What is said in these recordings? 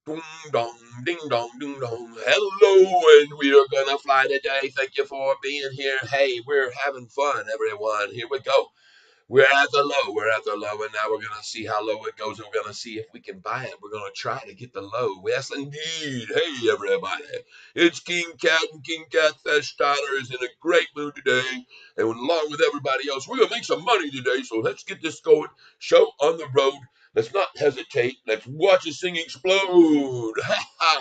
Ding dong, ding dong, ding dong. Hello, and we are gonna fly today. Thank you for being here. Hey, we're having fun, everyone. Here we go. We're at the low. We're at the low, and now we're gonna see how low it goes. And we're gonna see if we can buy it. We're gonna try to get the low. Yes, indeed. Hey, everybody. It's King Cat, and King Cat Styler is in a great mood today, and along with everybody else, we're gonna make some money today. So let's get this going. Show on the road. Let's not hesitate. Let's watch this thing explode.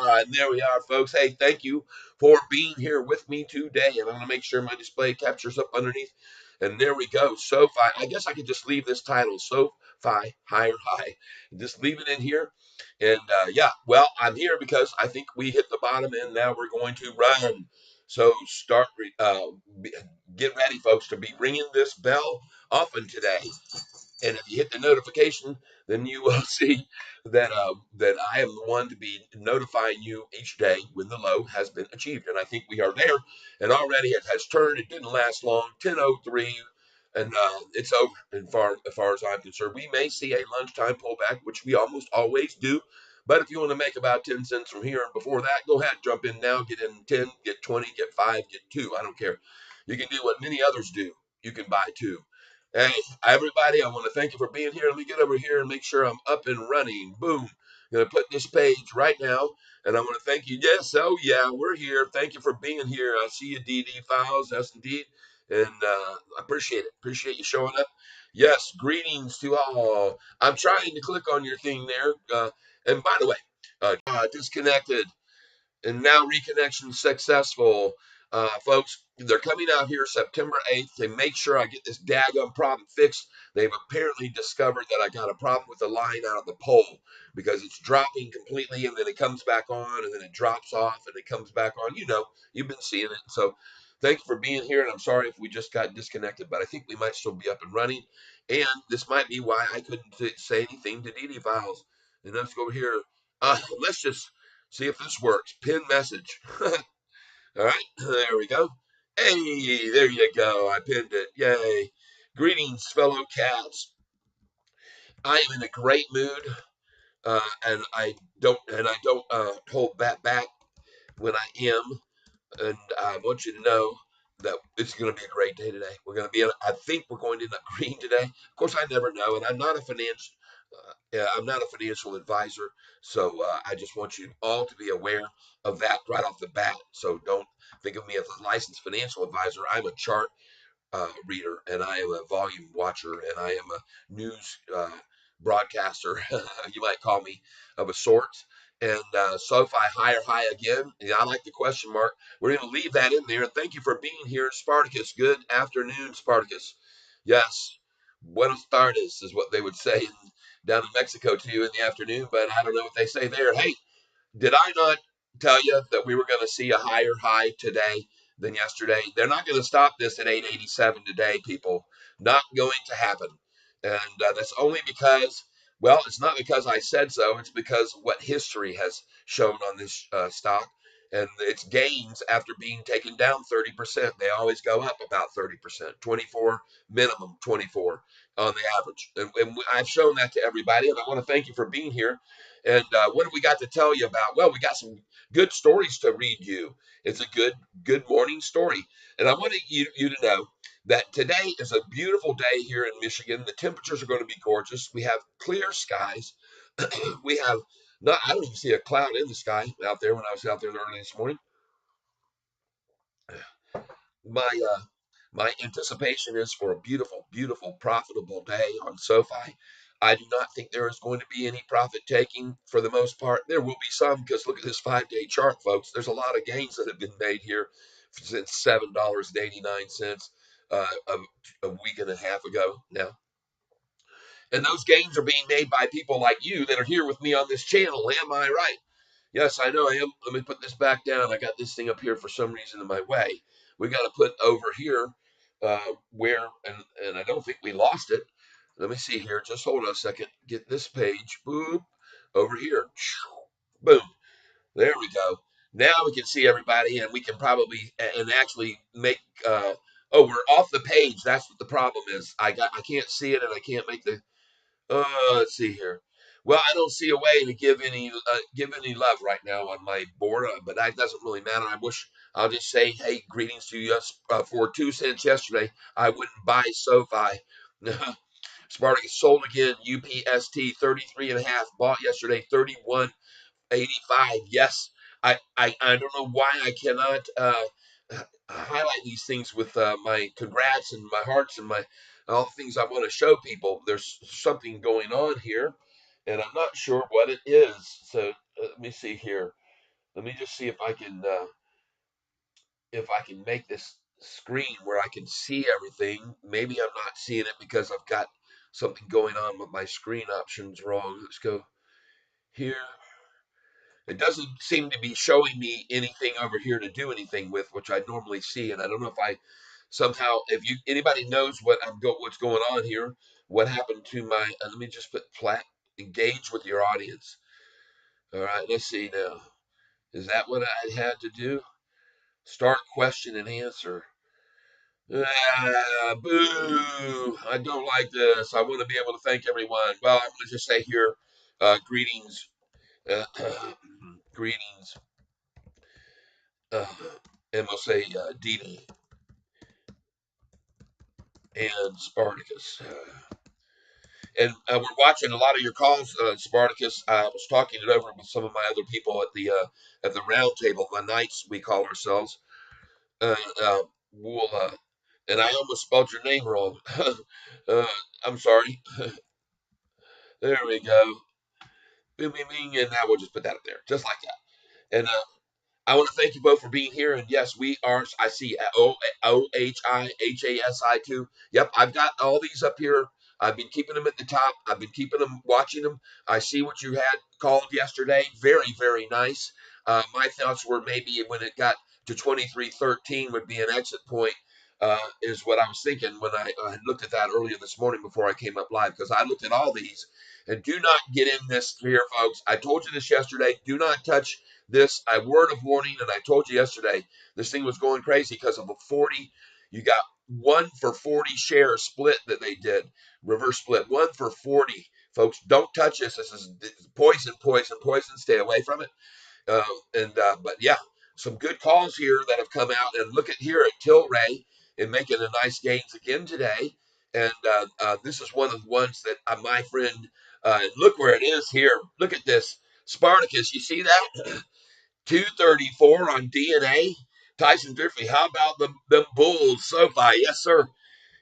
And there we are, folks. Hey, thank you for being here with me today. And I'm gonna make sure my display captures up underneath. And there we go. SOFI. I guess I could just leave this title, SOFI Higher High. Just leave it in here. And yeah, well, I'm here because I think we hit the bottom and now we're going to run. So get ready, folks, to be ringing this bell often today. And if you hit the notification, then you will see that I am the one to be notifying you each day when the low has been achieved. And I think we are there. And already it has turned. It didn't last long. 10:03, and it's over. As far as I'm concerned, we may see a lunchtime pullback, which we almost always do. But if you want to make about 10 cents from here and before that, go ahead, jump in now, get in 10, get 20, get 5, get 2. I don't care. You can do what many others do. You can buy 2. Hey, everybody, I want to thank you for being here. Let me get over here and make sure I'm up and running. Boom. I'm going to put this page right now. And I want to thank you. Yes, oh yeah, we're here. Thank you for being here. I see you, DD Files. Yes, indeed. And I appreciate it. Appreciate you showing up. Yes, greetings to all. I'm trying to click on your thing there. And by the way, disconnected and now reconnection successful. Folks, they're coming out here September 8th to make sure I get this daggum problem fixed. They've apparently discovered that I got a problem with the line out of the pole because it's dropping completely and then it comes back on and then it drops off and it comes back on. You know, you've been seeing it. So thank you for being here. And I'm sorry if we just got disconnected, but I think we might still be up and running. And this might be why I couldn't say anything to DD Files. And let's go over here. Let's just see if this works. Pin message. All right, there we go. Hey, there you go. I pinned it. Yay. Greetings, fellow cats. I am in a great mood, and I don't hold that back when I am. And I want you to know that it's going to be a great day today. We're going to be. I think we're going to end up green today. Of course, I never know, and I'm not a financial advisor, so I just want you all to be aware of that right off the bat. So don't think of me as a licensed financial advisor. I'm a chart reader, and I am a volume watcher, and I am a news broadcaster. You might call me of a sort. And SoFi higher high again. Yeah, I like the question mark. We're going to leave that in there. And thank you for being here, Spartacus. Good afternoon, Spartacus. Yes, Buenos tardes is what they would say down in Mexico to you in the afternoon, but I don't know what they say there. Hey, did I not tell you that we were going to see a higher high today than yesterday? They're not going to stop this at 887 today, people. Not going to happen. And that's only because, well, it's not because I said so. It's because what history has shown on this stock and its gains after being taken down 30%. They always go up about 30%, 24, minimum 24 on the average. And I've shown that to everybody. And I want to thank you for being here. And what have we got to tell you about? Well, we got some good stories to read you. It's a good morning story. And I want you to know that today is a beautiful day here in Michigan. The temperatures are going to be gorgeous. We have clear skies. We have not, I don't even see a cloud in the sky out there when I was out there early this morning. My my anticipation is for a beautiful, beautiful, profitable day on SoFi. I do not think there is going to be any profit taking for the most part. There will be some because look at this 5 day chart, folks. There's a lot of gains that have been made here since $7.89 a week and a half ago now. And those gains are being made by people like you that are here with me on this channel. Am I right? Yes, I know I am. Let me put this back down. I got this thing up here for some reason in my way. We got to put over here where, and I don't think we lost it. Let me see here. Just hold on a second. Get this page. Boop. Over here. Boom. There we go. Now we can see everybody, and we can probably and actually make. Oh, we're off the page. That's what the problem is. I can't see it, and I can't make the let's see here. Well, I don't see a way to give any love right now on my board, but that doesn't really matter. I wish I'll just say, hey, greetings to you. For 2 cents yesterday, I wouldn't buy SOFI. Spartacus sold again. UPST 33 and a half. Bought yesterday 31.85. Yes, I don't know why I cannot highlight these things with my congrats and my hearts and my all the things I want to show people. There's something going on here, and I'm not sure what it is. So let me see here. Let me just see if I can make this screen where I can see everything. Maybe I'm not seeing it because I've got something going on with my screen options wrong. Let's go here. It doesn't seem to be showing me anything over here to do anything with, which I normally see. And I don't know if I somehow, if you anybody knows what's going on here, what happened to my. Let me just put flat. Engage with your audience. All right, let's see now. Is that what I had to do? Start question and answer. Boo! I don't like this. I want to be able to thank everyone. Well, I'm going to just say here, greetings, uh, greetings, uh, and we'll say Didi and Spartacus. And we're watching a lot of your calls, Spartacus. I was talking it over with some of my other people at the round table, the Knights we call ourselves. Uh, uh, we'll, and I almost spelled your name wrong. uh, I'm sorry. There we go. Bing, bing, bing, and now we'll just put that up there, just like that. And I want to thank you both for being here. And yes, we are. I see OHIHASI too. Yep, I've got all these up here. I've been keeping them at the top. I've been keeping them, watching them. I see what you had called yesterday. Very, very nice. My thoughts were maybe when it got to 2313 would be an exit point. Is what I was thinking when I looked at that earlier this morning before I came up live, because I looked at all these and do not get in this here, folks. I told you this yesterday. Do not touch this. A word of warning, and I told you yesterday, this thing was going crazy because of a 40. You got 1 for 40 share split that they did, reverse split. 1 for 40, folks. Don't touch this. This is poison, poison, poison. Stay away from it. Uh, but yeah, some good calls here that have come out. And look at here at Tilray and making a nice gains again today. And this is one of the ones that my friend, look where it is here. Look at this. Spartacus, you see that? 234 on DNA. Tyson Thrifty, how about them Bulls? SoFi, yes, sir.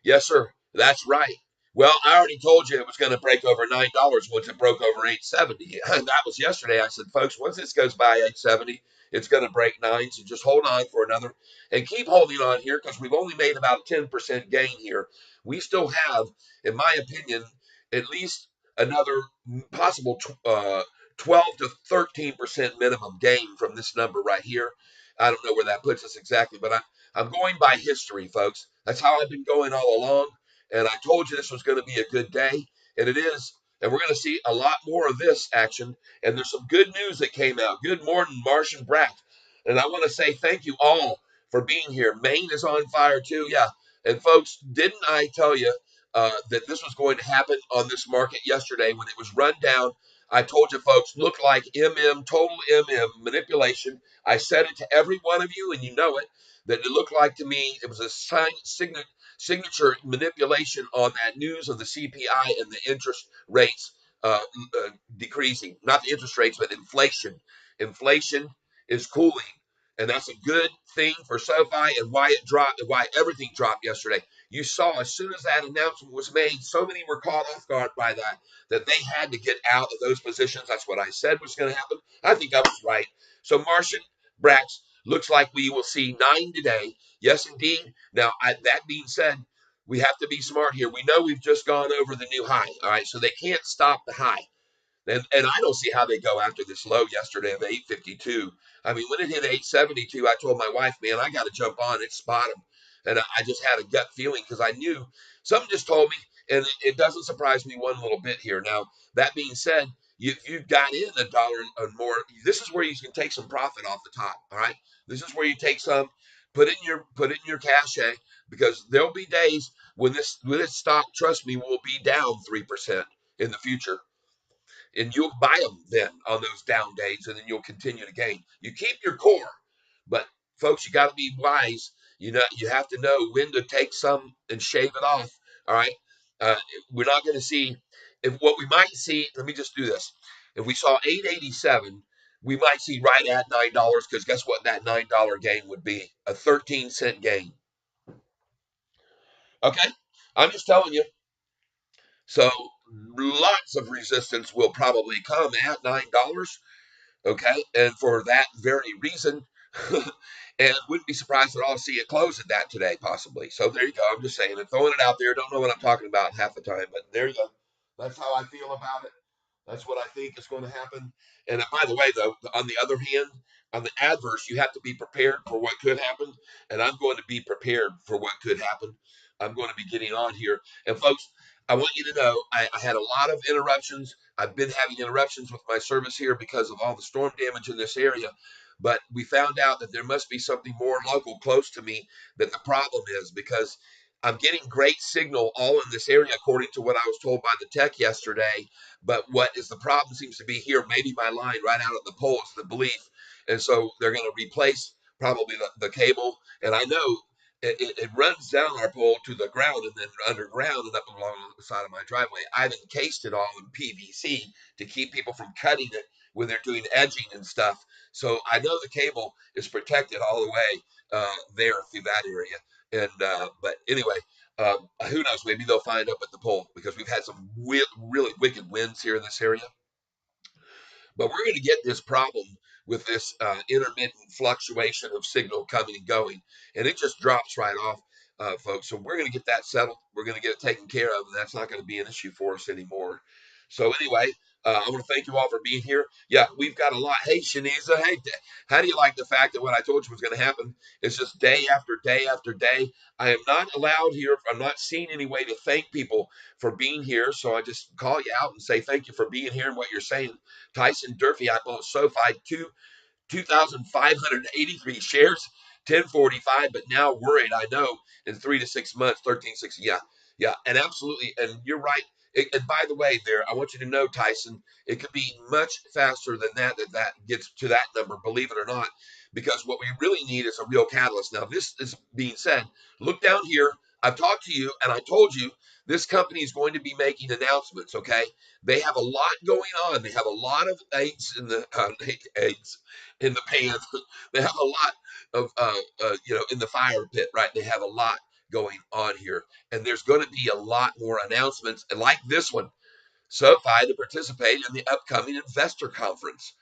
Yes, sir. That's right. Well, I already told you it was going to break over $9 once it broke over 870. And that was yesterday. I said, folks, once this goes by 870, it's going to break nine. So just hold on for another and keep holding on here because we've only made about a 10% gain here. We still have, in my opinion, at least another possible 12 to 13% minimum gain from this number right here. I don't know where that puts us exactly, but I'm going by history, folks. That's how I've been going all along. And I told you this was going to be a good day, and it is. And we're going to see a lot more of this action. And there's some good news that came out. Good morning, Martian Brack. And I want to say thank you all for being here. Maine is on fire too. Yeah. And folks, didn't I tell you that this was going to happen on this market yesterday when it was run down? I told you, folks, look like total manipulation. I said it to every one of you, and you know it, that it looked like to me it was a signature manipulation on that news of the CPI and the interest rates decreasing. Not the interest rates, but inflation. Inflation is cooling. And that's a good thing for SoFi and why it dropped, why everything dropped yesterday. You saw as soon as that announcement was made, so many were caught off guard by that they had to get out of those positions. That's what I said was going to happen. I think I was right. So Martian Brax, looks like we will see 9 today. Yes, indeed. Now, that being said, we have to be smart here. We know we've just gone over the new high. All right, so they can't stop the high. And I don't see how they go after this low yesterday of 852. I mean, when it hit 872, I told my wife, man, I got to jump on it, spot them. And I just had a gut feeling because I knew something just told me, and it doesn't surprise me one little bit here. Now, that being said, if you got in $1 or more, this is where you can take some profit off the top. All right, this is where you take some, put in your cash, because there'll be days when this stock, trust me, will be down 3% in the future. and you'll buy them then on those down days, and then you'll continue to gain. You keep your core, but folks, you got to be wise. You know, you have to know when to take some and shave it off. All right, uh, we're not going to see if what we might see. Let me just do this. If we saw 887, we might see right at $9 because guess what? That $9 gain would be a 13-cent gain. Okay, I'm just telling you. So lots of resistance will probably come at $9. Okay, and for that very reason, and wouldn't be surprised at all to see it close at that today, possibly. So there you go. I'm just saying and throwing it out there. Don't know what I'm talking about half the time, but there you go. That's how I feel about it. That's what I think is going to happen. And by the way, though, on the other hand, on the adverse, you have to be prepared for what could happen. And I'm going to be prepared for what could happen. I'm going to be getting on here. And folks, I want you to know I had a lot of interruptions. I've been having interruptions with my service here because of all the storm damage in this area. But we found out that there must be something more local close to me that the problem is because I'm getting great signal all in this area, according to what I was told by the tech yesterday. But what is the problem seems to be here, maybe my line right out at the pole is the belief. And so they're going to replace probably the cable. And I know it runs down our pole to the ground and then underground and up along the side of my driveway. I've encased it all in PVC to keep people from cutting it when they're doing edging and stuff. So I know the cable is protected all the way there through that area. And but anyway, who knows? Maybe they'll find up at the pole because we've had some really wicked winds here in this area. But we're going to get this problem with this intermittent fluctuation of signal coming and going, and it just drops right off, folks. So we're going to get that settled. We're going to get it taken care of, and that's not going to be an issue for us anymore. So anyway, I want to thank you all for being here. Yeah, we've got a lot. Hey, Shaniza, hey, how do you like the fact that what I told you was going to happen is just day after day after day? I am not allowed here. I'm not seeing any way to thank people for being here. So I just call you out and say thank you for being here and what you're saying. Tyson Durfee, I bought SoFi 2,583 shares, 1045, but now worried. I know in 3 to 6 months, 1360. Yeah, yeah, and absolutely. And you're right. And by the way, there, I want you to know, Tyson, it could be much faster than that gets to that number, believe it or not, because what we really need is a real catalyst. Now, this is being said, look down here. I've talked to you and I told you this company is going to be making announcements. Okay, they have a lot going on. They have a lot of eggs in the eggs in the pan. They have a lot of in the fire pit, right? They have a lot going on here, and there's going to be a lot more announcements like this one. SoFi to participate in the upcoming investor conference.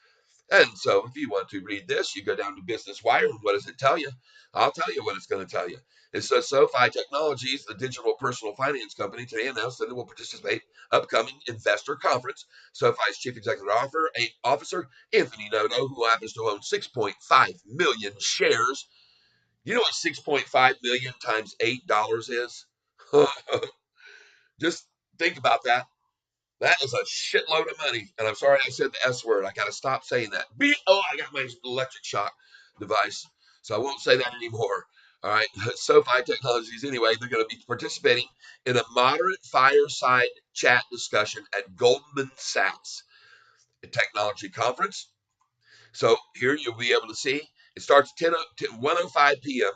And so, if you want to read this, you go down to Business Wire, and what does it tell you? I'll tell you what it's going to tell you. It says SoFi Technologies, the digital personal finance company, today announced that it will participate upcoming investor conference. SoFi's chief executive officer, Anthony Noto, who happens to own 6.5 million shares. You know what 6.5 million times $8 is? Just think about that. That is a shitload of money. And I'm sorry I said the S word. I got to stop saying that. I got my electric shock device. So I won't say that anymore. All right. SoFi Technologies, anyway, they're going to be participating in a moderate fireside chat discussion at Goldman Sachs Technology Conference. So here you'll be able to see it starts 1:05 p.m.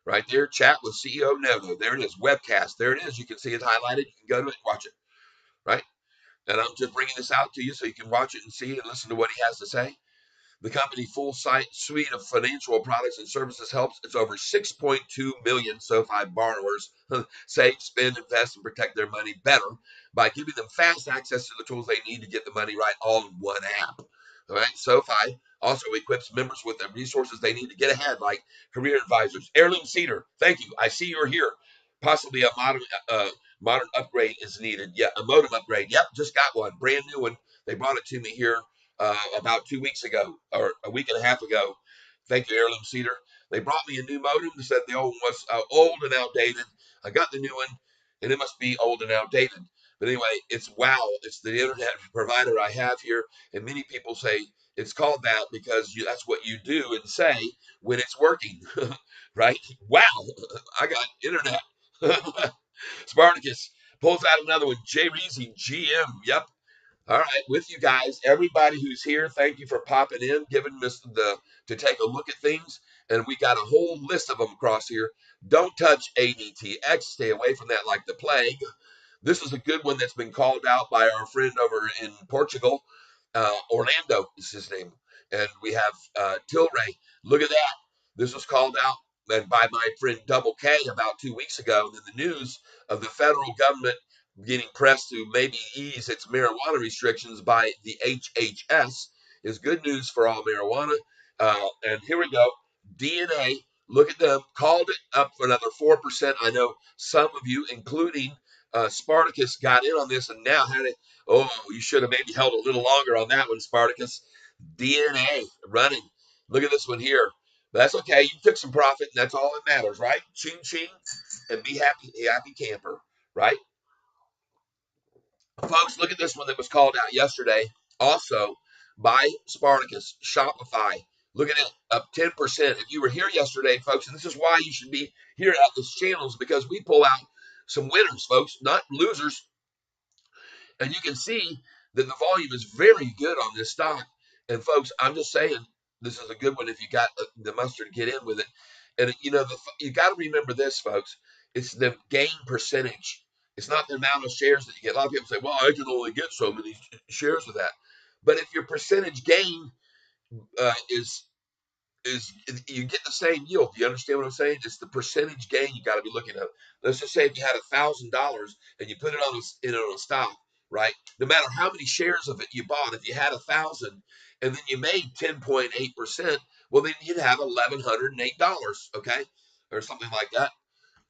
Right there. Chat with CEO Noto. There it is. Webcast. There it is. You can see it highlighted. You can go to it and watch it. Right. And I'm just bringing this out to you so you can watch it and see and listen to what he has to say. The company full suite of financial products and services helps its over 6.2 million SoFi borrowers save, spend, invest, and protect their money better by giving them fast access to the tools they need to get the money right all in one app. All right, SoFi also equips members with the resources they need to get ahead, like career advisors. Heirloom Cedar, thank you. I see you're here. Possibly a modern upgrade is needed. Yeah, a modem upgrade. Yep, just got one, brand new one. They brought it to me here about 2 weeks ago or a week and a half ago. Thank you, Heirloom Cedar. They brought me a new modem. They said the old one was old and outdated. I got the new one, and it must be old and outdated. But anyway, it's WOW. It's the internet provider I have here, and many people say it's called that because that's what you do and say when it's working, right? Wow, I got internet. Spartacus pulls out another one. Jay Reezy, GM. Yep, All right, with you guys, everybody who's here, thank you for popping in, giving us the to take a look at things, and we got a whole list of them across here. Don't touch ADTX, stay away from that like the plague. This is a good one that's been called out by our friend over in Portugal. Orlando is his name. And we have Tilray. Look at that. This was called out and by my friend Double K about 2 weeks ago. And then the news of the federal government getting pressed to maybe ease its marijuana restrictions by the HHS is good news for all marijuana. And here we go. DNA, look at them, called it up for another 4%. I know some of you, including Spartacus, got in on this and now had it. Oh, you should have maybe held a little longer on that one, Spartacus. DNA running. Look at this one here. But that's okay. You took some profit, and that's all that matters, right? Ching ching, and be happy, happy camper, right? Folks, look at this one that was called out yesterday. Also by Spartacus, Shopify. Look at it, up 10%. If you were here yesterday, folks, and this is why you should be here at this channel, is because we pull out some winners, folks, not losers. And you can see that the volume is very good on this stock. And folks, I'm just saying, this is a good one if you got the mustard to get in with it. And you got to remember this, folks. It's the gain percentage. It's not the amount of shares that you get. A lot of people say, "Well, I can only get so many shares of that." But if your percentage gain is you get the same yield. Do you understand what I'm saying? It's the percentage gain you got to be looking at. Let's just say if you had $1,000 and you put it on a stock, right? No matter how many shares of it you bought, if you had 1,000 and then you made 10.8%, well then you'd have $1,108, okay, or something like that.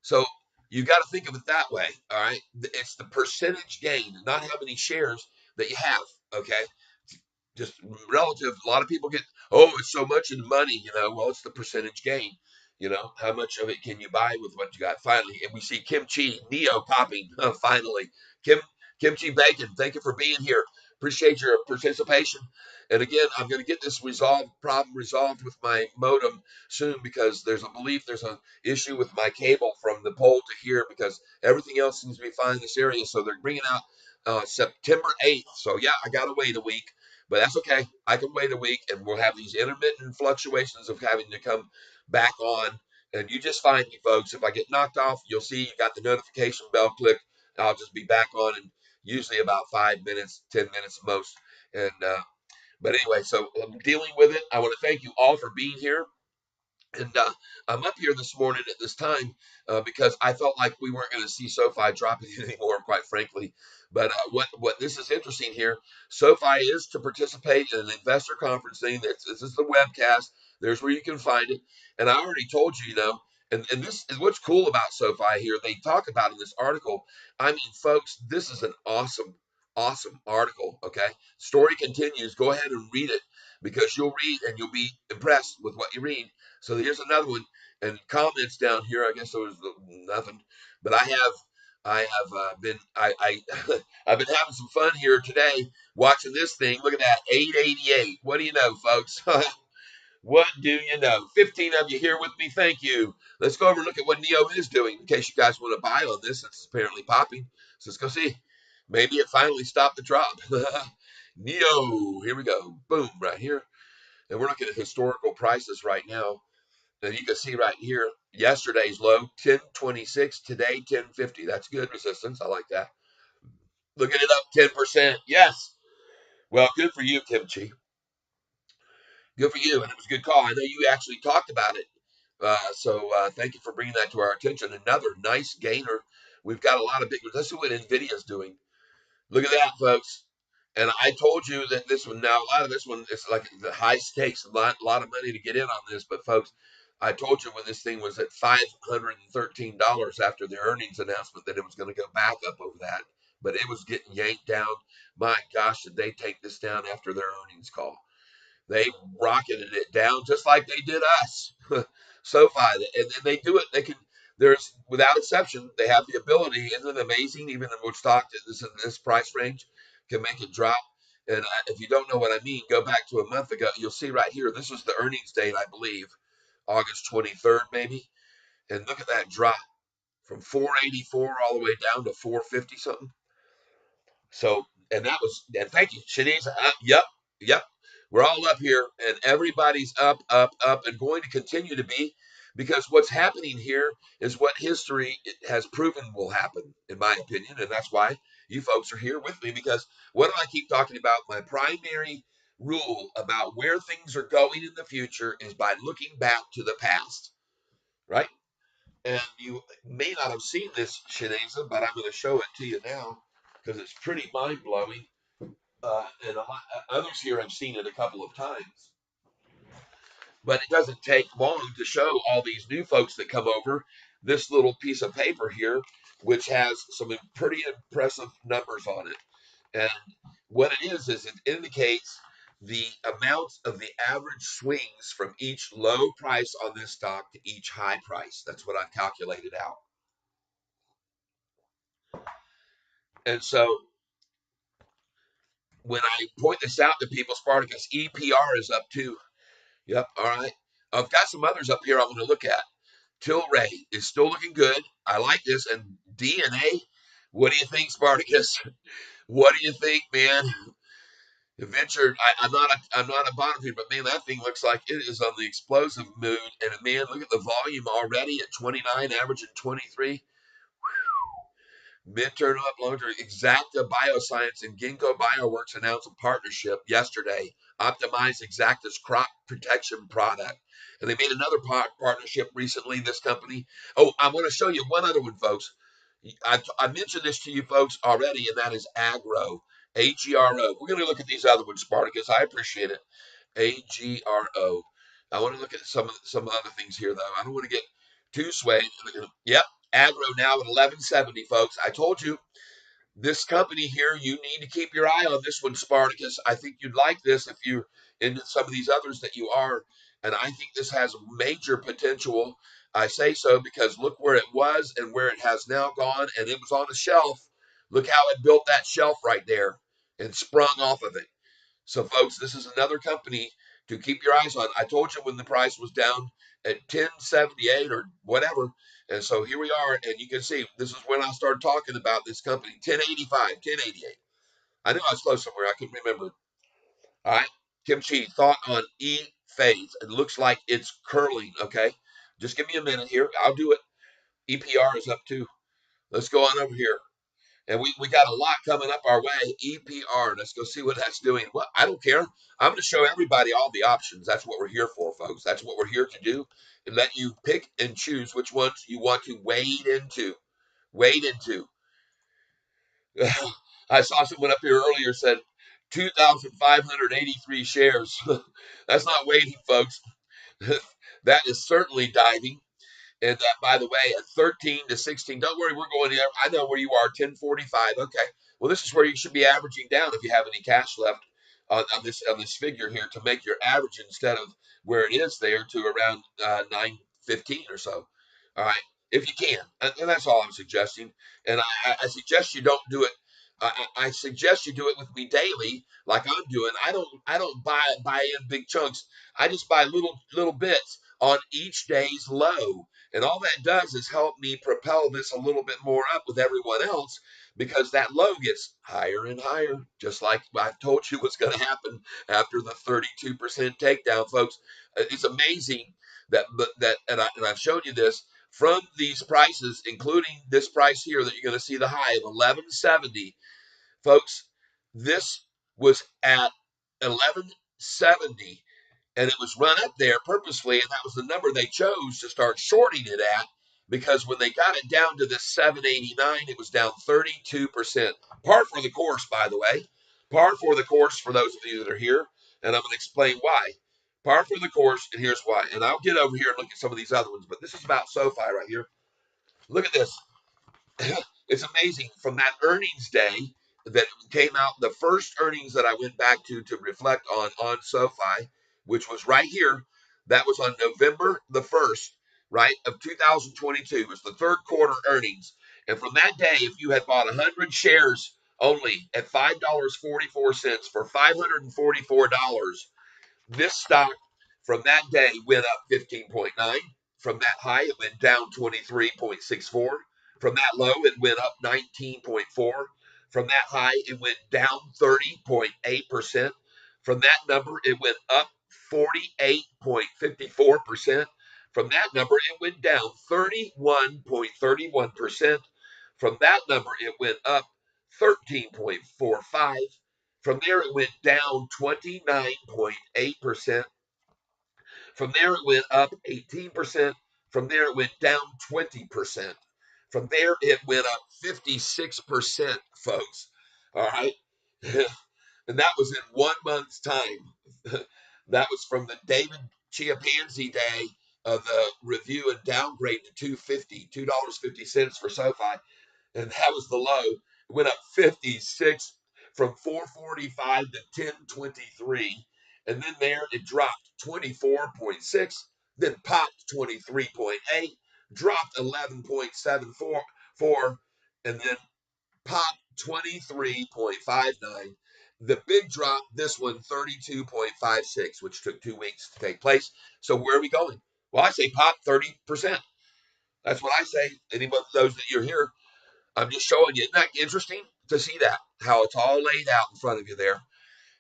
So you got to think of it that way. All right, it's the percentage gain, not how many shares that you have. Okay, just relative. A lot of people get, oh, it's so much in money, Well, it's the percentage gain. How much of it can you buy with what you got? Finally, and we see Kimchi Neo popping. Finally, Kimchi Bacon. Thank you for being here. Appreciate your participation. And again, I'm going to get this problem resolved with my modem soon because there's an issue with my cable from the pole to here because everything else seems to be fine in this area. So they're bringing out September 8th. So yeah, I got to wait a week. But that's okay. I can wait a week and we'll have these intermittent fluctuations of having to come back on. And you just find me, folks. If I get knocked off, you'll see you got the notification bell click. I'll just be back on in usually about 5 minutes, 10 minutes most. And but anyway, so I'm dealing with it. I want to thank you all for being here. And I'm up here this morning at this time because I felt like we weren't going to see SoFi dropping anymore, quite frankly. But what this is interesting here, SoFi is to participate in an investor conference thing. This is the webcast. There's where you can find it. And I already told you, and this is what's cool about SoFi here. They talk about in this article. I mean, folks, this is an awesome, awesome article. Okay, story continues. Go ahead and read it because you'll read and you'll be impressed with what you read. So here's another one, and comments down here. I guess there was nothing, but I have been I've been having some fun here today watching this thing. Look at that, 888. What do you know, folks? What do you know? 15 of you here with me. Thank you. Let's go over and look at what Neo is doing in case you guys want to buy on this. It's apparently popping. So let's go see. Maybe it finally stopped the drop. Neo, here we go. Boom, right here. And we're looking at historical prices right now. And you can see right here, yesterday's low, 1026, today 1050. That's good resistance. I like that. Look at it up 10%. Yes. Well, good for you, Kimchi. Good for you. And it was a good call. I know you actually talked about it. So thank you for bringing that to our attention. Another nice gainer. We've got a lot of big ones. Let's see what NVIDIA's doing. Look at that, folks. And I told you that this one, now a lot of this one, it's like the high stakes, a lot of money to get in on this. But folks, I told you when this thing was at $513 after the earnings announcement that it was going to go back up over that. But it was getting yanked down. My gosh, did they take this down after their earnings call? They rocketed it down just like they did us. SoFi, and they do it. They can. There's without exception, they have the ability. Isn't it amazing? Even in which stock that is in this price range can make it drop. And if you don't know what I mean, go back to a month ago. You'll see right here. This was the earnings date, I believe, August 23rd, maybe. And look at that drop from 484 all the way down to 450 something. So And thank you, Shanice. Yep. We're all up here, and everybody's up, up, up, and going to continue to be, because what's happening here is what history has proven will happen, in my opinion, and that's why you folks are here with me. Because what do I keep talking about? My primary rule about where things are going in the future is by looking back to the past, right? And you may not have seen this, Shaniza, but I'm going to show it to you now because it's pretty mind blowing. And a lot, others here have seen it a couple of times. But it doesn't take long to show all these new folks that come over this little piece of paper here, which has some pretty impressive numbers on it. And what it is it indicates the amount of the average swings from each low price on this stock to each high price. That's what I've calculated out. And so when I point this out to people, Spartacus, EPR is up too. Yep. All right. I've got some others up here I'm going to look at. Tilray is still looking good. I like this. And DNA, what do you think, Spartacus? What do you think, man? Venture. I'm not a bottom feeder, but man, that thing looks like it is on the explosive mood. And man, look at the volume already at 29, averaging 23. Midterm up long-term. Exacta Bioscience and Ginkgo Bioworks announced a partnership yesterday. Optimize Exacta's crop protection product. And they made another partnership recently, this company. Oh, I want to show you one other one, folks. I mentioned this to you folks already, and that is Agro. AGRO. We're going to look at these other ones, Spartacus. I appreciate it. AGRO. I want to look at some other things here, though. I don't want to get too swayed. Yep, Agro now at 1170, folks. I told you this company here, you need to keep your eye on this one, Spartacus. I think you'd like this if you're into some of these others that you are. And I think this has major potential. I say so because look where it was and where it has now gone. And it was on a shelf. Look how it built that shelf right there and sprung off of it. So, folks, this is another company to keep your eyes on. I told you when the price was down at 1078 or whatever. And so here we are. And you can see this is when I started talking about this company 1085, 1088. I knew I was close somewhere. I couldn't remember. All right. Kimchi, thought on E phase. It looks like it's curling. Okay. Just give me a minute here. I'll do it. EPR is up too. Let's go on over here. And we got a lot coming up our way. EPR. Let's go see what that's doing. Well, I don't care. I'm going to show everybody all the options. That's what we're here for, folks. That's what we're here to do, and let you pick and choose which ones you want to wade into. Wade into. I saw someone up here earlier said 2,583 shares. That's not wading, folks. That is certainly diving. And by the way, at 13 to 16, don't worry, we're going there. I know where you are, 1045. Okay. Well, this is where you should be averaging down if you have any cash left on this figure here to make your average instead of where it is there to around 915 or so. All right. If you can. And that's all I'm suggesting. And I suggest you don't do it. I suggest you do it with me daily, like I'm doing. I don't buy in big chunks. I just buy little bits on each day's low. And all that does is help me propel this a little bit more up with everyone else because that low gets higher and higher, just like I told you was going to happen after the 32% takedown, folks. It's amazing and I've shown you this from these prices, including this price here that you're going to see the high of 1170, folks. This was at 1170 and it was run up there purposefully, and that was the number they chose to start shorting it at because when they got it down to this 789, it was down 32%. Par for the course, by the way. Par for the course for those of you that are here, and I'm going to explain why. Par for the course, and here's why. And I'll get over here and look at some of these other ones, but this is about SOFI right here. Look at this. It's amazing from that earnings day that came out, the first earnings that I went back to reflect on SoFi, which was right here. That was on November the 1st, right, of 2022. It was the third quarter earnings. And from that day, if you had bought 100 shares only at $5.44 for $544, this stock from that day went up 15.9. From that high, it went down 23.64. From that low, it went up 19.4. From that high, it went down 30.8%. From that number, it went up 48.54%. From that number, it went down 31.31%. From that number, it went up 13.45. From there, it went down 29.8%. From there, it went up 18%. From there, it went down 20%. From there, it went up 56%, folks. All right. And that was in 1 month's time. That was from the David Chiapanzi day of the review and downgrade to $2.50 for SOFI. And that was the low. It went up 56 from 445 to 1023. And then there it dropped 24.6, then popped 23.8, dropped 11.74, and then popped 23.59. The big drop, this one 32.56, which took 2 weeks to take place. So where are we going? Well, I say pop 30%. That's what I say. Anyone of those that you're here, I'm just showing you. Isn't that interesting to see that? How it's all laid out in front of you there.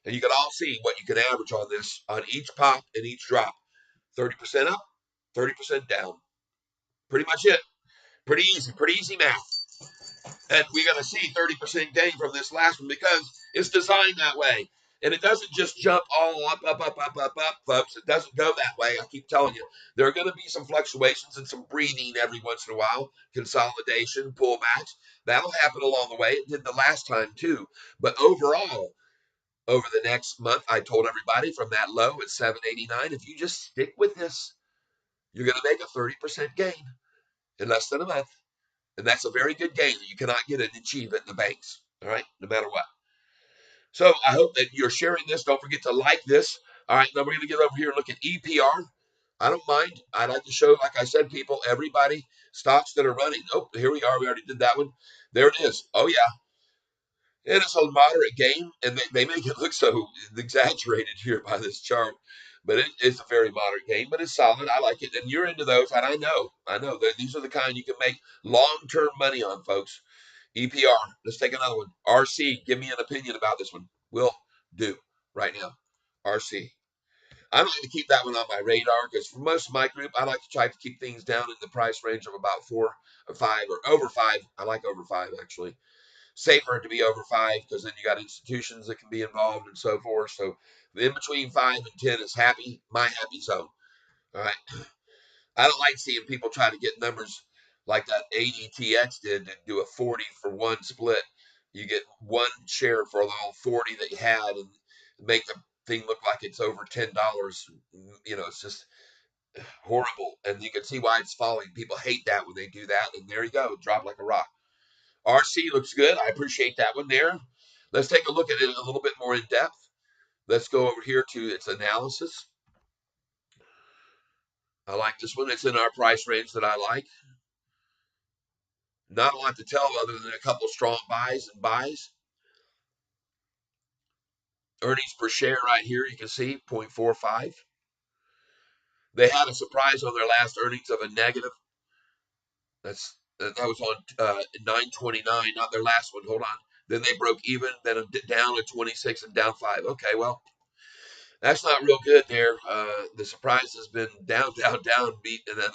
And you can all see what you can average on this, on each pop and each drop. 30% up, 30% down. Pretty much it. Pretty easy math. And we're going to see 30% gain from this last one because it's designed that way. And it doesn't just jump all up, folks. It doesn't go that way. I keep telling you. There are going to be some fluctuations and some breathing every once in a while, consolidation, pullbacks. That'll happen along the way. It did the last time too. But overall, over the next month, I told everybody from that low at 789, if you just stick with this, you're going to make a 30% gain in less than a month. And that's a very good gain that you cannot get and achieve it in the banks. All right, no matter what. So I hope that you're sharing this. Don't forget to like this. All right, now we're going to get over here and look at EPR. I don't mind. I like to show, like I said, people, everybody, stocks that are running. Oh, here we are. We already did that one. There it is. Oh, yeah. And it's a moderate gain, and they make it look so exaggerated here by this chart. But it's a very moderate gain, but it's solid. I like it. And you're into those, and I know that these are the kind you can make long-term money on, folks. EPR. Let's take another one. RC. Give me an opinion about this one. Will do right now. RC. I like to keep that one on my radar because for most of my group, I like to try to keep things down in the price range of about 4 or 5 or over 5. I like over 5 actually. Safer to be over 5 because then you got institutions that can be involved and so forth. So in between 5 and 10 is my happy zone. All right. I don't like seeing people try to get numbers like that ADTX did and do a 40 for 1 split. You get 1 share for the whole 40 that you had and make the thing look like it's over $10. It's just horrible. And you can see why it's falling. People hate that when they do that. And there you go, drop like a rock. RC looks good. I appreciate that one there. Let's take a look at it a little bit more in depth. Let's go over here to its analysis. I like this one. It's in our price range that I like. Not a lot to tell other than a couple strong buys and buys. Earnings per share right here, you can see 0.45. They had a surprise on their last earnings of a negative. That was on 929, not their last one. Hold on. Then they broke even, then down at 26 and down 5. Okay, well, that's not real good there. The surprise has been down, beat, and then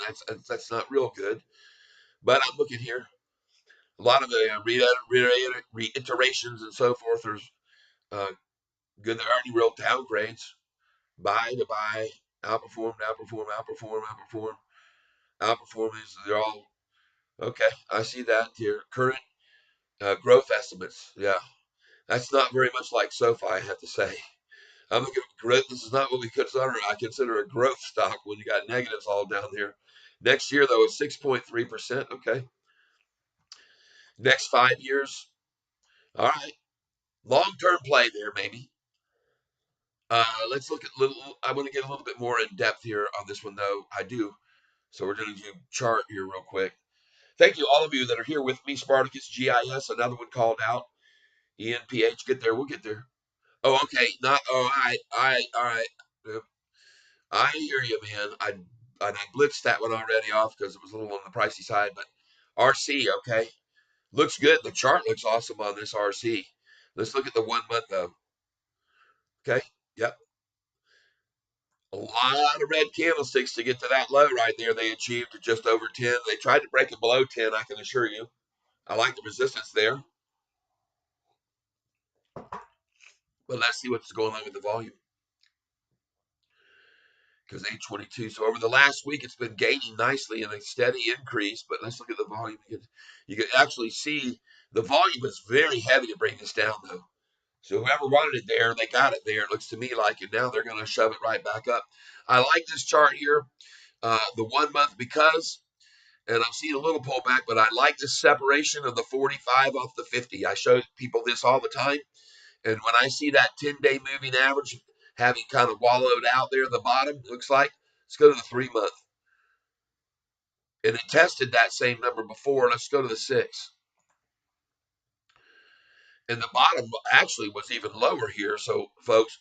that's not real good. But I'm looking here. A lot of the reiterations and so forth are good. There aren't any real downgrades. Buy to buy, outperform. Outperformance, they're all okay. I see that here. Current growth estimates. Yeah, that's not very much like SOFI, I have to say. I'm looking at growth. This is not what we consider. I consider a growth stock when you got negatives all down here. Next year, though, is 6.3%. Okay. Next 5 years. All right. Long-term play there, maybe. Let's look at I want to get a little bit more in depth here on this one, though. I do. So we're going to do chart here real quick. Thank you, all of you that are here with me. Spartacus, GIS, another one called out. ENPH, get there. We'll get there. Oh, okay. Not. Oh, all right. I hear you, man. I blitzed that one already off because it was a little on the pricey side, but RC, okay. Looks good. The chart looks awesome on this RC. Let's look at the 1 month though. Okay. Yep. A lot of red candlesticks to get to that low right there. They achieved just over 10. They tried to break it below 10, I can assure you. I like the resistance there. But let's see what's going on with the volume. Because H22. So over the last week, it's been gaining nicely in a steady increase. But let's look at the volume. You can actually see the volume is very heavy to bring this down, though. So whoever wanted it there, they got it there. It looks to me like it. Now they're going to shove it right back up. I like this chart here, the 1 month, because, and I'm seeing a little pullback, but I like this separation of the 45 off the 50. I show people this all the time. And when I see that 10-day moving average having kind of wallowed out there at the bottom, looks like, let's go to the 3 month. And it tested that same number before. Let's go to the 6. And the bottom actually was even lower here. So, folks,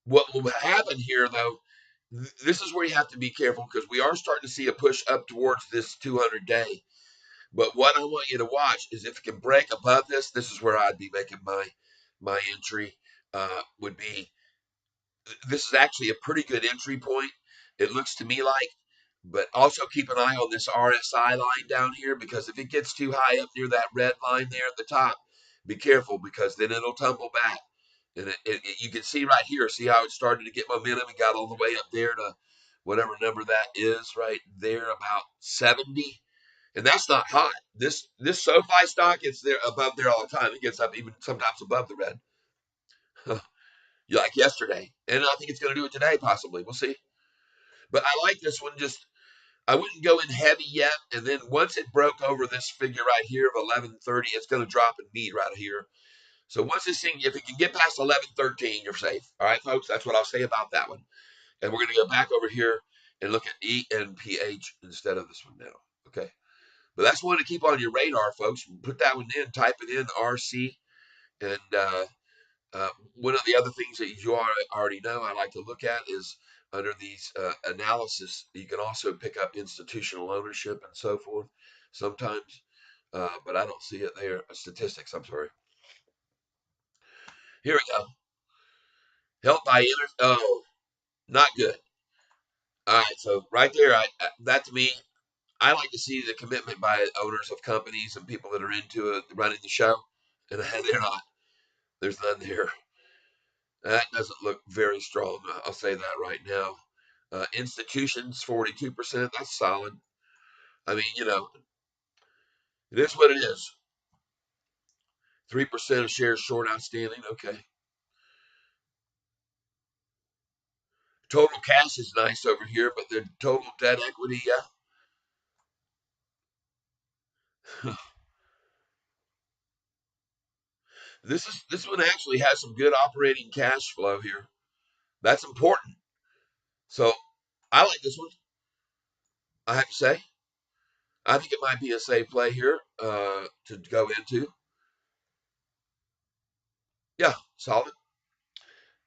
what will happen here, though, this is where you have to be careful because we are starting to see a push up towards this 200-day. But what I want you to watch is if it can break above this, this is where I'd be making my entry. Would be This is actually a pretty good entry point. It looks to me like, but also keep an eye on this RSI line down here because if it gets too high up near that red line there at the top, be careful because then it'll tumble back. And you can see right here, see how it started to get momentum and got all the way up there to whatever number that is right there, about 70. And that's not hot. This SOFI stock, it's there above there all the time. It gets up even sometimes above the red. Like yesterday. And I think it's going to do it today, possibly. We'll see. But I like this one. Just I wouldn't go in heavy yet. And then once it broke over this figure right here of 1130, it's going to drop and meet right here. So once this thing, if it can get past 1113, you're safe. All right, folks. That's what I'll say about that one. And we're going to go back over here and look at ENPH instead of this one now. Okay. But that's one to keep on your radar, folks. Put that one in. Type it in RC. And one of the other things that you already know I like to look at is under these analysis, you can also pick up institutional ownership and so forth sometimes, but I don't see it there. Statistics, I'm sorry. Here we go. Help by oh, not good. All right, so right there, that to me, I like to see the commitment by owners of companies and people that are into it, running the show, and they're not. There's none there. That doesn't look very strong. I'll say that right now. Institutions, 42%. That's solid. I mean, it is what it is. 3% of shares short outstanding. Okay. Total cash is nice over here, but the total debt equity, yeah. This one actually has some good operating cash flow here. That's important. So I like this one. I have to say, I think it might be a safe play here to go into. Yeah, solid.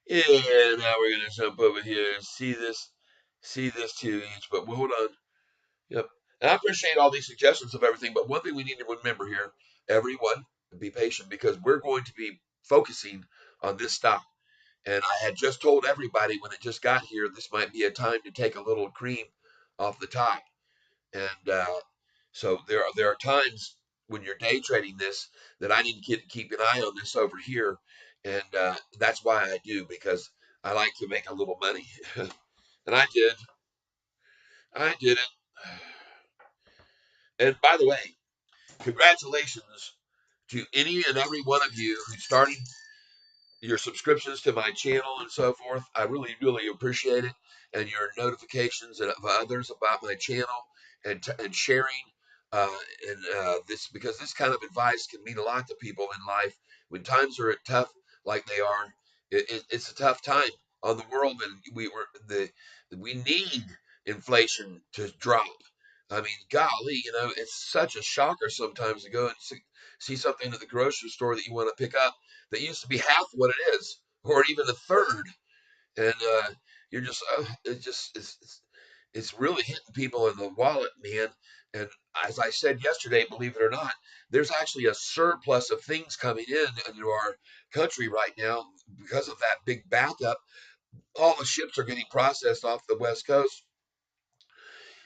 Yeah, now we're gonna jump over here and see this 2 each. But hold on. Yep. And I appreciate all these suggestions of everything. But one thing we need to remember here, everyone, be patient because we're going to be focusing on this stock. And I had just told everybody when it just got here, this might be a time to take a little cream off the top. And so there are times when you're day trading this that I need to keep an eye on this over here, and that's why I do because I like to make a little money, and I did it. And by the way, congratulations to any and every one of you who started your subscriptions to my channel and so forth. I really, really appreciate it. And your notifications of others about my channel and sharing. Uh, and this because this kind of advice can mean a lot to people in life when times are tough like they are. It's a tough time on the world, and we need inflation to drop. I mean, golly, it's such a shocker sometimes to go and see something at the grocery store that you want to pick up that used to be half what it is, or even a third, and you're just It's really hitting people in the wallet, man. And as I said yesterday, believe it or not, there's actually a surplus of things coming in into our country right now because of that big backup. All the ships are getting processed off the West Coast.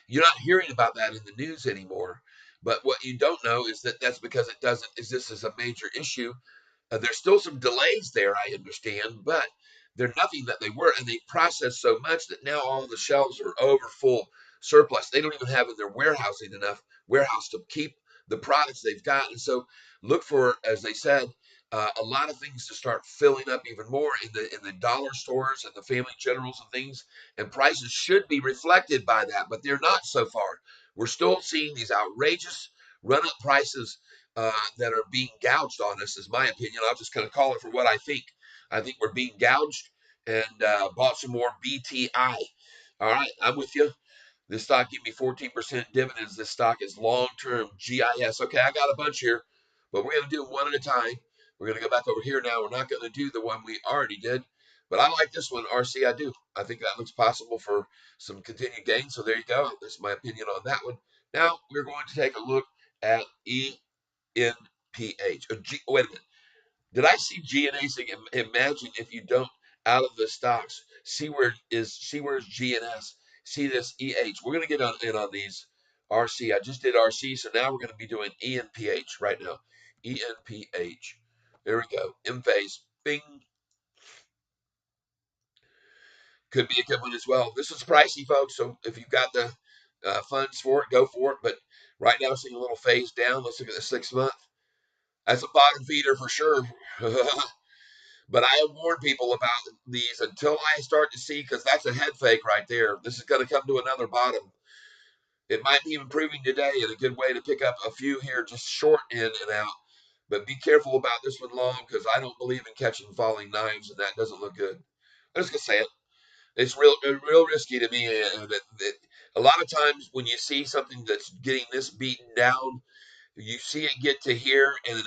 You're not hearing about that in the news anymore. But what you don't know is that that's because it doesn't exist as a major issue. There's still some delays there, I understand, but they're nothing that they were, and they process so much that now all the shelves are over full surplus. They don't even have in their warehousing enough warehouse to keep the products they've got, and so look for, as they said, a lot of things to start filling up even more in the dollar stores and the Family Generals and things, and prices should be reflected by that, but they're not so far. We're still seeing these outrageous run up prices that are being gouged on us, is my opinion. I'll just kind of call it for what I think. I think we're being gouged and bought some more BTI. All right, I'm with you. This stock gave me 14% dividends. This stock is long-term GIS. Okay, I got a bunch here, but we're going to do them one at a time. We're going to go back over here now. We're not going to do the one we already did, but I like this one, RC. I do. I think that looks possible for some continued gain. So there you go. That's my opinion on that one. Now we're going to take a look at ENPH. Wait a minute. Did I see GNA saying, imagine if you don't, out of the stocks, see where's GNS, see this EH. We're going to get in on these RC. I just did RC, so now we're going to be doing ENPH right now. ENPH. There we go. M phase. Bing. Could be a good one as well. This is pricey, folks, so if you've got the funds for it, go for it. But right now, seeing a little phase down. Let's look at the 6 month. That's a bottom feeder for sure. But I have warned people about these until I start to see, because that's a head fake right there. This is going to come to another bottom. It might be improving today, and a good way to pick up a few here, just short in and out. But be careful about this one long, because I don't believe in catching falling knives, and that doesn't look good. I'm just going to say it. It's real risky to me. A lot of times when you see something that's getting this beaten down, you see it get to here, and then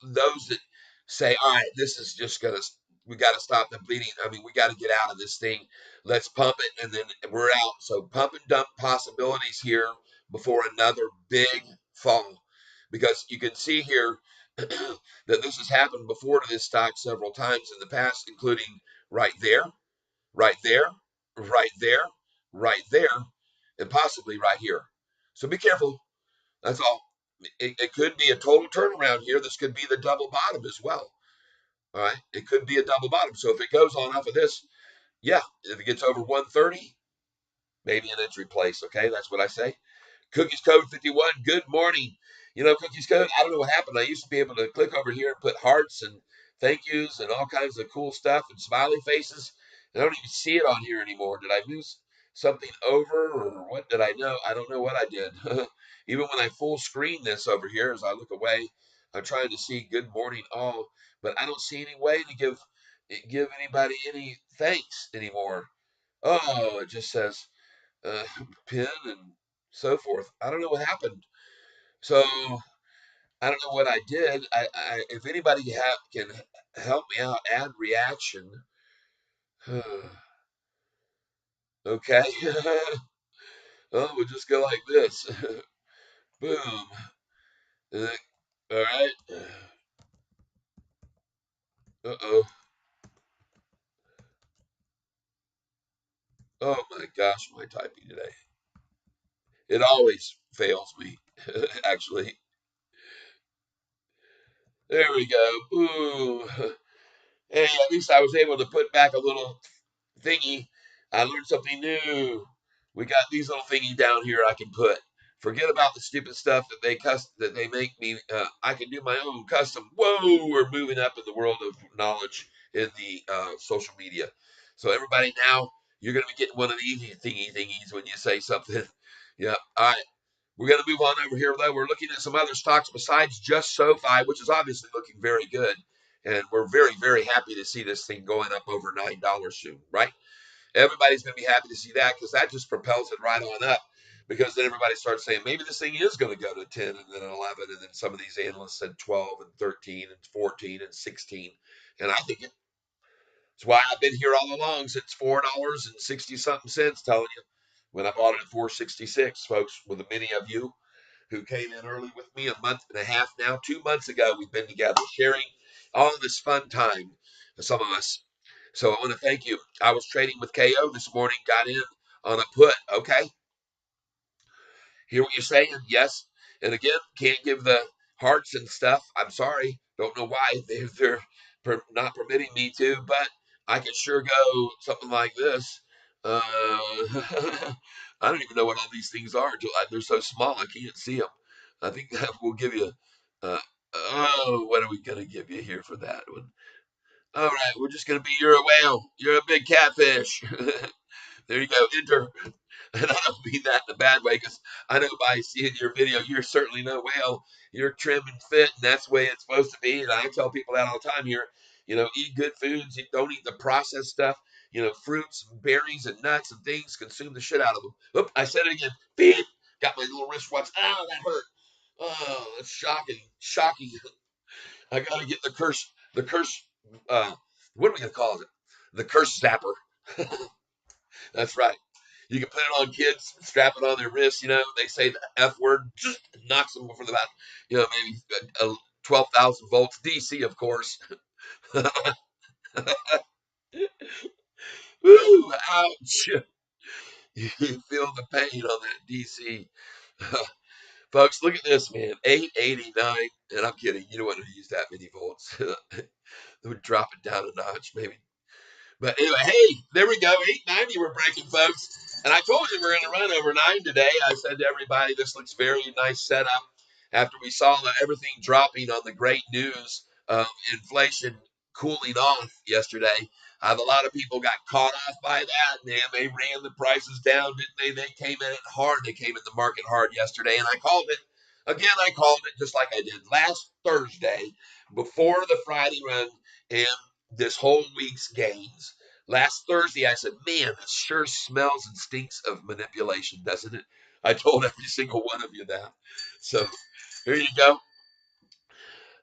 those that say, all right, this is just gonna, we got to stop the bleeding. I mean, we got to get out of this thing. Let's pump it, and then we're out. So pump and dump possibilities here before another big fall, because you can see here that this has happened before to this stock several times in the past, including right there, right there, right there, right there, and possibly right here. So be careful. That's all. It could be a total turnaround here. This could be the double bottom as well. All right. It could be a double bottom. So if it goes on off of this, yeah, if it gets over 130, maybe an entry place. Okay. That's what I say. Cookies Code 51, good morning. You know, Cookies Code, I don't know what happened. I used to be able to click over here and put hearts and thank yous and all kinds of cool stuff and smiley faces. And I don't even see it on here anymore. Did I lose something over, or what did I know? I don't know what I did. Even when I full screen this over here as I look away, I'm trying to see good morning all, but I don't see any way to give anybody any thanks anymore. Oh, it just says uh, pin and so forth. I don't know what happened. So I don't know what I did. If anybody can help me out, add reaction. Okay. Oh, we'll just go like this. Boom. Uh, all right. Uh-oh. Oh my gosh, my typing today. It always fails me, actually. There we go. Boom. Hey, at least I was able to put back a little thingy. I learned something new. We got these little thingy down here I can put. Forget about the stupid stuff that they make me. I can do my own custom. Whoa, we're moving up in the world of knowledge in the social media. So everybody now, you're going to be getting one of these thingies when you say something. Yeah. All right. We're going to move on over here, though. We're looking at some other stocks besides just SOFI, which is obviously looking very good. And we're very, very happy to see this thing going up over $9 soon, right? Everybody's going to be happy to see that, because that just propels it right on up. Because then everybody starts saying maybe this thing is going to go to 10 and then 11. And then some of these analysts said 12 and 13 and 14 and 16. And I think it's why I've been here all along since $4 and 60 something cents telling you. when I bought it at 466, folks, with the many of you who came in early with me a month and a half now, 2 months ago, we've been together sharing all this fun time, some of us. So I want to thank you. I was trading with KO this morning, got in on a put. Okay. Hear what you're saying? Yes. And again, can't give the hearts and stuff. I'm sorry. Don't know why they're not permitting me to, but I can sure go something like this. I don't even know what all these things are. They're so small, I can't see them. I think that will give you. Uh, oh, what are we going to give you here for that one? All right, we're just going to be you're a whale. You're a big catfish. There you go. Enter. And I don't mean that in a bad way because I know by seeing your video, you're certainly no whale. You're trim and fit, and that's the way it's supposed to be. And I tell people that all the time here. Eat good foods. You don't eat the processed stuff. Fruits, and berries, and nuts and things. Consume the shit out of them. Oop, I said it again. Beep. Got my little wristwatch. Oh, that hurt. Oh, that's shocking. Shocking. I got to get the curse. The curse. Uh, what are we gonna call it? The curse zapper. That's right. You can put it on kids, strap it on their wrists. They say the F word, just knocks them for about, maybe 12,000 volts DC, of course. Woo, ouch. You feel the pain on that DC. Folks, look at this, man. 889. And I'm kidding. You don't want to use that many volts. It would drop it down a notch, maybe. But anyway, hey, there we go. 890 we're breaking, folks. And I told you we're going to run over 9 today. I said to everybody, this looks very nice setup after we saw everything dropping on the great news of inflation cooling off yesterday. A lot of people got caught off by that. Man, they ran the prices down, didn't they? They came in it hard. They came in the market hard yesterday. And I called it. Again, I called it just like I did last Thursday before the Friday run and this whole week's gains. Last Thursday, I said, man, it sure smells and stinks of manipulation, doesn't it? I told every single one of you that. So here you go.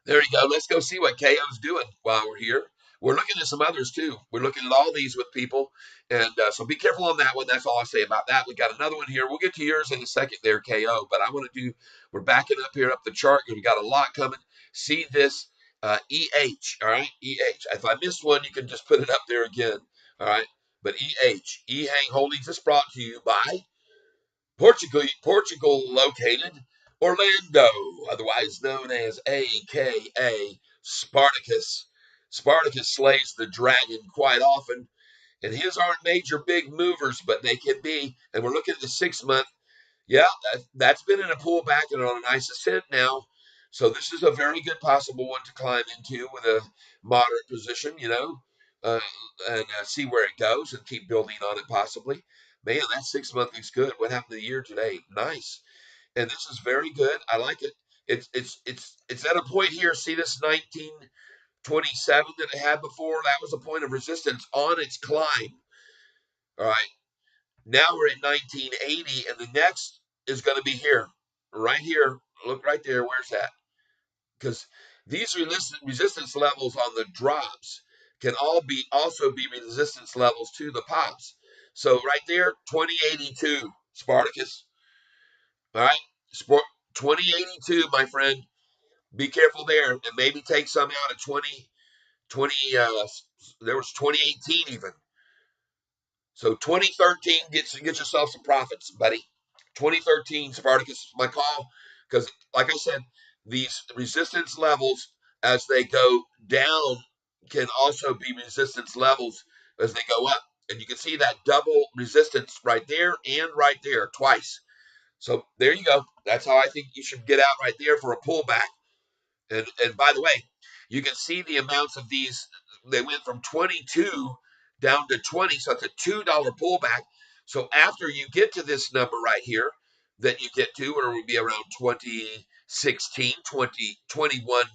There you go. Let's go see what KO's doing while we're here. We're looking at some others too. We're looking at all these with people. And so be careful on that one. That's all I say about that. We got another one here. We'll get to yours in a second there, KO. But I want to we're backing up here up the chart. We got a lot coming. See this EH. All right. EH. If I missed one, you can just put it up there again. All right. But EH. E-Hang Holdings is brought to you by Portugal located Orlando, otherwise known as AKA Spartacus. Spartacus slays the dragon quite often, and his aren't major big movers, but they can be. And we're looking at the 6 month. Yeah, that's been in a pullback and on a nice ascent now. So this is a very good possible one to climb into with a moderate position, uh, and see where it goes and keep building on it possibly. Man, that 6 month looks good. What happened to the year today? Nice. And this is very good. I like it. It's at a point here. See this 1927 that it had before? That was a point of resistance on its climb. All right. Now we're at 1980, and the next is going to be here, right here. Look right there. Where's that? Because these resistance levels on the drops can also be resistance levels to the pops. So right there, 2082, Spartacus. All right, Sport 2082, my friend. Be careful there, and maybe take some out at 2020. There was 2018 even. So 2013, get yourself some profits, buddy. 2013, Spartacus is my call because, like I said, these resistance levels as they go down can also be resistance levels as they go up. And you can see that double resistance right there and right there twice. So there you go. That's how I think you should get out right there for a pullback. And by the way, you can see the amounts of these. They went from 22 down to 20, so it's a $2 pullback. So after you get to this number right here that you get to, or it would be around 2016, 20, 21,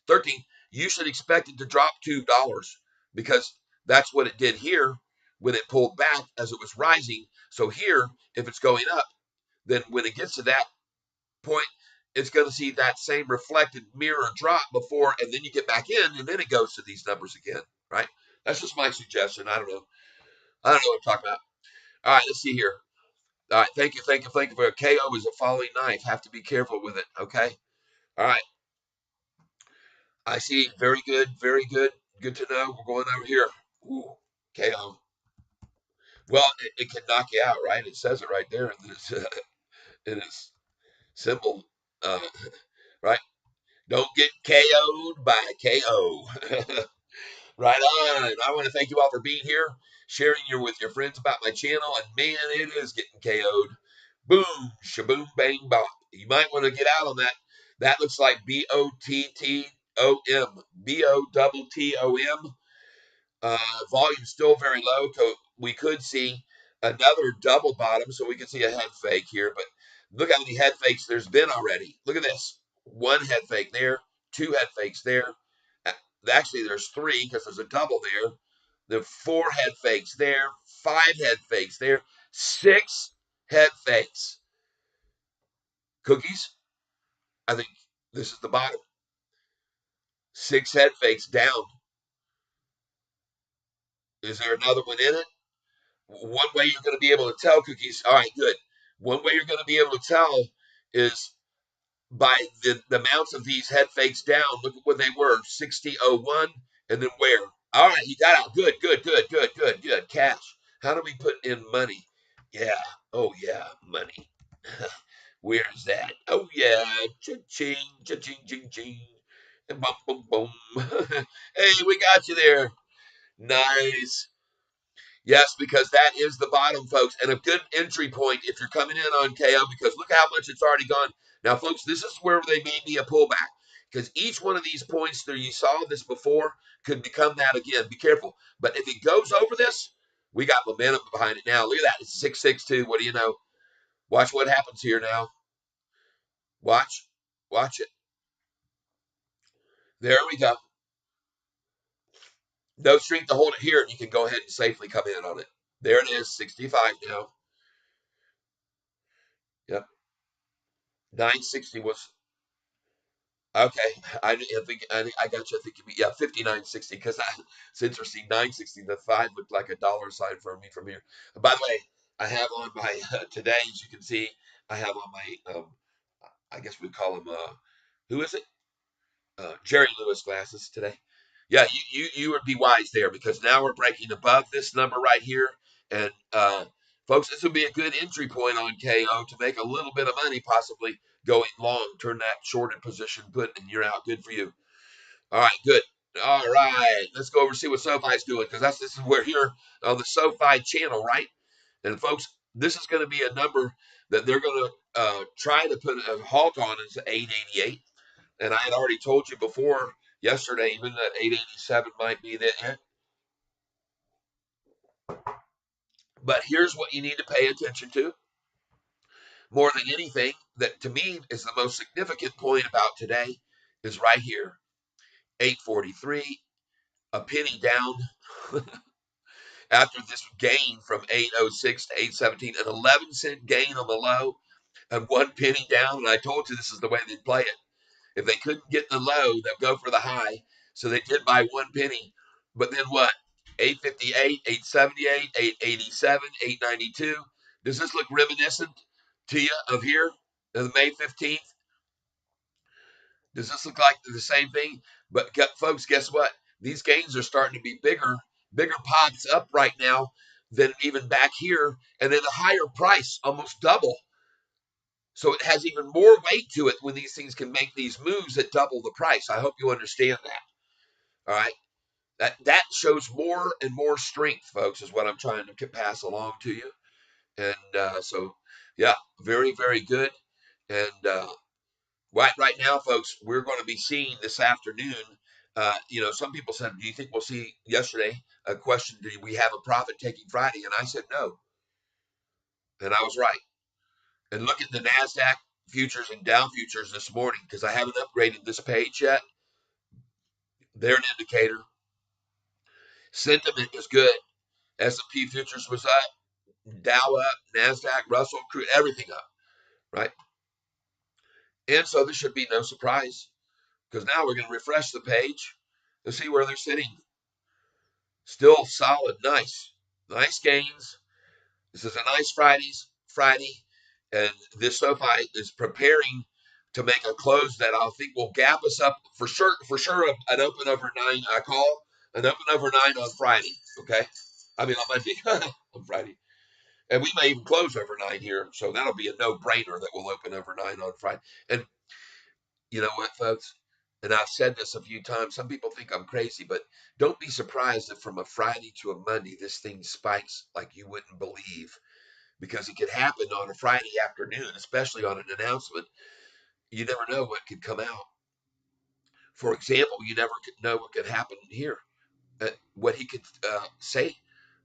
13, you should expect it to drop $2 because that's what it did here when it pulled back as it was rising. So here, if it's going up, then when it gets to that point, it's going to see that same reflected mirror drop before, and then you get back in, and then it goes to these numbers again, right? That's just my suggestion. I don't know. I don't know what I'm talking about. All right, let's see here. All right, thank you, thank you, thank you for a KO is a falling knife. Have to be careful with it. Okay. All right. I see. Very good, very good. Good to know. We're going over here. Ooh, KO. Well, it can knock you out, right? It says it right there in its symbol, uh, right? Don't get KO'd by KO. Right on. I want to thank you all for being here, sharing with your friends about my channel, and man, it is getting KO'd. Boom, shaboom, bang, bop. You might want to get out on that. That looks like BOTTOM, BOTTOM. Volume still very low, so we could see another double bottom, so we could see a head fake here. But look how many head fakes there's been already. Look at this. One head fake there, two head fakes there. Actually, there's three because there's a double there. The four head fakes there, five head fakes there, six head fakes. Cookies, I think this is the bottom. Six head fakes down. Is there another one in it? One way you're going to be able to tell, Cookies. All right, good. One way you're going to be able to tell is by the amounts of these head fakes down. Look at what they were 60.01 and then where. All right, you got out. Good, good, good, good, good, good. Cash. How do we put in money? Yeah. Oh, yeah, money. Where's that? Oh, yeah. Cha-ching, cha-ching, ching, ching. And boom, boom, boom. Hey, we got you there. Nice. Yes, because that is the bottom, folks, and a good entry point if you're coming in on KO, because look how much it's already gone. Now, folks, this is where they may be a pullback, because each one of these points that you saw this before could become that again. Be careful. But if it goes over this, we got momentum behind it now. Look at that. It's 662. What do you know? Watch what happens here now. Watch. Watch it. There we go. No strength to hold it here, and you can go ahead and safely come in on it. There it is, 65 now. Yep. 960 was okay. I got you. I think yeah, 59.60 because it's interesting. 960. The five looked like a dollar sign for me from here. By the way, I have on my today, as you can see, I have on my I guess we call them who is it? Jerry Lewis glasses today. Yeah, you would be wise there because now we're breaking above this number right here, and folks, this would be a good entry point on KO to make a little bit of money, possibly going long. Turn that shorted position, put, and you're out. Good for you. All right, good. All right, let's go over and see what SOFI's doing because this is where here on the SOFI channel, right? And folks, this is going to be a number that they're going to try to put a halt on is 888. And I had already told you before yesterday, even that 887 might be the end. But here's what you need to pay attention to more than anything that to me is the most significant point about today is right here 843, a penny down after this gain from 806 to 817, an 11-cent gain on the low and one penny down. And I told you this is the way they'd play it. If they couldn't get the low, they'll go for the high. So they did buy one penny. But then what? 858, 878, 887, 892. Does this look reminiscent to you of here, of May 15th? Does this look like the same thing? But folks, guess what? These gains are starting to be bigger pops up right now than even back here, and at a higher price, almost double. So it has even more weight to it when these things can make these moves at double the price. I hope you understand that. All right. That shows more and more strength, folks, is what I'm trying to pass along to you. And so, yeah, very, very good. And right now, folks, we're going to be seeing this afternoon. Some people said, "Do you think we'll see?" Yesterday, a question: "Do we have a profit taking Friday?" And I said, "No," and I was right. And look at the Nasdaq futures and Dow futures this morning because I haven't upgraded this page yet. They're an indicator. Sentiment is good. S&P futures was up, Dow up, Nasdaq, Russell, crude, everything up, right? And so this should be no surprise because now we're going to refresh the page to see where they're sitting. Still solid, nice gains. This is a nice Fridays, Friday, and this SOFI is preparing to make a close that I think will gap us up for sure. For sure, an open over 9. I call an open over 9 on Friday. Okay, I mean on Monday on Friday, and we may even close over 9 here. So that'll be a no-brainer that we'll open over 9 on Friday. And you know what, folks? And I've said this a few times. Some people think I'm crazy, but don't be surprised if from a Friday to a Monday this thing spikes like you wouldn't believe, because it could happen on a Friday afternoon, especially on an announcement. You never know what could come out. For example, you never could know what could happen here, what he could say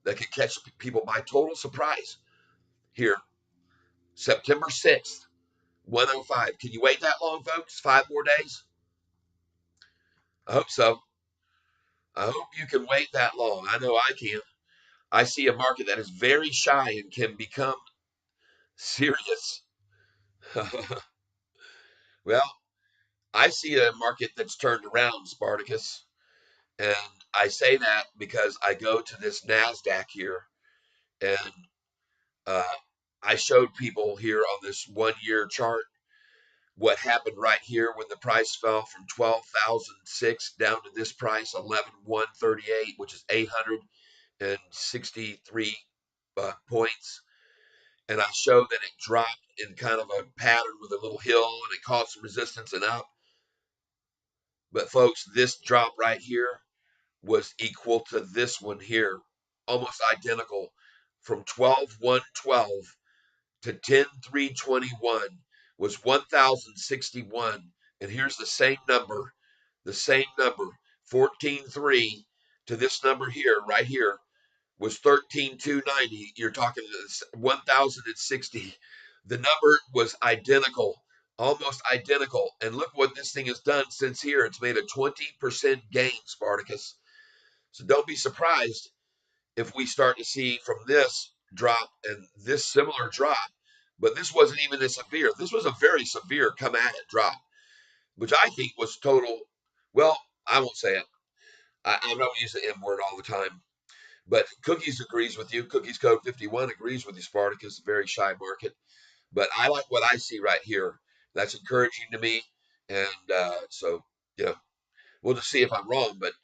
that could catch people by total surprise. Here, September 6th, 105. Can you wait that long, folks? 5 more days? I hope so. I hope you can wait that long. I know I can. I see a market that is very shy and can become serious. Well, I see a market that's turned around, Spartacus. And I say that because I go to this NASDAQ here, and uh, I showed people here on this 1 year chart what happened right here when the price fell from 12,006 down to this price, 11,138, which is 863 points. And I showed that it dropped in kind of a pattern with a little hill, and it caught some resistance and up. But folks, this drop right here was equal to this one here, almost identical, from 12,112 to 10,321 was 1,061. And here's the same number, 14,3 to this number here, right here, was 13,290. You're talking 1,060. The number was identical, almost identical. And look what this thing has done since here. It's made a 20% gain, Spartacus. So don't be surprised if we start to see from this drop and this similar drop. But this wasn't even as severe. This was a very severe come at it drop, which I think was total. Well, I won't say it. I don't use the M word all the time. But Cookies agrees with you. Cookies Code 51 agrees with you, Spartacus. Very shy market. But I like what I see right here. That's encouraging to me. And so, yeah, we'll just see if I'm wrong. But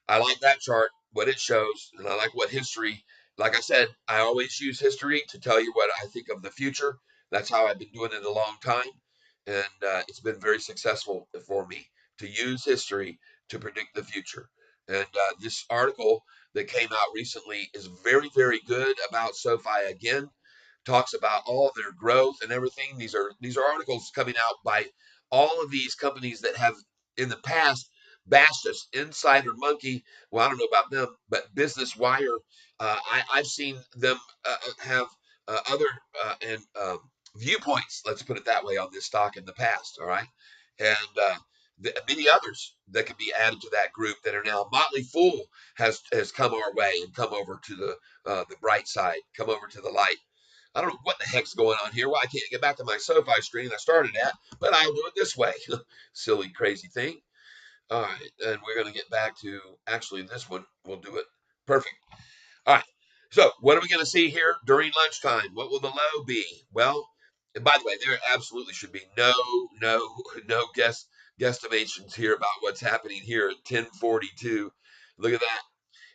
I like that chart, what it shows, and I like what history. Like I said, I always use history to tell you what I think of the future. That's how I've been doing it a long time, and it's been very successful for me to use history to predict the future. And this article that came out recently is very, very good about SoFi again. Talks about all of their growth and everything. These are articles coming out by all of these companies that have in the past bashed us. Insider Monkey, well, I don't know about them, but Business Wire, I've seen them have other and viewpoints, let's put it that way, on this stock in the past. All right, and many others that can be added to that group that are now Motley Fool has come our way and come over to the bright side, come over to the light. I don't know what the heck's going on here. Why I can't get back to my SoFi screen I started at, but I'll do it this way. Silly, crazy thing. All right, and we're going to get back to actually this one. We'll do it. Perfect. All right. So, what are we going to see here during lunchtime? What will the low be? Well, and by the way, there absolutely should be no guesstimations here about what's happening here at 10:42. Look at that.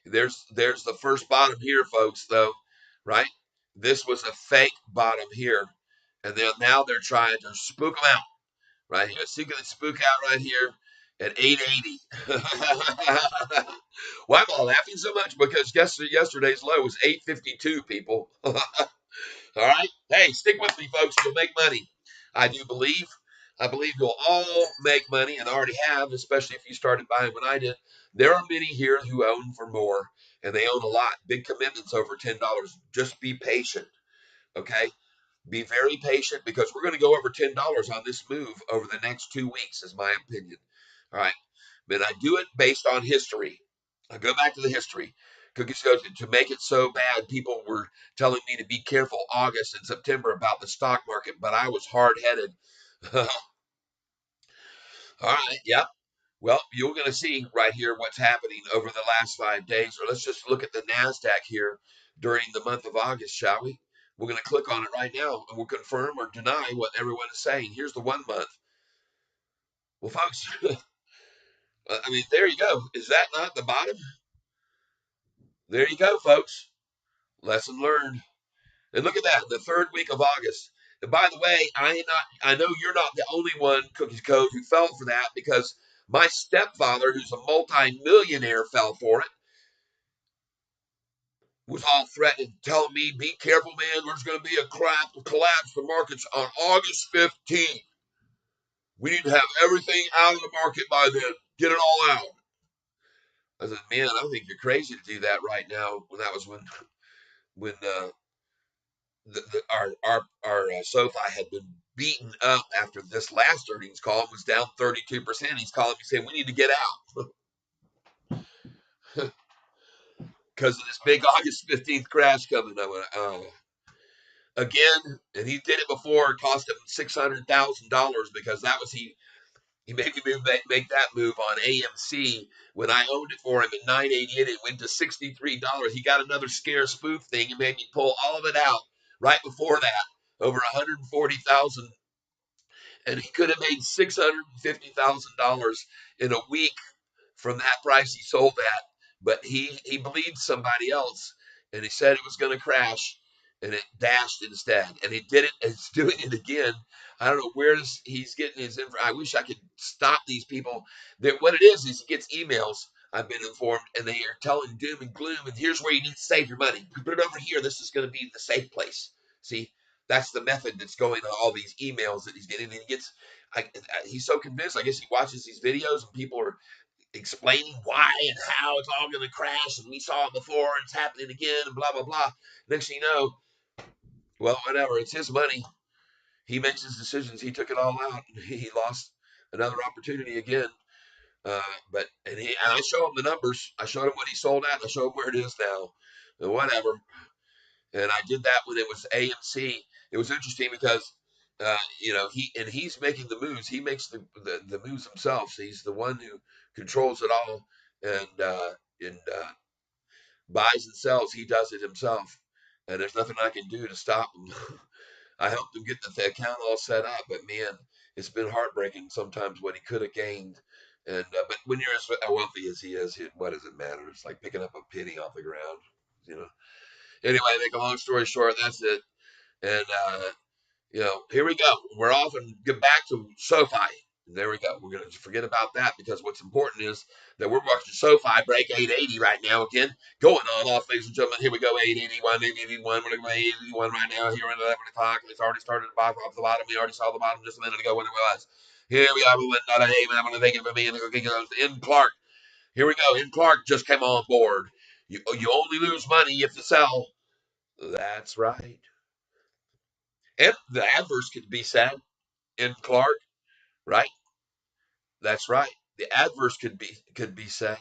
There's the first bottom here, folks. Though, right? This was a fake bottom here, and then now they're trying to spook them out right here. So you can spook out right here at 880. Why am I laughing so much? Because yesterday's low was 852, people. All right. Hey, stick with me, folks. You'll make money. I do believe. I believe you'll all make money and already have, especially if you started buying when I did. There are many here who own for more, and they own a lot. Big commitments over $10. Just be patient. Okay. Be very patient because we're going to go over $10 on this move over the next 2 weeks, is my opinion. All right. But I do it based on history. I go back to the history. Cookies goes to make it so bad. People were telling me to be careful August and September about the stock market, but I was hard headed. All right. Yeah. Well, you're going to see right here what's happening over the last 5 days. Or let's just look at the NASDAQ here during the month of August, shall we? We're going to click on it right now, and we'll confirm or deny what everyone is saying. Here's the 1 month. Well, folks, I mean, there you go. Is that not the bottom? There you go, folks. Lesson learned. And look at that, the 3rd week of August. And by the way, I know you're not the only one, Cookies Code, who fell for that, because my stepfather, who's a multi-millionaire, fell for it. Was all threatening, telling me, be careful, man, there's going to be a collapse the markets on August 15th. We need to have everything out of the market by then. Get it all out. I said, man, I think you're crazy to do that right now. When that was when our SOFI had been beaten up after this last earnings call, was down 32%. He's calling me saying we need to get out because of this big August 15th crash coming. I went, oh. Again, and he did it before. It cost him $600,000 because that was he made me make that move on AMC when I owned it for him at $9.88. It went to $63. He got another scare spoof thing and made me pull all of it out right before that, over $140,000, and he could have made $650,000 in a week from that price he sold at. But he believed somebody else, and he said it was going to crash, and it dashed instead. And he did it. It's doing it again. I don't know where he's getting his info. I wish I could stop these people. What it is he gets emails. I've been informed, and they are telling doom and gloom. And here's where you need to save your money. Put it over here. This is going to be the safe place. See, that's the method that's going on all these emails that he's getting. And he's so convinced. I guess he watches these videos, and people are explaining why and how it's all going to crash, and we saw it before, and it's happening again, and blah, blah, blah. Next thing you know, well, whatever, it's his money. He makes his decisions. He took it all out. He lost another opportunity again. Uh, and I show him the numbers. I showed him what he sold at. I showed him where it is now. And whatever. And I did that when it was AMC. It was interesting because he's making the moves. He makes the moves himself. So he's the one who controls it all, and buys and sells. He does it himself, and there's nothing I can do to stop him. I helped him get the account all set up, but man, it's been heartbreaking sometimes what he could have gained. And but when you're as wealthy as he is, what does it matter? It's like picking up a penny off the ground, you know. Anyway, make a long story short, that's it. And here we go. We're off and get back to SOFI. There we go. We're going to forget about that because what's important is that we're watching SOFI break 880 right now again. Going on off, ladies and gentlemen. Here we go. 881, 881. We're going to go 881 right now. Here at 11 o'clock. It's already started off the bottom. We already saw the bottom just a minute ago when it was. Here we are. We went out of Haven. I'm going to thank it for me. In Clark. Here we go. In Clark just came on board. You only lose money if you sell. That's right. And the adverse could be said in Clark, right? That's right. The adverse could be said.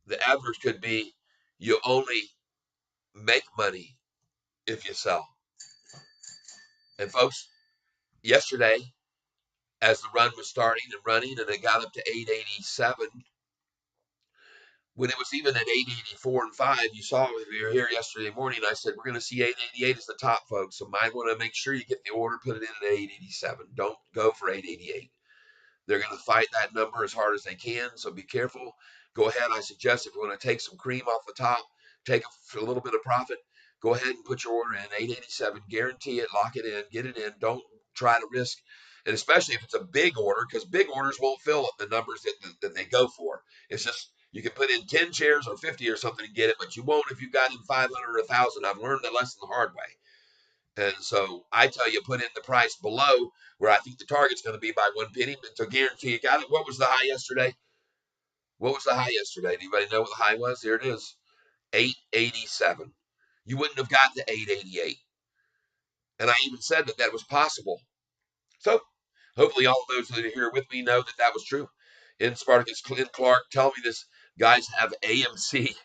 The adverse could be you only make money if you sell. And folks, yesterday, as the run was starting and running, and it got up to 887, when it was even at 884 and 5, you saw if you were here yesterday morning, I said, we're going to see 888 as the top, folks. So might want to make sure you get the order, put it in at 887. Don't go for 888. They're going to fight that number as hard as they can, so be careful. Go ahead. I suggest if you want to take some cream off the top, take a little bit of profit, go ahead and put your order in 887. Guarantee it, lock it in, get it in. Don't try to risk, and especially if it's a big order, because big orders won't fill up the numbers that they go for. It's just you can put in 10 shares or 50 or something and get it, but you won't if you've got in 500 or 1,000. I've learned the lesson the hard way. And so I tell you, put in the price below where I think the target's going to be by 1 penny, but to guarantee you got it. What was the high yesterday? What was the high yesterday? Anybody know what the high was? Here it is, 887. You wouldn't have gotten to 888. And I even said that was possible. So hopefully all of those that are here with me know that was true. In Spartacus, Clint Clark, tell me this. Guys have AMC.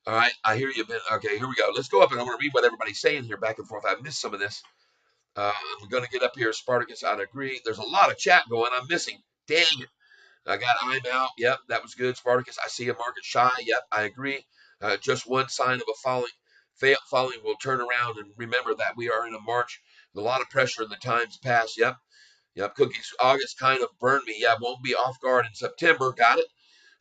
All right, I hear you. Okay, here we go. Let's go up and I'm going to read what everybody's saying here back and forth. I missed some of this. I'm going to get up here. Spartacus, I'd agree. There's a lot of chat going. I'm missing. Dang it. I got I'm out. Yep, that was good. Spartacus, I see a market shy. Yep, I agree. Just one sign of a falling. following will turn around and remember that we are in a March with a lot of pressure in the times past. Yep. Yep. Cookies. August kind of burned me. Yeah. Won't be off guard in September. Got it.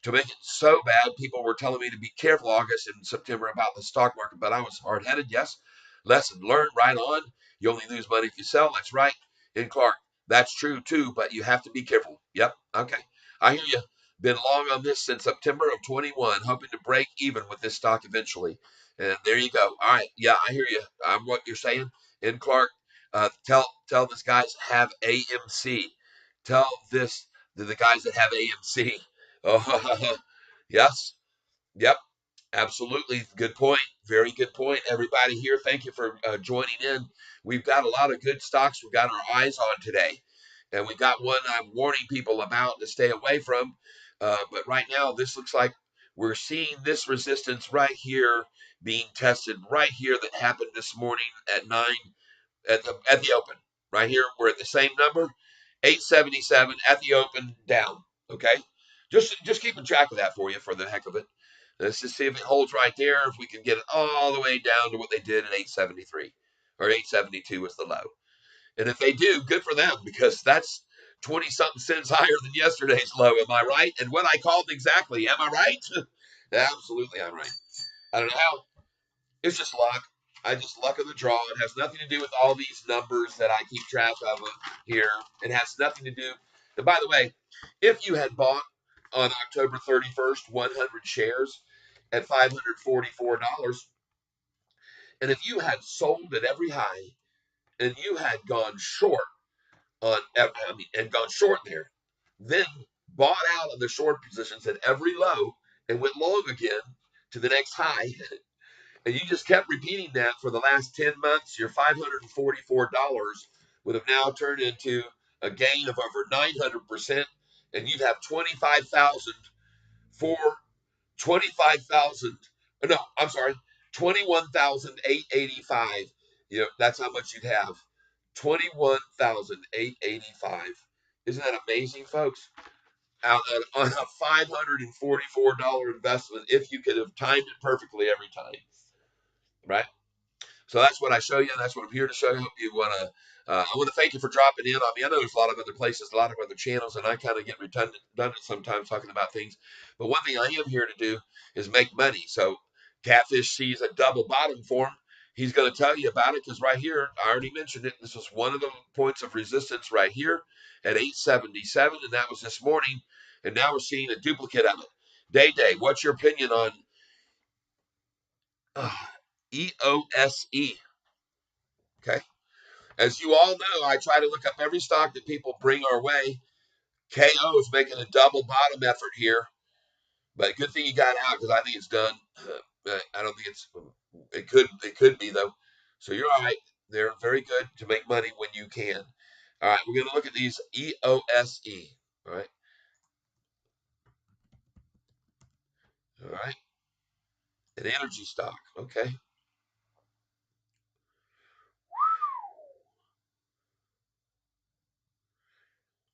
To make it so bad, people were telling me to be careful August and September about the stock market, but I was hard headed. Yes. Lesson learned, right on. You only lose money if you sell. That's right. And Clark, that's true too, but you have to be careful. Yep. Okay. I hear you. Been long on this since September of 21, hoping to break even with this stock eventually. And there you go. All right. Yeah, I hear you. I'm what you're saying. And Clark, tell this guys have AMC. Tell this to the guys that have AMC. Oh, yes. Yep. Absolutely. Good point. Very good point. Everybody here, thank you for joining in. We've got a lot of good stocks we've got our eyes on today. And we got one I'm warning people about to stay away from. But right now, this looks like we're seeing this resistance right here being tested right here that happened this morning at 9 at the open. Right here, we're at the same number, 877 at the open down. Okay? Just keeping track of that for you for the heck of it. Let's just see if it holds right there, if we can get it all the way down to what they did at 873 or 872 was the low. And if they do, good for them because that's 20 something cents higher than yesterday's low. Am I right? And what I called exactly. Am I right? Absolutely, I'm right. I don't know how. It's just luck. I just luck of the draw. It has nothing to do with all these numbers that I keep track of here. It has nothing to do. And by the way, if you had bought on October 31st 100 shares at $544, and if you had sold at every high and you had gone short and gone short there, then bought out of the short positions at every low and went long again to the next high, and you just kept repeating that for the last 10 months, your $544 would have now turned into a gain of over 900%, and you'd have 25,000 for 25,000. No, I'm sorry, 21,885. You know, that's how much you'd have. 21,885. Isn't that amazing, folks? On a $544 investment, if you could have timed it perfectly every time, right? So that's what I show you. That's what I'm here to show you. Hope you want to. I want to thank you for dropping in on me. I know there's a lot of other places, a lot of other channels, and I kind of get redundant sometimes talking about things. But one thing I am here to do is make money. So Catfish sees a double bottom for him. He's going to tell you about it because right here, I already mentioned it. This was one of the points of resistance right here at 877, and that was this morning. And now we're seeing a duplicate of it. Day, what's your opinion on EOSE? Okay. As you all know, I try to look up every stock that people bring our way. KO is making a double bottom effort here, but good thing you got out because I think it's done. I don't think it's. It could be though. So you're all right. They're very good to make money when you can. All right, we're going to look at these EOSE. All right. All right. An energy stock. Okay.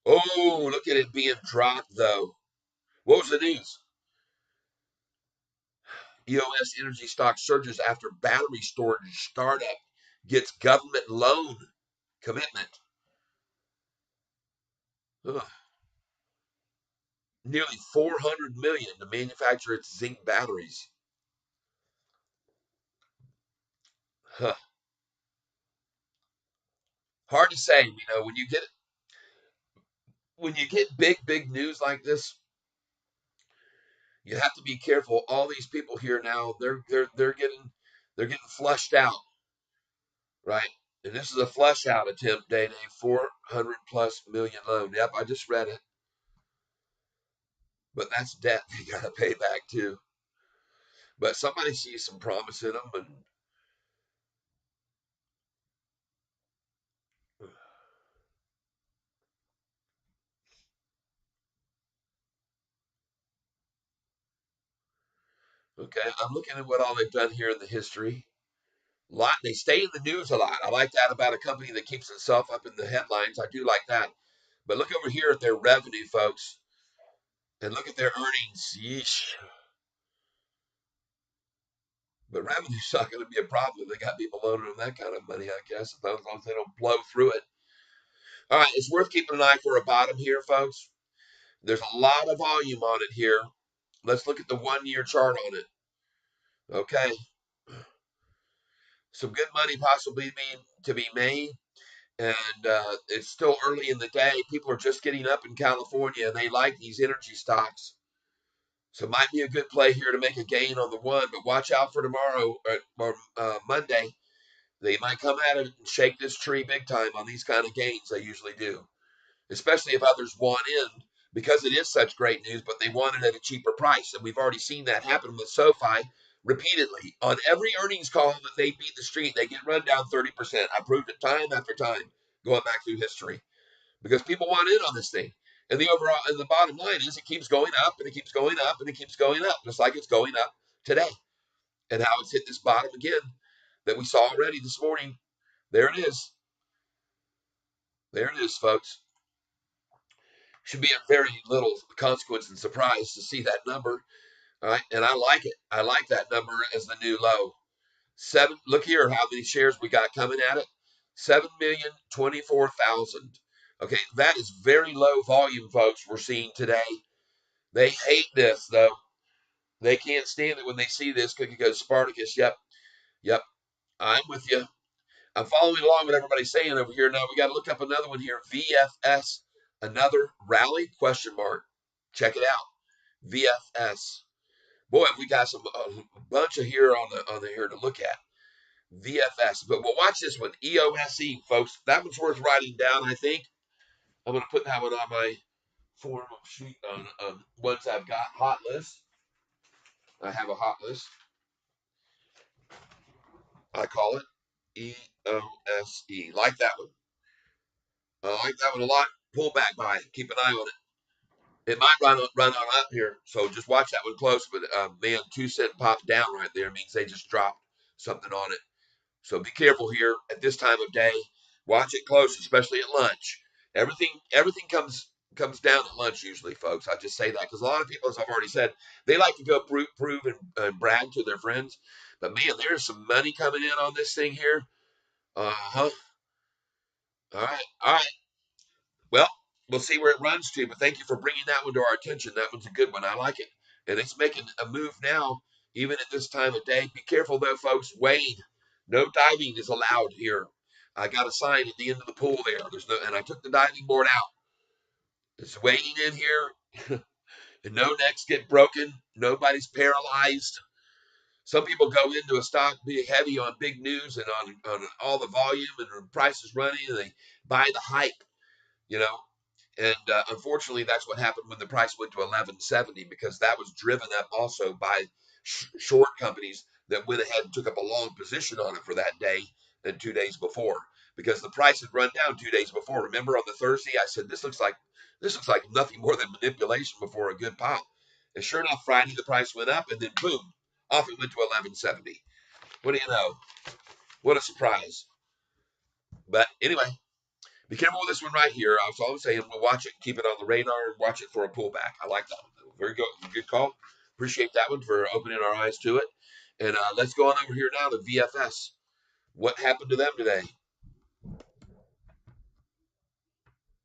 Oh, look at it being dropped though. What was the news? EOS energy stock surges after battery storage startup gets government loan commitment. Ugh. Nearly 400 million to manufacture its zinc batteries. Huh. Hard to say, when you get big news like this, you have to be careful. All these people here now, they're getting flushed out, right? And this is a flush out attempt, Day 400 plus million loan. Yep, I just read it. But that's debt they gotta pay back too. But somebody sees some promise in them, and okay, I'm looking at what all they've done here in the history. Lot they stay in the news a lot. I like that about a company that keeps itself up in the headlines. I do like that. But look over here at their revenue, folks, and look at their earnings. Yeesh. But revenue's not going to be a problem. They got people loaning them that kind of money, I guess, as long as they don't blow through it. All right, it's worth keeping an eye for a bottom here, folks. There's a lot of volume on it here. Let's look at the 1 year chart on it. Okay, some good money possibly being to be made, and it's still early in the day. People are just getting up in California, and they like these energy stocks. So it might be a good play here to make a gain on the one, but watch out for tomorrow or Monday. They might come at it and shake this tree big time on these kind of gains. They usually do, especially if others want in because it is such great news, but they want it at a cheaper price. And we've already seen that happen with SOFI repeatedly. On every earnings call that they beat the street, they get run down 30%. I proved it time after time going back through history because people want in on this thing. And the overall and the bottom line is it keeps going up and it keeps going up and it keeps going up, just like it's going up today. And how it's hit this bottom again that we saw already this morning. There it is. There it is, folks. Should be a very little consequence and surprise to see that number. All right. And I like it. I like that number as the new low. Look here how many shares we got coming at it. 7,024,000. Okay, that is very low volume, folks, we're seeing today. They hate this, though. They can't stand it when they see this because Spartacus, yep, I'm with you. I'm following along with everybody saying over here. Now we got to look up another one here. VFS, another rally question mark. Check it out. VFS. Boy, we got a bunch of here on the here to look at. VFS. But we'll watch this one. EOSE, folks. That one's worth writing down, I think. I'm going to put that one on my form of sheet on ones I've got. Hot list. I have a hot list. I call it EOSE. Like that one. I like that one a lot. Pull back by. Keep an eye on it. It might run on up here, so just watch that one close. But man, 2 cent pop down right there means they just dropped something on it. So be careful here at this time of day. Watch it close, especially at lunch. Everything comes down at lunch usually, folks. I just say that because a lot of people, as I've already said, they like to go prove and brag to their friends. But man, there's some money coming in on this thing here. Uh huh. All right. All right. Well, we'll see where it runs to, but thank you for bringing that one to our attention. That one's a good one. I like it. And it's making a move now, even at this time of day. Be careful, though, folks. Wade. No diving is allowed here. I got a sign at the end of the pool there. And I took the diving board out. It's wading in here, and no necks get broken. Nobody's paralyzed. Some people go into a stock being heavy on big news and on all the volume and the prices running, and they buy the hype, you know. And unfortunately, that's what happened when the price went to 1170 because that was driven up also by short companies that went ahead and took up a long position on it for that day and 2 days before because the price had run down 2 days before. Remember on the Thursday, I said this looks like nothing more than manipulation before a good pop. And sure enough, Friday the price went up and then boom, off it went to 1170. What do you know? What a surprise! But anyway, be careful with this one right here. That's all I'm saying. We'll watch it, keep it on the radar, and watch it for a pullback. I like that one. Very good. Good call. Appreciate that one for opening our eyes to it. And let's go on over here now to VFS. What happened to them today?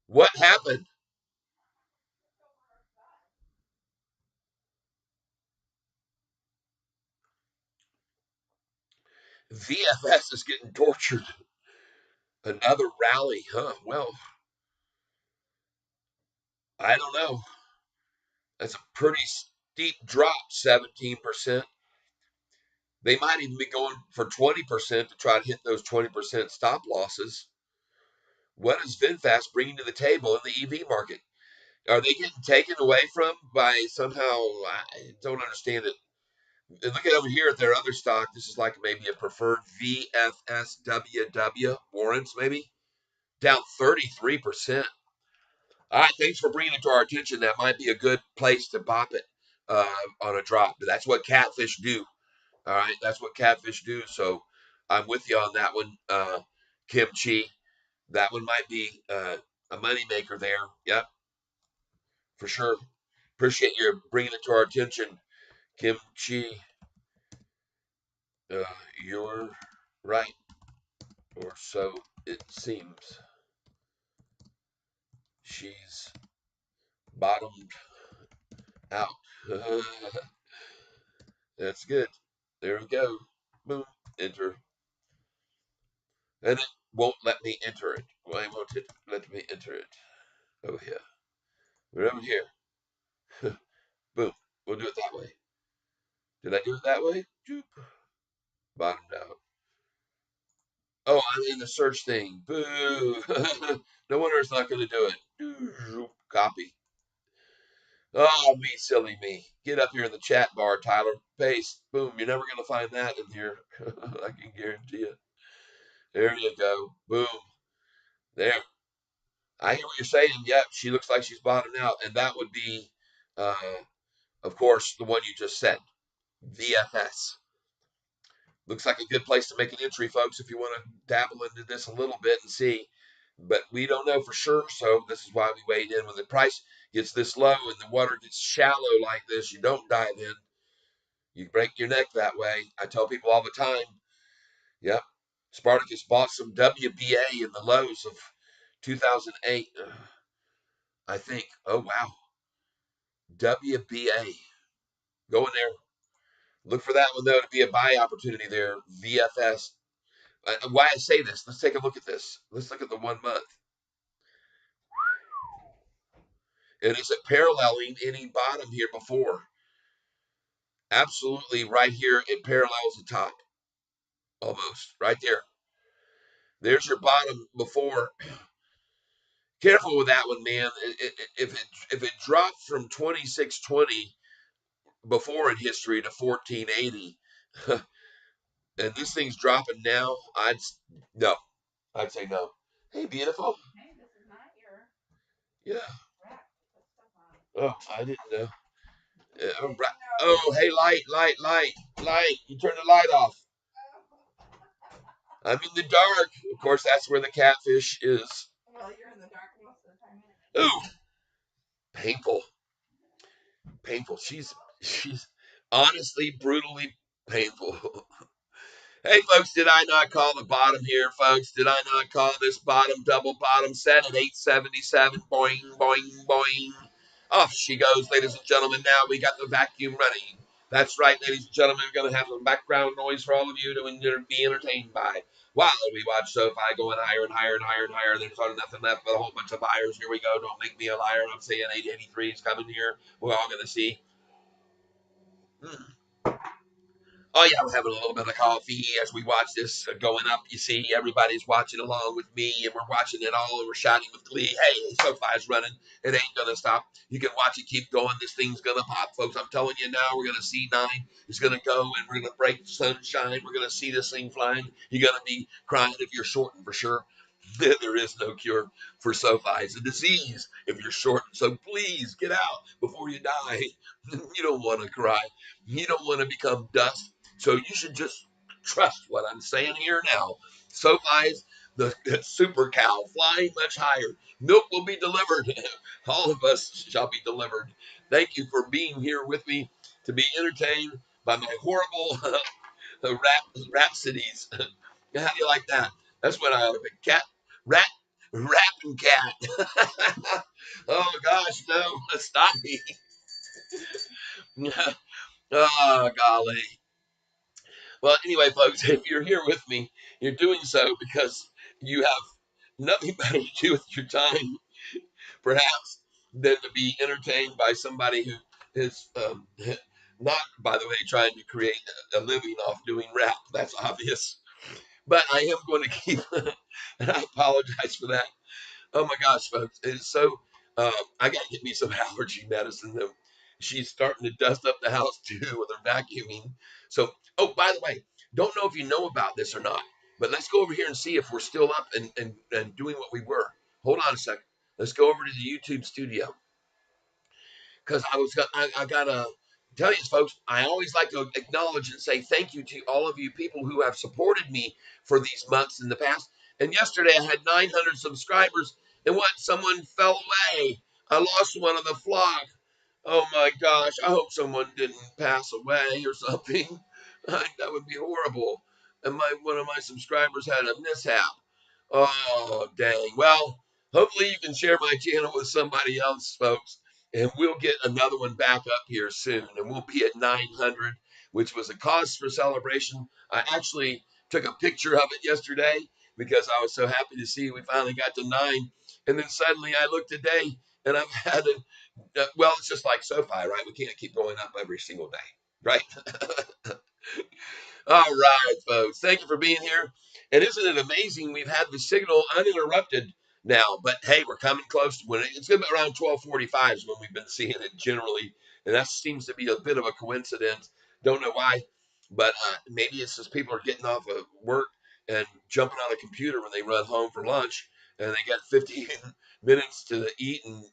What happened? VFS is getting tortured. Another rally, huh? Well, I don't know. That's a pretty steep drop, 17%. They might even be going for 20% to try to hit those 20% stop losses. What is VinFast bringing to the table in the EV market? Are they getting taken away from by somehow? I don't understand it. And look at over here at their other stock. This is like maybe a preferred VFSWW warrants, maybe down 33%. All right, thanks for bringing it to our attention. That might be a good place to bop it on a drop. But that's what catfish do. All right, that's what catfish do. So I'm with you on that one, Kimchi. That one might be a money maker there. Yep, for sure. Appreciate you bringing it to our attention, Kimchi. You're right, or so it seems. She's bottomed out. That's good. There we go. Boom. Enter. And it won't let me enter it. Why won't it let me enter it? Oh, yeah. We're over here. Boom. We'll do it that way. Did I do it that way? Joop. Bottomed out. Oh, I'm in the search thing. Boo. No wonder it's not going to do it. Copy. Oh, me, silly me. Get up here in the chat bar, Tyler. Paste. Boom. You're never going to find that in here. I can guarantee you. There you go. Boom. There. I hear what you're saying. Yep, she looks like she's bottomed out. And that would be, uh, of course, the one you just said. VFS. Looks like a good place to make an entry, folks, if you want to dabble into this a little bit and see. But we don't know for sure, so this is why we weighed in. When the price gets this low and the water gets shallow like this, you don't dive in. You break your neck that way. I tell people all the time, yep, Spartacus bought some WBA in the lows of 2008, I think. Oh, wow. WBA. Go in there. Look for that one, though, to be a buy opportunity there. VFS. Why I say this, let's take a look at this. Let's look at the 1 month. And is it paralleling any bottom here before? Absolutely right here. It parallels the top almost right there. There's your bottom before. Careful with that one, man. If it dropped from 2620 before in history to 1480, and this thing's dropping now, no. I'd say no. Hey, beautiful. Hey, this is not your. Yeah. Oh, I didn't know. Oh, hey, light. You turn the light off. I'm in the dark. Of course, that's where the catfish is. Well, you're in the dark most of the time. Ooh, painful. Painful. She's honestly brutally painful. Hey, folks, did I not call the bottom here, folks? Did I not call this bottom double bottom set at 877? Boing, boing, boing. Off she goes, ladies and gentlemen. Now we got the vacuum running. That's right, ladies and gentlemen. We're going to have some background noise for all of you to be entertained by. While we watch SOFI going higher and higher and higher and higher, there's sort of nothing left but a whole bunch of buyers. Here we go. Don't make me a liar. I'm saying 883 is coming here. We're all going to see. Oh, yeah, we're having a little bit of coffee as we watch this going up. You see, everybody's watching along with me, and we're watching it all, and we're shouting with glee. Hey, SOFI's running. It ain't going to stop. You can watch it keep going. This thing's going to pop, folks. I'm telling you now, we're going to see 9. It's going to go, and we're going to break sunshine. We're going to see this thing flying. You're going to be crying if you're shorting for sure. There is no cure for SOFI. It's a disease if you're short. So please get out before you die. You don't want to cry. You don't want to become dust. So you should just trust what I'm saying here now. SOFI's the super cow flying much higher. Milk will be delivered. All of us shall be delivered. Thank you for being here with me to be entertained by my horrible rhapsodies. How do you like that? That's what I ought to be. Cat, rat, rapping cat. Oh gosh, no, stop me. Oh golly. Well, anyway, folks, if you're here with me, you're doing so because you have nothing better to do with your time, perhaps, than to be entertained by somebody who is not, by the way, trying to create a living off doing rap. That's obvious. But I am going to keep, and I apologize for that. Oh my gosh, folks, it's so. I got to get me some allergy medicine. Though. She's starting to dust up the house too with her vacuuming. So, oh, by the way, don't know if you know about this or not, but let's go over here and see if we're still up and doing what we were. Hold on a second. Let's go over to the YouTube studio because I gotta tell you, folks. I always like to acknowledge and say thank you to all of you people who have supported me for these months in the past. And yesterday I had 900 subscribers, and what? Someone fell away. I lost one of the flock. Oh my gosh! I hope someone didn't pass away or something. That would be horrible. And one of my subscribers had a mishap. Oh, dang. Well, hopefully you can share my channel with somebody else, folks, and we'll get another one back up here soon. And we'll be at 900, which was a cause for celebration. I actually took a picture of it yesterday because I was so happy to see we finally got to 9. And then suddenly I looked today and I've had well, it's just like SOFI, right? We can't keep going up every single day, right? All right, folks. Thank you for being here. And isn't it amazing? We've had the signal uninterrupted now, but hey, we're coming close to when it's going to be around 12:45 is when we've been seeing it generally, and that seems to be a bit of a coincidence. Don't know why, but maybe it's just people are getting off of work and jumping on a computer when they run home for lunch, and they got 15 minutes to eat and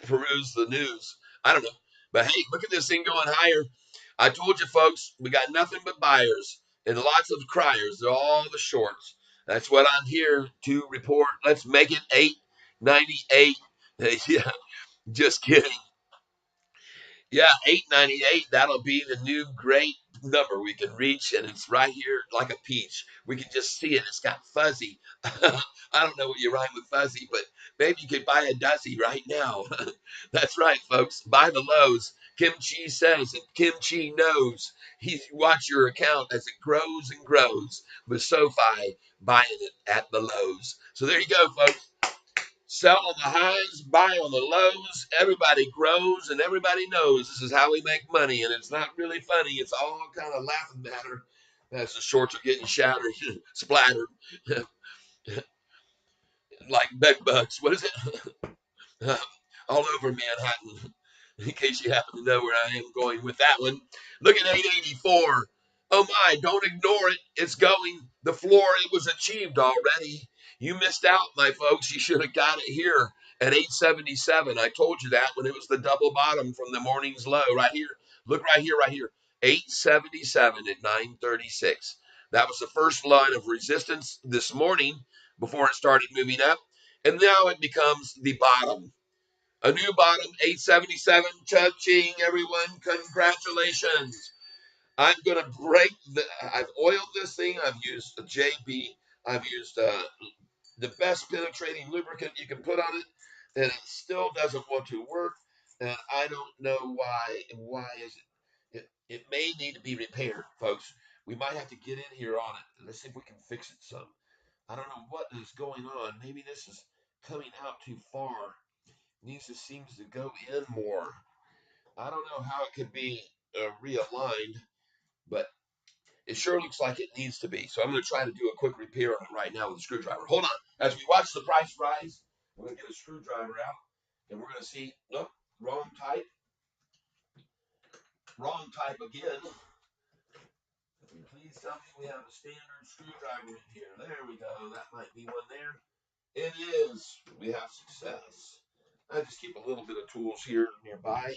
peruse the news. I don't know, but hey, look at this thing going higher. I told you, folks, we got nothing but buyers and lots of criers. They're all the shorts. That's what I'm here to report. Let's make it 898. Yeah, just kidding. Yeah, 898. That'll be the new great number we can reach, and it's right here like a peach. We can just see it. It's got fuzzy. I don't know what you rhyme with fuzzy, but maybe you could buy a dozy right now. That's right, folks. Buy the lows. Kimchi says, and Kimchi knows. He watch your account as it grows and grows with SoFi buying it at the lows. So there you go, folks. Sell on the highs, buy on the lows. Everybody grows and everybody knows this is how we make money. And it's not really funny. It's all kind of laughing matter as the shorts are getting shattered, splattered like bed bugs. What is it? All over Manhattan. In case you happen to know where I am going with that one. Look at 884. Oh my, don't ignore it. It's going. The floor, it was achieved already. You missed out, my folks. You should have got it here at 877. I told you that when it was the double bottom from the morning's low right here. Look right here, right here. 877 at 936. That was the first line of resistance this morning before it started moving up. And now it becomes the bottom. A new bottom, 877. Cha-ching, everyone. Congratulations. I'm going to break I've oiled this thing. I've used a JB. I've used the best penetrating lubricant you can put on it, and it still doesn't want to work. And I don't know why. Why is it? It may need to be repaired, folks. We might have to get in here on it. Let's see if we can fix it some. I don't know what is going on. Maybe this is coming out too far. Needs to seems to go in more. I don't know how it could be realigned, but it sure looks like it needs to be. So I'm going to try to do a quick repair on it right now with a screwdriver. Hold on. As we watch the price rise, we're going to get a screwdriver out, and we're going to see, nope, wrong type. Wrong type again. Please tell me we have a standard screwdriver in here. There we go. That might be one there. It is. We have success. I just keep a little bit of tools here nearby,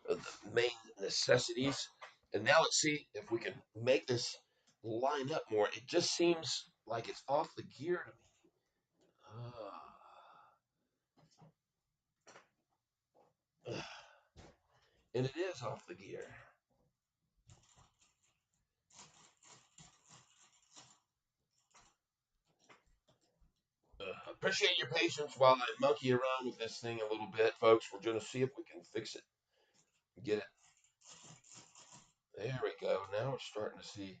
the main necessities. And now let's see if we can make this line up more. It just seems like it's off the gear to me. And it is off the gear. Appreciate your patience while I monkey around with this thing a little bit, folks. We're going to see if we can fix it. Get it. There we go. Now we're starting to see.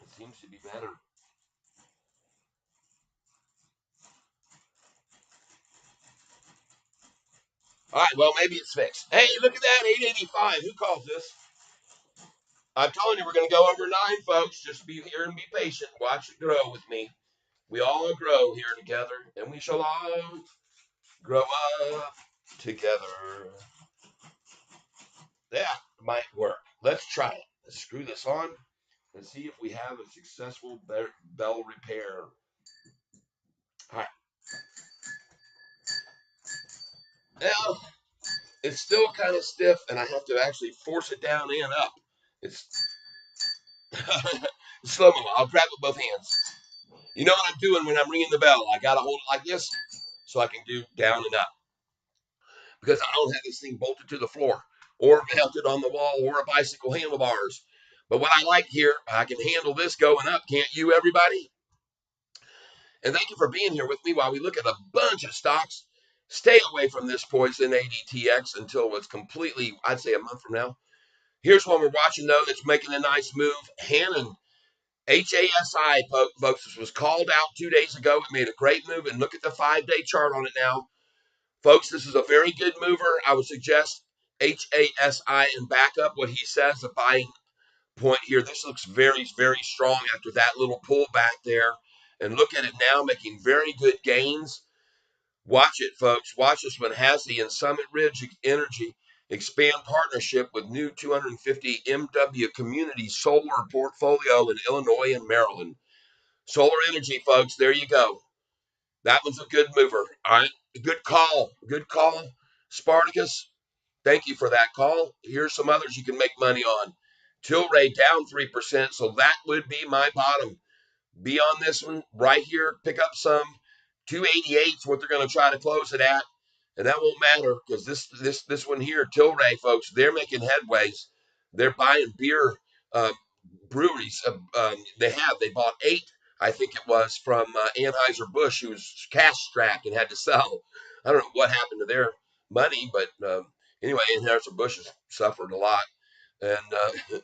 It seems to be better. All right, well, maybe it's fixed. Hey, look at that, 885. Who calls this? I'm telling you, we're going to go over 9, folks. Just be here and be patient. Watch it grow with me. We all grow here together, and we shall all grow up together. That might work. Let's try it. Let's screw this on and see if we have a successful bell repair. All right. Now, it's still kind of stiff, and I have to actually force it down and up. It's slow mo. I'll grab it with both hands. You know what I'm doing when I'm ringing the bell? I got to hold it like this so I can do down and up because I don't have this thing bolted to the floor or mounted on the wall or a bicycle handlebars. But what I like here, I can handle this going up. Can't you, everybody? And thank you for being here with me while we look at a bunch of stocks. Stay away from this poison ADTX until it's completely, I'd say a month from now. Here's one we're watching, though, that's making a nice move. Hannon, HASI, folks. This was called out 2 days ago. It made a great move, and look at the 5-day chart on it now. Folks, this is a very good mover. I would suggest HASI and back up what he says, the buying point here. This looks very, very strong after that little pullback there. And look at it now, making very good gains. Watch it, folks. Watch this one. Hassie and Summit Ridge Energy expand partnership with new 250 MW community solar portfolio in Illinois and Maryland. Solar energy, folks. There you go. That was a good mover. All right. Good call. Good call. Spartacus, thank you for that call. Here's some others you can make money on. Tilray down 3%, so that would be my bottom. Be on this one right here. Pick up some. 288 is what they're going to try to close it at, and that won't matter because this one here, Tilray, folks, they're making headways. They're buying beer breweries. They bought 8, I think it was, from Anheuser-Busch, who was cash strapped and had to sell. I don't know what happened to their money, but anyway, Anheuser-Busch has suffered a lot. And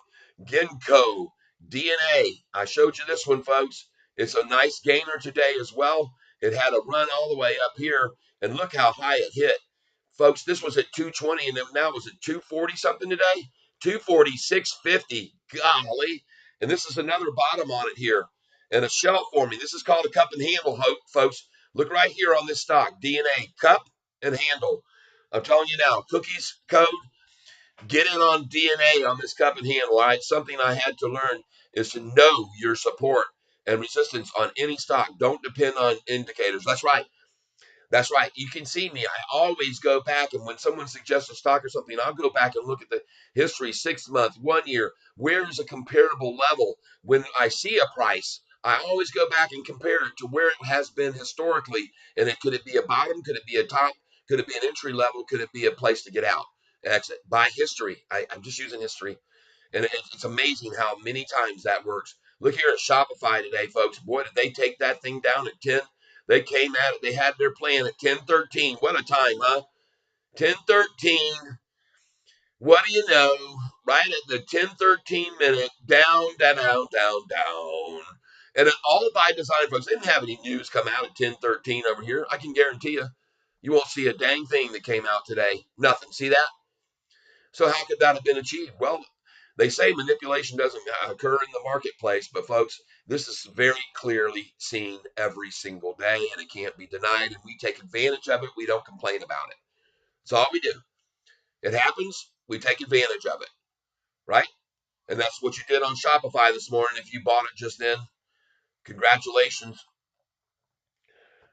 Genco DNA. I showed you this one, folks. It's a nice gainer today as well. It had a run all the way up here, and look how high it hit. Folks, this was at 220, and now was at 240 something today? 246.50. Golly. And this is another bottom on it here. And a shelf forming. This is called a cup and handle, folks. Look right here on this stock. DNA, cup and handle. I'm telling you now, cookies code, get in on DNA on this cup and handle. All right, something I had to learn is to know your support and resistance on any stock. Don't depend on indicators. That's right. That's right. You can see me. I always go back, and when someone suggests a stock or something, I'll go back and look at the history, 6 months, 1 year. Where is a comparable level? When I see a price, I always go back and compare it to where it has been historically. And could it be a bottom? Could it be a top? Could it be an entry level? Could it be a place to get out? Exit. By history. I'm just using history. And it's amazing how many times that works. Look here at Shopify today, folks. Boy, did they take that thing down at 10. They came at it. They had their plan at 10:13. What a time, huh? 10:13. What do you know? Right at the 10:13 minute, down, down, down, down, down. And it all by design, folks. They didn't have any news come out at 10:13 over here. I can guarantee you, you won't see a dang thing that came out today. Nothing. See that? So how could that have been achieved? Well, they say manipulation doesn't occur in the marketplace, but folks, this is very clearly seen every single day, and it can't be denied. And we take advantage of it. We don't complain about it. That's all we do. It happens. We take advantage of it, right? And that's what you did on Shopify this morning. If you bought it just then, congratulations.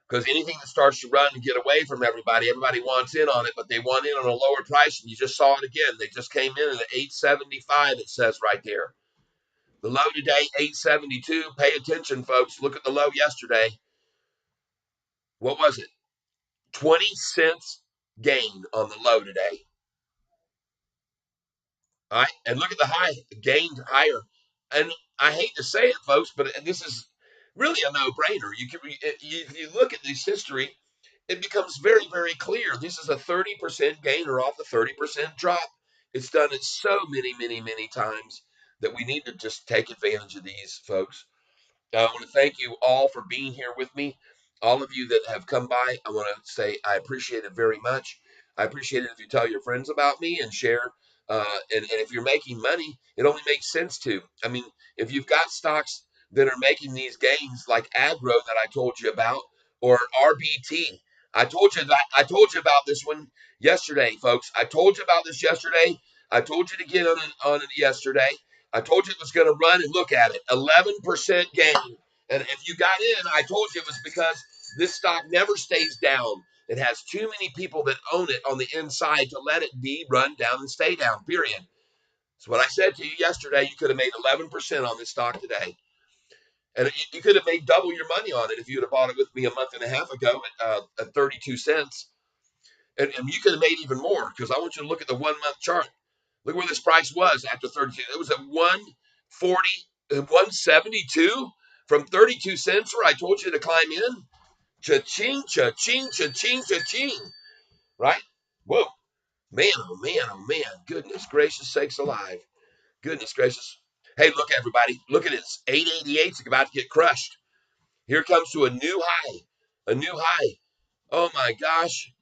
Because anything that starts to run and get away from everybody, everybody wants in on it, but they want in on a lower price. And you just saw it again. They just came in at 875, it says right there. The low today, 872. Pay attention, folks. Look at the low yesterday. What was it? 20 cents gain on the low today. All right. And look at the high, gained higher. And I hate to say it, folks, but this is really a no-brainer. If you look at this history, it becomes very, very clear. This is a 30% gainer off the 30% drop. It's done it so many, many, many times that we need to just take advantage of these, folks. I want to thank you all for being here with me. All of you that have come by, I want to say I appreciate it very much. I appreciate it if you tell your friends about me and share. And if you're making money, it only makes sense to. I mean, if you've got stocks that are making these gains like Agro that I told you about, or RBT, I told you about this one yesterday, folks. I told you about this yesterday. I told you to get on it yesterday. I told you it was going to run, and look at it, 11% gain. And if you got in, I told you it was because this stock never stays down. It has too many people that own it on the inside to let it be run down and stay down, period. That's what I said to you yesterday. You could have made 11% on this stock today. And you could have made double your money on it if you would have bought it with me a month and a half ago at 32 cents. And you could have made even more, because I want you to look at the 1 month chart. Look where this price was after 32. It was at 140, 172 from 32 cents where I told you to climb in. Cha-ching, cha-ching, cha-ching, cha-ching. Right? Whoa. Man, oh man, oh man. Goodness gracious sakes alive. Goodness gracious. Hey, look, everybody. Look at this. 888 is about to get crushed. Here comes to a new high. A new high. Oh my gosh.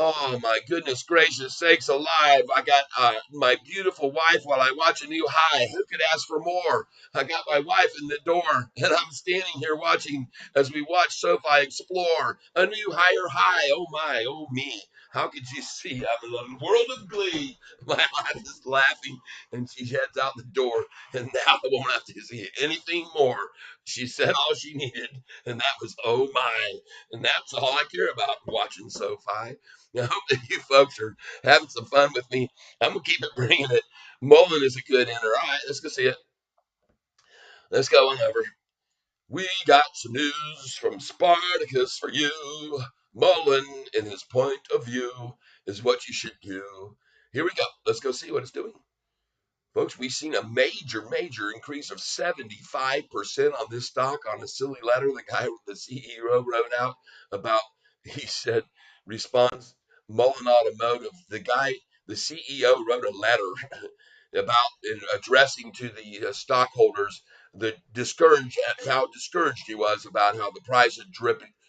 Oh my goodness gracious sakes alive. I got my beautiful wife while I watch a new high. Who could ask for more? I got my wife in the door, and I'm standing here watching as we watch SOFI explore a new higher high. Oh my, oh me. How could you see? I'm in a world of glee. My wife is laughing, and she heads out the door, and now I won't have to see anything more. She said all she needed, and that was oh my. And that's all I care about watching SOFI. I hope that you folks are having some fun with me. I'm going to keep it bringing it. Mullen is a good enter. All right, let's go see it. Let's go on over. We got some news from Spartacus for you. Mullen, in his point of view, is what you should do. Here we go. Let's go see what it's doing. Folks, we've seen a major increase of 75% on this stock on a silly letter the CEO wrote out about, he said, responds Mullen Automotive. The CEO wrote a letter about addressing to the stockholders how discouraged he was about how the price had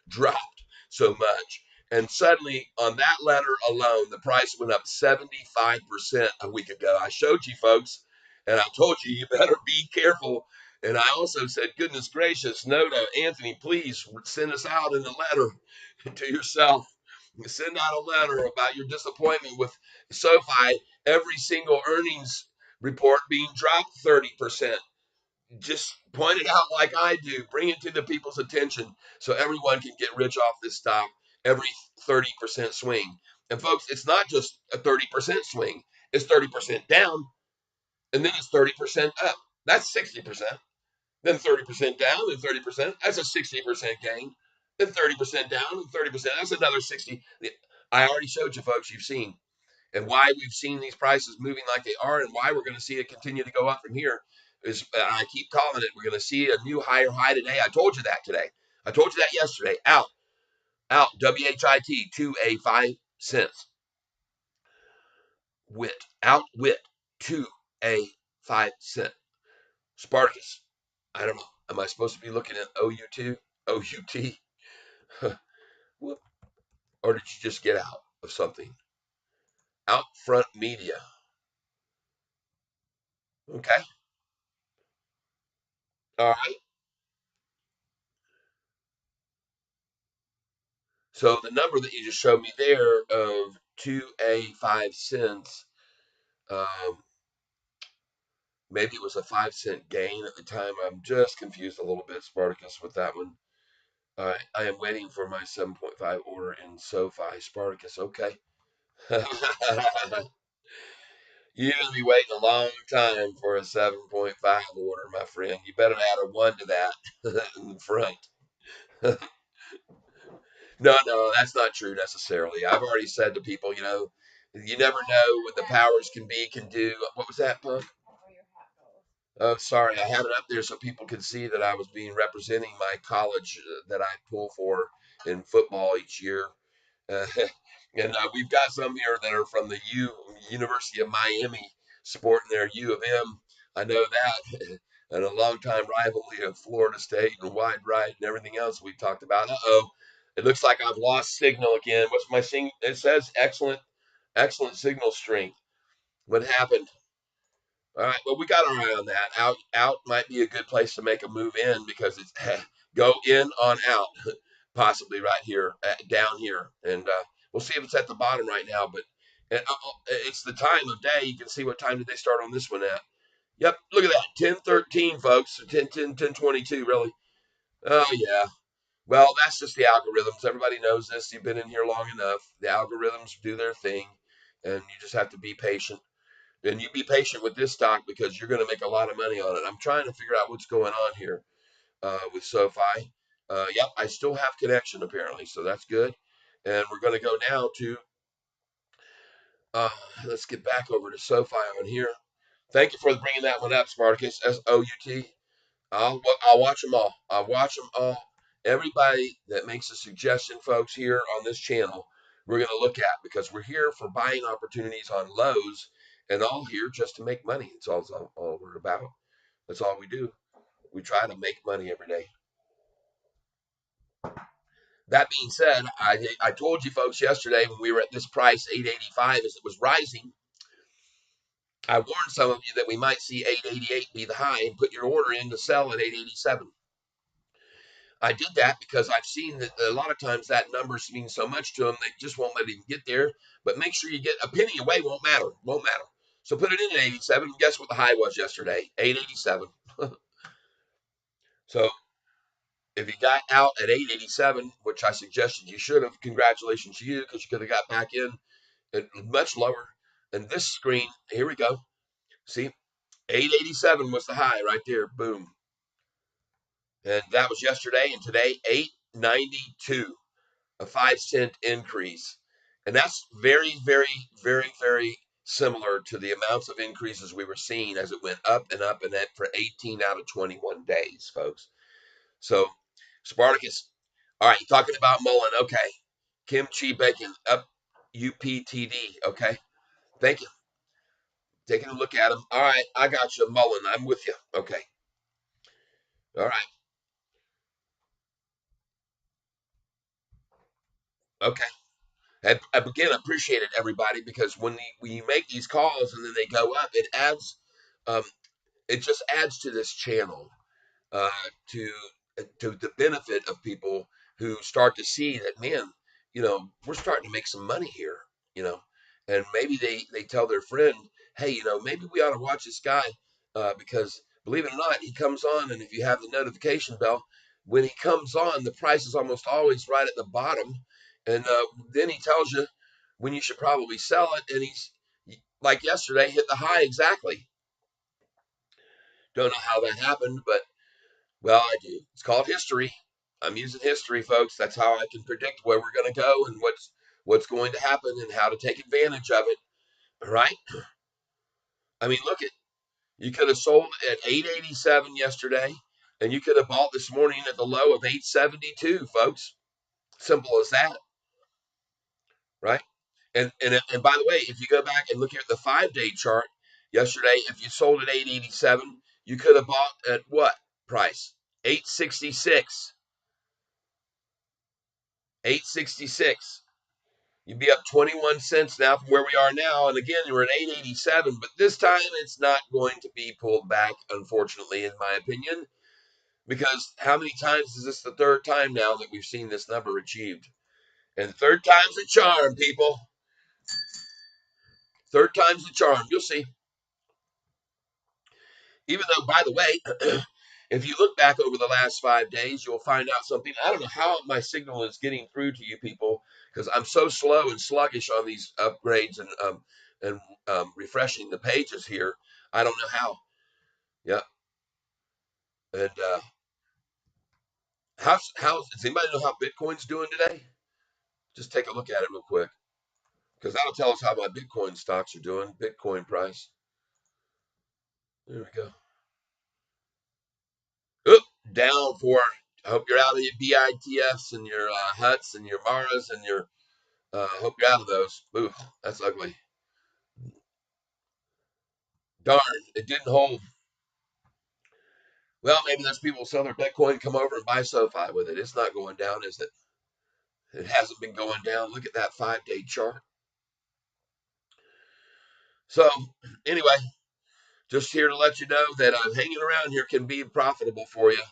dropped so much. And suddenly, on that letter alone, the price went up 75% a week ago. I showed you folks, and I told you, you better be careful. And I also said, goodness gracious, no to Anthony, please send us out in a letter to yourself. Send out a letter about your disappointment with SOFI, every single earnings report being dropped 30%. Just point it out like I do. Bring it to the people's attention so everyone can get rich off this stock every 30% swing. And folks, it's not just a 30% swing. It's 30% down, and then it's 30% up. That's 60%. Then 30% down, then 30%. That's a 60% gain. Then 30% down, and 30%. That's another 60. I already showed you folks, you've seen, and why we've seen these prices moving like they are, and why we're going to see it continue to go up from here is, I keep calling it, we're going to see a new higher high today. I told you that today. I told you that yesterday. Out, WHIT, 2A5 cents. Outwit, 2A5 cent. Spartacus, I don't know. Am I supposed to be looking at OU2, OUT? Or did you just get out of something? Outfront Media. Okay. All right. So the number that you just showed me there of 2A5 cents, um, maybe it was a 5 cent gain at the time. I'm just confused a little bit, Spartacus, with that one. I am waiting for my 7.5 order in SOFI. Spartacus, okay. You're going to be waiting a long time for a 7.5 order, my friend. You better add a 1 to that in front. No, that's not true necessarily. I've already said to people, you never know what the powers can do. What was that, Punk? Oh, sorry, I had it up there so people could see that I was being representing my college that I pull for in football each year. Uh, and we've got some here that are from the University of Miami, sporting their U of M. I know that. And a longtime rivalry of Florida State and Wide Right and everything else we talked about. Uh-oh. It looks like I've lost signal again. What's my signal? It says excellent signal strength. What happened? All right, well, we got our eye on that. Out might be a good place to make a move in, because it's go in on out, possibly right here, down here, and we'll see if it's at the bottom right now. But it's the time of day. You can see what time did they start on this one at. Yep, look at that, 10:13, folks. 10:22, really. Oh yeah. Well, that's just the algorithms. Everybody knows this. You've been in here long enough. The algorithms do their thing, and you just have to be patient. And you be patient with this stock, because you're going to make a lot of money on it. I'm trying to figure out what's going on here. with SOFI. Yep, I still have connection apparently, so that's good. And we're going to go now to, uh, let's get back over to SOFI on here. Thank you for bringing that one up, Spartacus. SOUT. I'll watch them all. I'll watch them all. Everybody that makes a suggestion, folks, here on this channel, we're going to look at because we're here for buying opportunities on lows and all here just to make money. It's all we're about. That's all we do. We try to make money every day. That being said, I told you folks yesterday when we were at this price, 885, as it was rising, I warned some of you that we might see 888 be the high and put your order in to sell at 887. I did that because I've seen that a lot of times that number means so much to them, they just won't let him get there. But make sure you get a penny away, won't matter. Won't matter. So put it in at 87. Guess what the high was yesterday? 887. So if you got out at 887, which I suggested you should have, congratulations to you because you could have got back in at much lower. And this screen, here we go. See, 887 was the high right there. Boom. And that was yesterday. And today, 892. A 5 cent increase. And that's very, very, very, very similar to the amounts of increases we were seeing as it went up and up and up for 18 out of 21 days, folks. So, Spartacus, all right, talking about Mullen, okay. Kimchi Bacon, up UPTD, okay. Thank you. Taking a look at him. All right, I got you, Mullen. I'm with you. Okay. All right. Okay. And again, I appreciate it, everybody, because when you make these calls and then they go up, um, it just adds to this channel, uh, to to the benefit of people who start to see that, man, we're starting to make some money here, you know, and maybe they tell their friend, hey, maybe we ought to watch this guy, because believe it or not, he comes on, and if you have the notification bell, when he comes on, the price is almost always right at the bottom, and then he tells you when you should probably sell it, and he's like yesterday hit the high exactly. Don't know how that happened, but well, I do. It's called history. I'm using history, folks. That's how I can predict where we're going to go and what's going to happen and how to take advantage of it. All right. I mean, look at you could have sold at 887 yesterday, and you could have bought this morning at the low of 872, folks. Simple as that, right? And by the way, if you go back and look here at the 5 day chart yesterday, if you sold at 887, you could have bought at what price? 866. 866. You'd be up 21 cents now from where we are now. And again, we're at 887, but this time it's not going to be pulled back, unfortunately, in my opinion, because how many times is this the third time now that we've seen this number achieved? And third time's a charm, people. Third time's a charm. You'll see. Even though, by the way, if you look back over the last 5 days, you'll find out something. I don't know how my signal is getting through to you people because I'm so slow and sluggish on these upgrades and refreshing the pages here. I don't know how. Yeah. And how does anybody know how Bitcoin's doing today? Just take a look at it real quick because that'll tell us how my Bitcoin stocks are doing. Bitcoin price. There we go. Oop, down for. I hope you're out of your BITFs and your huts and your Maras and your. I hope you're out of those. Ooh, that's ugly. Darn, it didn't hold. Well, maybe those people sell their Bitcoin, come over and buy SoFi with it. It's not going down, is it? It hasn't been going down. Look at that 5 day chart. So, anyway, just here to let you know that hanging around here can be profitable for you.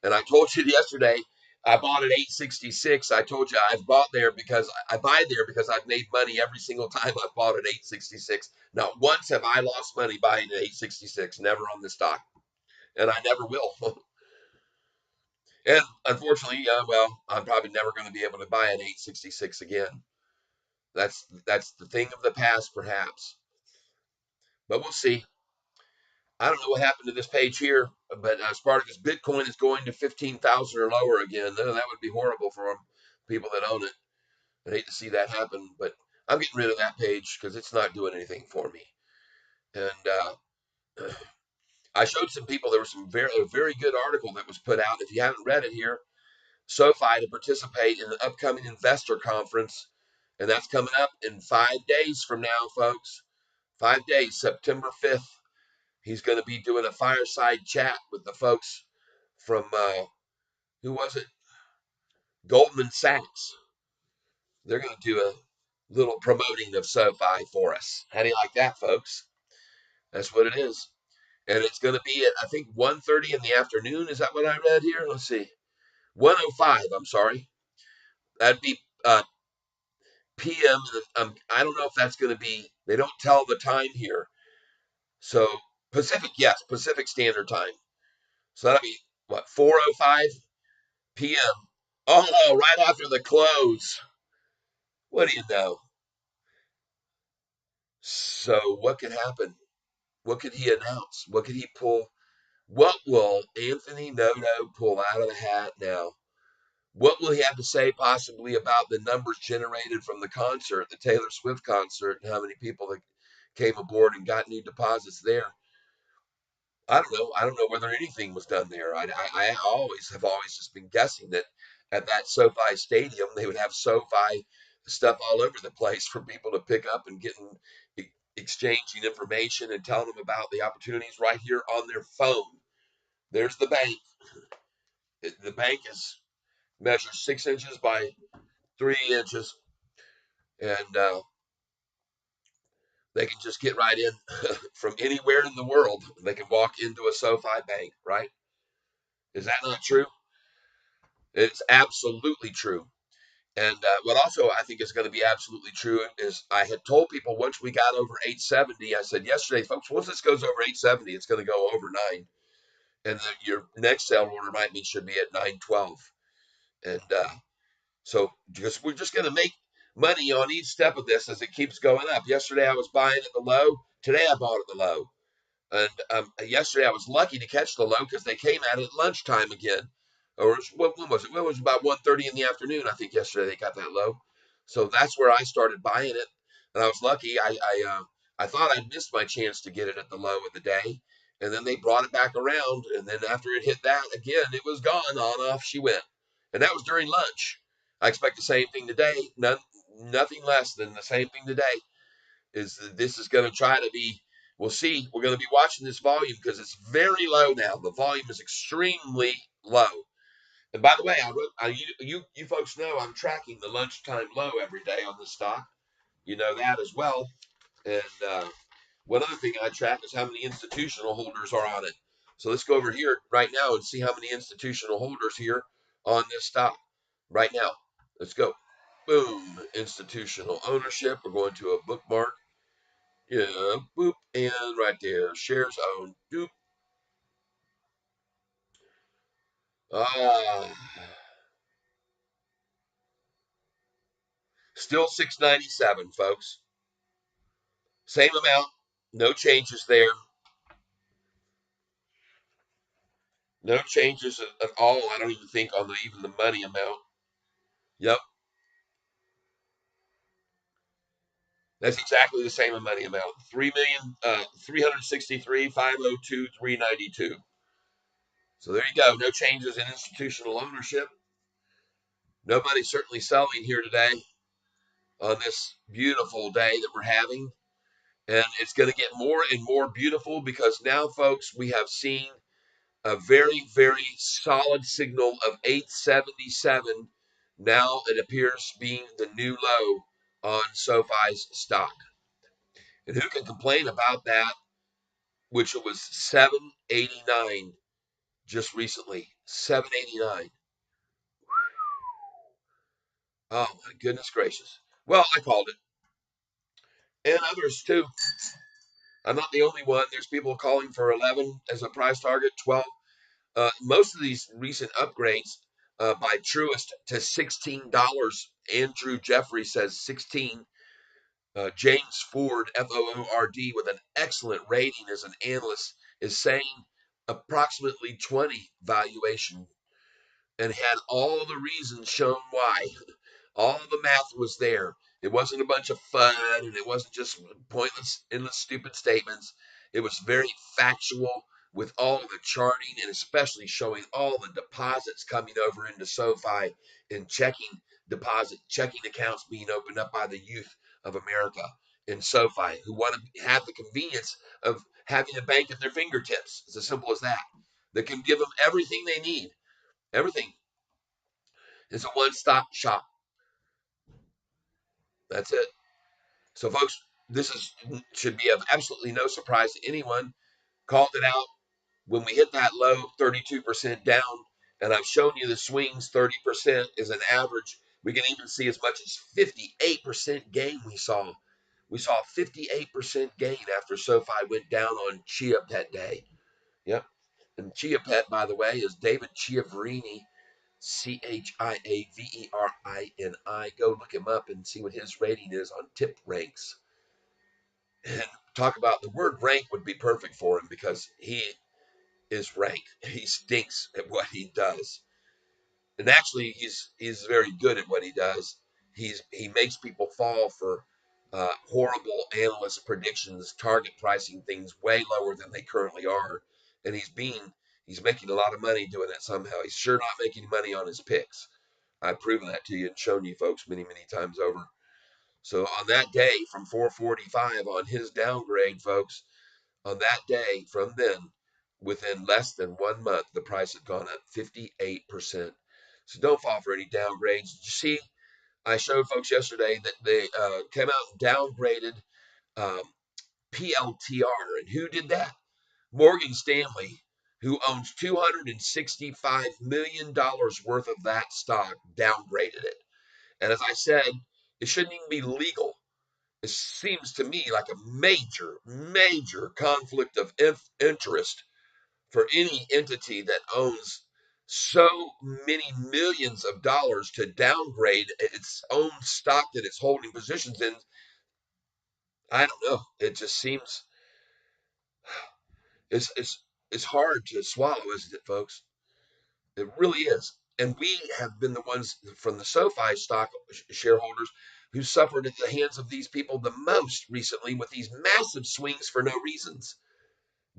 And I told you yesterday, I bought at 866. I told you I've bought there because I buy there because I've made money every single time I've bought at 866. Not once have I lost money buying at 866. Never on the stock, and I never will. And unfortunately, well, I'm probably never going to be able to buy an 866 again. That's the thing of the past, perhaps. But we'll see. I don't know what happened to this page here. But as part of this, Bitcoin is going to 15,000 or lower again. That would be horrible for them, people that own it. I'd hate to see that happen, but I'm getting rid of that page because it's not doing anything for me. And I showed some people, there was a very good article that was put out. If you haven't read it here, SOFI to participate in the upcoming investor conference. And that's coming up in 5 days from now, folks. 5 days, September 5th. He's going to be doing a fireside chat with the folks from, who was it? Goldman Sachs. They're going to do a little promoting of SOFI for us. How do you like that, folks? That's what it is. And it's going to be at, I think, 1:30 in the afternoon. Is that what I read here? Let's see. 1:05, I'm sorry. That'd be PM. I don't know if that's going to be, they don't tell the time here. So Pacific, yes, Pacific Standard Time. So that'll be, what, 4:05 PM. Oh, no, right after the close. What do you know? So what could happen? What could he announce? What could he pull? What will Anthony Noto pull out of the hat now? What will he have to say possibly about the numbers generated from the concert, the Taylor Swift concert, and how many people that came aboard and got new deposits there? I don't know. I don't know whether anything was done there. I always just been guessing that at that SoFi Stadium they would have SoFi stuff all over the place for people to pick up and getting exchanging information and telling them about the opportunities right here on their phone. There's the bank. The bank is measures 6 inches by 3 inches, and they can just get right in from anywhere in the world. They can walk into a SoFi bank, right? Is that not true? It's absolutely true. And what also I think is going to be absolutely true is I had told people once we got over 870, I said yesterday, folks, once this goes over 870, it's going to go over 9. And your next sale order should be at 912. And so because we're just going to make money on each step of this as it keeps going up. Yesterday I was buying at the low. Today I bought at the low. And yesterday I was lucky to catch the low because they came at it at lunchtime again. Or when was it? Well, it was about 1:30 in the afternoon. I think yesterday they got that low. So that's where I started buying it. And I was lucky. I thought I'd missed my chance to get it at the low of the day. And then they brought it back around. And then after it hit that again, it was gone. On off she went. And that was during lunch. I expect the same thing today. Nothing less than the same thing today. This is going to try to be, we'll see. We're going to be watching this volume because it's very low now. The volume is extremely low. And by the way, you folks know I'm tracking the lunchtime low every day on this stock. You know that as well. And one other thing I track is how many institutional holders are on it. So let's go over here right now and see how many institutional holders here on this stock right now. Let's go. Boom. Institutional ownership. We're going to a bookmark. Yeah, boop, and right there, shares owned. Doop. Ah, still 697, folks. Same amount, no changes there. No changes at all. I don't even think on even the money amount. Yep, that's exactly the same money amount. 3,363,502,392. So there you go. No changes in institutional ownership. Nobody certainly selling here today on this beautiful day that we're having. And it's going to get more and more beautiful because now, folks, we have seen a very, very solid signal of 877. Now it appears being the new low on SoFi's stock. And who can complain about that, which it was 789 just recently? 789. Oh, my goodness gracious. Well, I called it. And others, too. I'm not the only one. There's people calling for 11 as a price target, 12. Most of these recent upgrades by Truist to $16. Andrew Jeffrey says 16. James Ford, Foord, with an excellent rating as an analyst, is saying approximately 20 valuation and had all the reasons shown why. All the math was there. It wasn't a bunch of fun and it wasn't just pointless, endless, stupid statements. It was very factual with all the charting and especially showing all the deposits coming over into SOFI and checking accounts being opened up by the youth of America in SOFI who want to have the convenience of having a bank at their fingertips. It's as simple as that. That can give them everything they need. Everything is a one-stop shop. That's it. So, folks, this should be of absolutely no surprise to anyone. Called it out when we hit that low, 32% down, and I've shown you the swings. 30% is an average. We can even see as much as 58% gain. We saw a 58% gain after SoFi went down on Chia Pet Day. Yep. And Chia Pet, by the way, is David Chiaverini, Chiaverini. Go look him up and see what his rating is on Tip Ranks. And talk about the word rank would be perfect for him because he is rank. He stinks at what he does. And actually, he's very good at what he does. He makes people fall for horrible analyst predictions, target pricing things way lower than they currently are. And he's making a lot of money doing that somehow. He's sure not making money on his picks. I've proven that to you and shown you folks many, many times over. So on that day from 445 on his downgrade, folks, on that day from then, within less than 1 month, the price had gone up 58%. So don't fall for any downgrades. You see, I showed folks yesterday that they came out and downgraded um, PLTR. And who did that? Morgan Stanley, who owns $265 million worth of that stock, downgraded it. And as I said, it shouldn't even be legal. It seems to me like a major, major conflict of interest for any entity that owns so many millions of dollars to downgrade its own stock that it's holding positions in. I don't know. It just seems it's hard to swallow, isn't it, folks? It really is. And we have been the ones from the SoFi stock shareholders who suffered at the hands of these people the most recently with these massive swings for no reasons.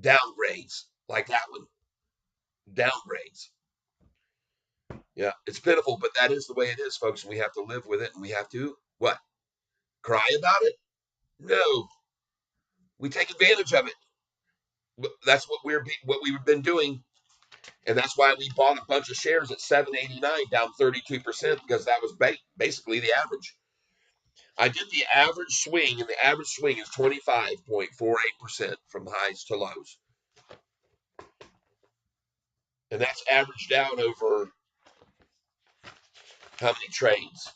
Downgrades like that one. Downgrades. Yeah, it's pitiful, but that is the way it is, folks, and we have to live with it, and we have to, what, cry about it? No, we take advantage of it. That's what we've been doing, and that's why we bought a bunch of shares at 789, down 32%, because that was basically the average. I did the average swing, and the average swing is 25.48% from highs to lows. And that's averaged out over how many trades?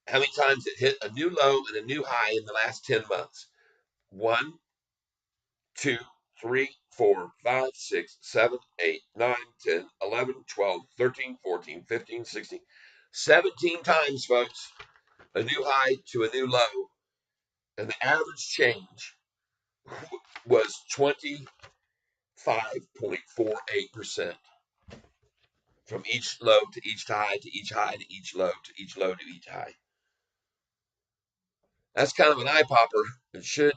How many times it hit a new low and a new high in the last 10 months? 1, 2, 3, 4, 5, 6, 7, 8, 9, 10, 11, 12, 13, 14, 15, 16, 17 times, folks. A new high to a new low. And the average change was 25.48% from each low to each high to each high to each low to each low to each high. That's kind of an eye popper. It should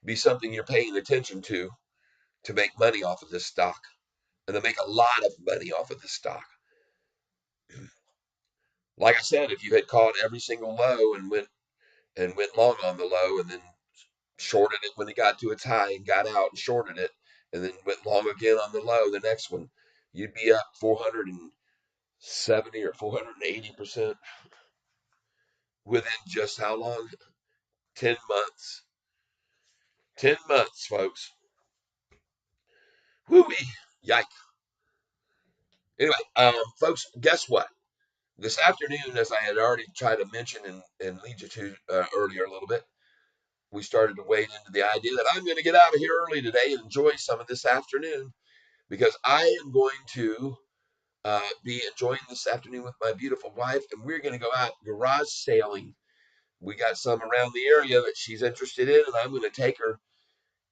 be something you're paying attention to make money off of this stock and to make a lot of money off of this stock. Like I said, if you had caught every single low and went long on the low and then shorted it when it got to its high and got out and shorted it and then went long again on the low, the next one, you'd be up 470 or 480% within just how long? 10 months. 10 months, folks. Whoo-wee. Yike. Anyway, folks, guess what? This afternoon, as I had already tried to mention and lead you to earlier a little bit, we started to wade into the idea that I'm going to get out of here early today and enjoy some of this afternoon because I am going to be enjoying this afternoon with my beautiful wife, and we're going to go out garage sailing. We got some around the area that she's interested in, and I'm going to take her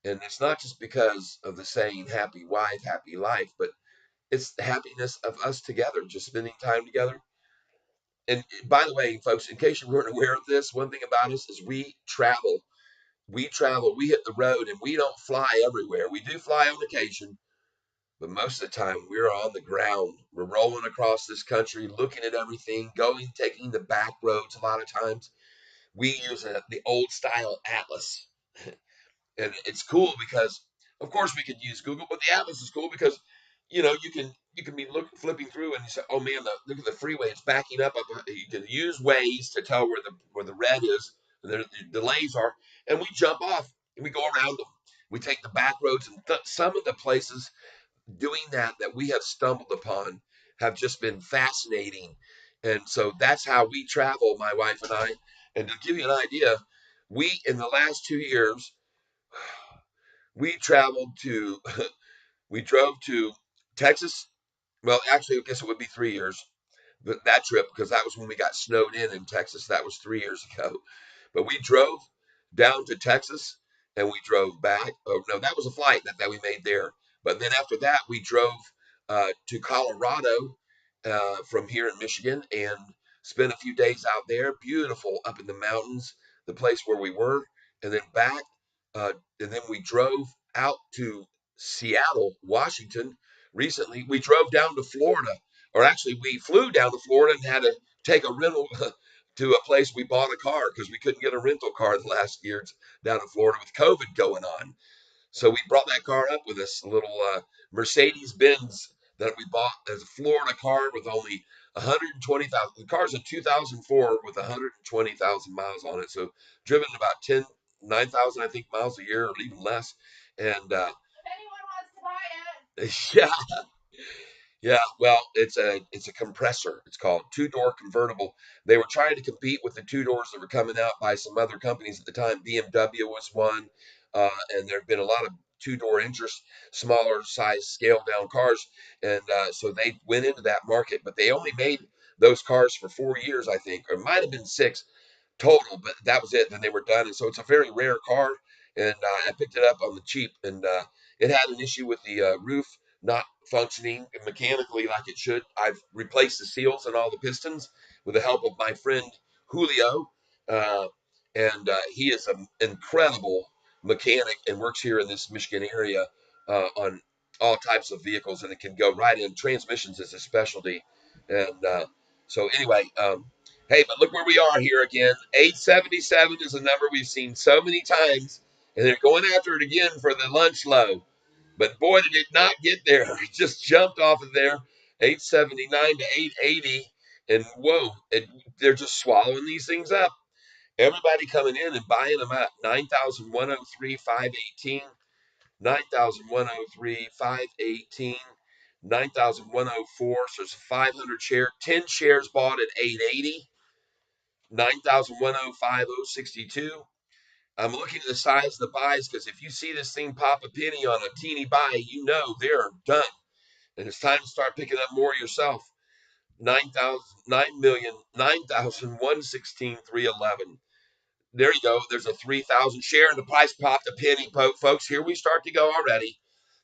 And it's not just because of the saying happy wife, happy life, but it's the happiness of us together, just spending time together. And by the way, folks, in case you weren't aware of this, one thing about us is we travel. We travel, we hit the road, and we don't fly everywhere. We do fly on occasion, but most of the time we're on the ground. We're rolling across this country, looking at everything, going, taking the back roads a lot of times. We use the old style atlas. And it's cool because, of course, we could use Google, but the atlas is cool because, you can be flipping through and you say, oh man, look at the freeway, it's backing up. You can use Waze to tell where the red is, and the delays are, and we jump off and we go around them. We take the back roads, and some of the places doing that we have stumbled upon have just been fascinating. And so that's how we travel, my wife and I. And to give you an idea, we in the last 2 years we traveled to we drove to Texas. Well, actually, I guess it would be 3 years. That trip, because that was when we got snowed in Texas. That was 3 years ago. But we drove down to Texas and we drove back. Oh no, that was a flight that we made there. But then after that, we drove to Colorado from here in Michigan and spent a few days out there. Beautiful up in the mountains, the place where we were, and then back. And then we drove out to Seattle, Washington. Recently, we drove down to Florida, or actually, we flew down to Florida and had to take a rental to a place. We bought a car because we couldn't get a rental car the last years down in Florida with COVID going on. So we brought that car up with us, a little Mercedes Benz that we bought as a Florida car with only 120,000. The car's a 2004 with 120,000 miles on it. So driven about 9,000, I think, miles a year or even less. And if anyone wants to buy it. Yeah, yeah, well, it's a compressor. It's called two-door convertible. They were trying to compete with the two doors that were coming out by some other companies at the time. BMW was one, and there have been a lot of two-door interest, smaller size, scaled down cars, and so they went into that market. But they only made those cars for 4 years, I think, or it might have been six total, but that was it. Then they were done, and so it's a very rare car. And I picked it up on the cheap, and it had an issue with the roof not functioning mechanically like it should. I've replaced the seals and all the pistons with the help of my friend Julio, uh, and he is an incredible mechanic and works here in this Michigan area on all types of vehicles, and it can go right in. Transmissions is a specialty, and so anyway. Hey, but look where we are here again. 877 is a number we've seen so many times, and they're going after it again for the lunch low. But boy, did it not get there. It just jumped off of there, 879 to 880. And whoa, they're just swallowing these things up. Everybody coming in and buying them up. 9,103, 518. 9,103, 518. 9,104. So it's 500 share. 10 shares bought at 880. 9,105, 062. I'm looking at the size of the buys because if you see this thing pop a penny on a teeny buy, you know they're done. And it's time to start picking up more yourself. 9,000, 9,000,000, 9,116, 311. There you go. There's a 3,000 share and the price popped a penny, folks. Here we start to go already.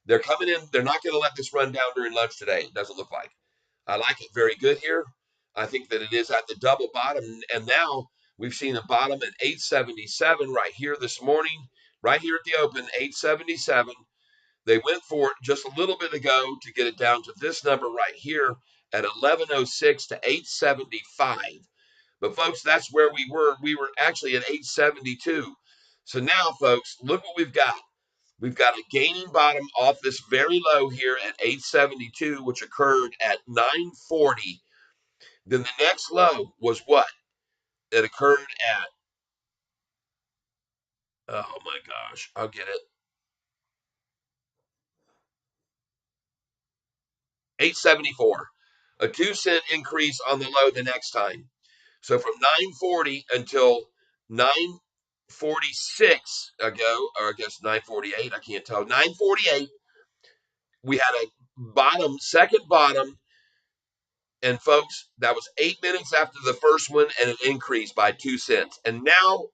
They're coming in. They're not going to let this run down during lunch today. It doesn't look like. I like it very good here. I think that it is at the double bottom. And now we've seen a bottom at 877 right here this morning, right here at the open, 877. They went for it just a little bit ago to get it down to this number right here at 1106 to 875. But folks, that's where we were. We were actually at 872. So now, folks, look what we've got. We've got a gaining bottom off this very low here at 872, which occurred at 940. Then the next low was what? It occurred at, oh my gosh, I'll get it, 874. A 2-cent increase on the low the next time. So from 940 until 946 ago, or I guess 948, I can't tell, 948, we had a bottom, second bottom. And folks, that was 8 minutes after the first one, and it increased by 2 cents. And now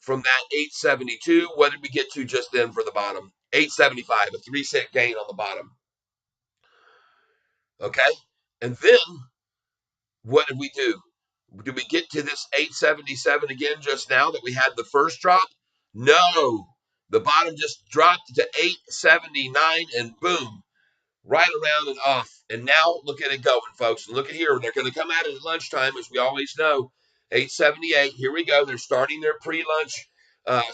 from that 872. What did we get to just then for the bottom? 875, a 3-cent gain on the bottom. Okay. And then what did we do? Did we get to this 877 again just now that we had the first drop? No. The bottom just dropped to 879 and boom, right around and off. And now look at it going, folks. And look at here. They're going to come at it at lunchtime, as we always know. 878. Here we go. They're starting their pre-lunch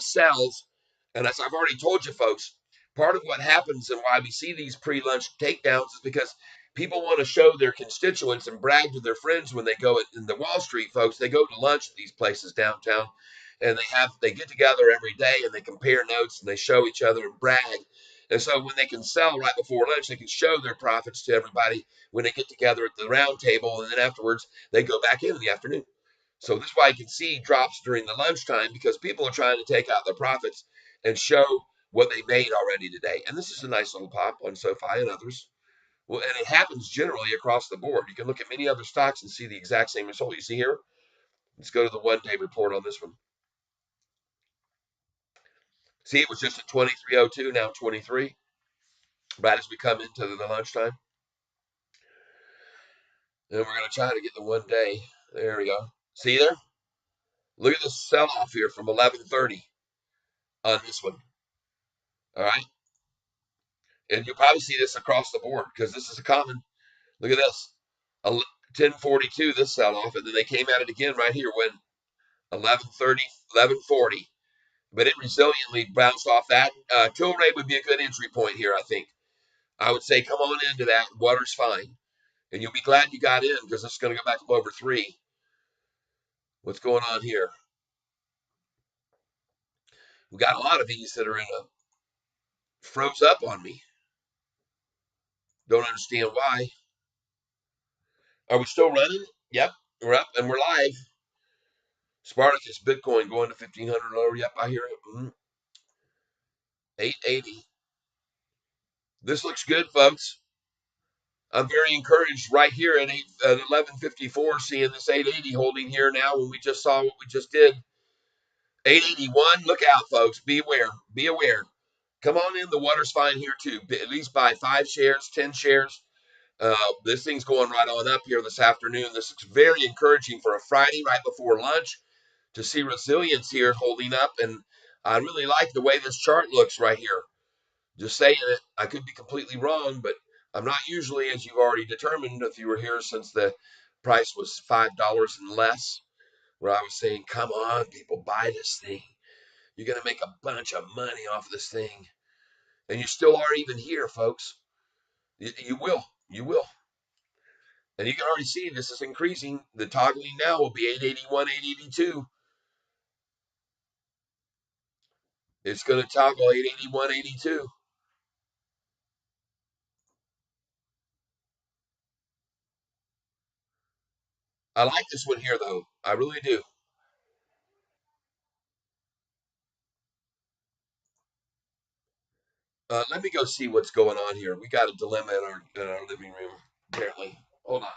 sells. And as I've already told you, folks, part of what happens and why we see these pre-lunch takedowns is because people want to show their constituents and brag to their friends when they go in the Wall Street, folks. They go to lunch at these places downtown, and they get together every day and they compare notes and they show each other and brag. And so when they can sell right before lunch, they can show their profits to everybody when they get together at the round table, and then afterwards they go back in the afternoon. So this is why you can see drops during the lunchtime, because people are trying to take out their profits and show what they made already today. And this is a nice little pop on SOFI and others. Well, and it happens generally across the board. You can look at many other stocks and see the exact same result. You see here? Let's go to the one-day report on this one. See, it was just at 2302, now 23, right as we come into the lunchtime. And we're going to try to get the one day. There we go. See there? Look at this sell off here from 11:30 on this one. All right. And you'll probably see this across the board because this is a common. Look at this. 10:42, this sell off. And then they came at it again right here when 11:30, 11:40. But it resiliently bounced off that. Tilray would be a good entry point here, I think. I would say come on into that. Water's fine. And you'll be glad you got in because it's going to go back up over 3. What's going on here? We got a lot of these that are in a froze up on me. Don't understand why. Are we still running? Yep, we're up and we're live. Spartacus Bitcoin going to 1,500 lower. Yep, I hear it. 880. This looks good, folks. I'm very encouraged right here at 1154, seeing this 880 holding here now when we just saw what we just did. 881. Look out, folks. Be aware. Be aware. Come on in. The water's fine here too. At least buy 5 shares, 10 shares. This thing's going right on up here this afternoon. This is very encouraging for a Friday right before lunch to see resilience here holding up. And I really like the way this chart looks right here. Just saying it. I could be completely wrong, but I'm not usually, as you've already determined, if you were here since the price was $5 and less, where I was saying, come on, people, buy this thing. You're going to make a bunch of money off this thing. And you still are even here, folks. You will. You will. And you can already see this is increasing. The toggling now will be 881, 882. It's going to toggle 881, 82. I like this one here, though. I really do. Let me go see what's going on here. We got a dilemma in our living room, apparently. Hold on.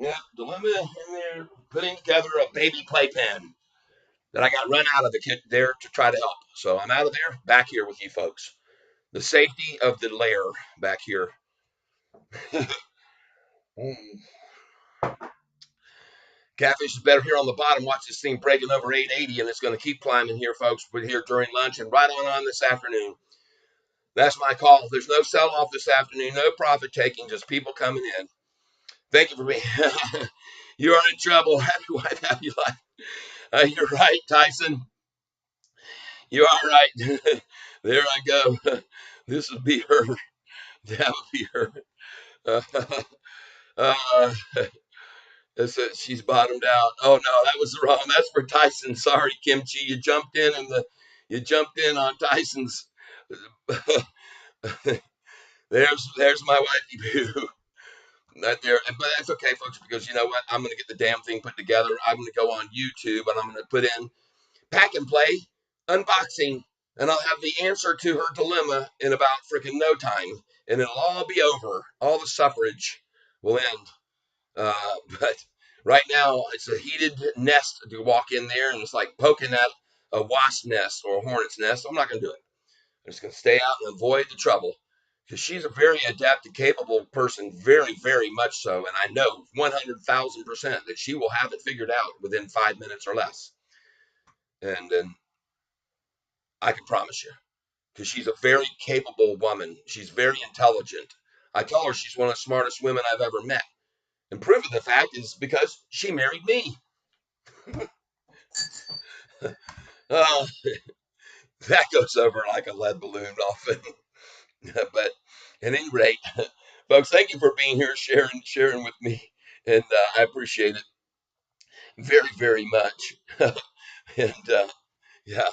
Yeah, dilemma in there, putting together a baby playpen that I got run out of the kit there to try to help. So I'm out of there, back here with you folks. The safety of the lair back here. Catfish is better here on the bottom. Watch this thing breaking over 880, and it's going to keep climbing here, folks. We're here during lunch and right on this afternoon. That's my call. There's no sell off this afternoon, no profit taking, just people coming in. Thank you for being. You are in trouble. Happy wife, happy life. You're right, Tyson. You are right. There I go. This would be her. That would be her. Uh, uh, she's bottomed out. Oh no, that was wrong. That's for Tyson. Sorry, Kimchi. You jumped in on Tyson's. there's my wifey boo. Not there, but that's okay, folks, because you know what? I'm gonna get the damn thing put together. I'm gonna go on YouTube and I'm gonna put in pack and play unboxing, and I'll have the answer to her dilemma in about freaking no time, and it'll all be over. All the suffrage will end. But right now, it's a heated nest to walk in there, and it's like poking at a wasp nest or a hornet's nest. So I'm not going to do it. I'm just going to stay out and avoid the trouble because she's a very adept and capable person, very, very much so. And I know 100,000% that she will have it figured out within 5 minutes or less. And then I can promise you, because she's a very capable woman. She's very intelligent. I tell her she's one of the smartest women I've ever met. And proof of the fact is because she married me. Oh, that goes over like a lead balloon often. But at any rate, folks, thank you for being here, sharing with me, and I appreciate it very, very much. And yeah,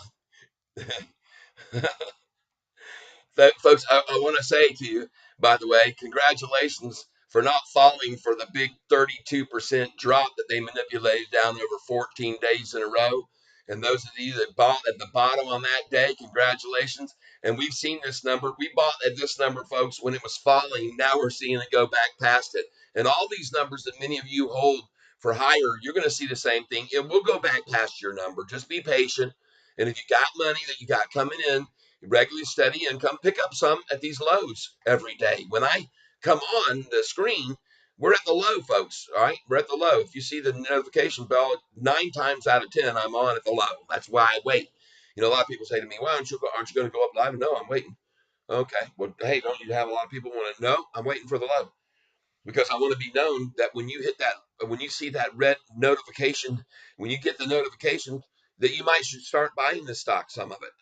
folks, I want to say to you, by the way, congratulations for not falling for the big 32% drop that they manipulated down over 14 days in a row. And those of you that bought at the bottom on that day, congratulations. And we've seen this number. We bought at this number, folks, when it was falling. Now we're seeing it go back past it. And all these numbers that many of you hold for higher, you're going to see the same thing. It will go back past your number. Just be patient. And if you got money that you got coming in, regularly steady income, pick up some at these lows every day. When I come on the screen, we're at the low, folks. All right, we're at the low. If you see the notification bell, 9 times out of 10, I'm on at the low. That's why I wait. You know, a lot of people say to me, "Well, aren't you going to go up live?" No, I'm waiting. Okay, well, hey, don't you have a lot of people want to know? I'm waiting for the low because I want to be known that when you hit that, when you see that red notification, when you get the notification, that you might should start buying this stock, some of it,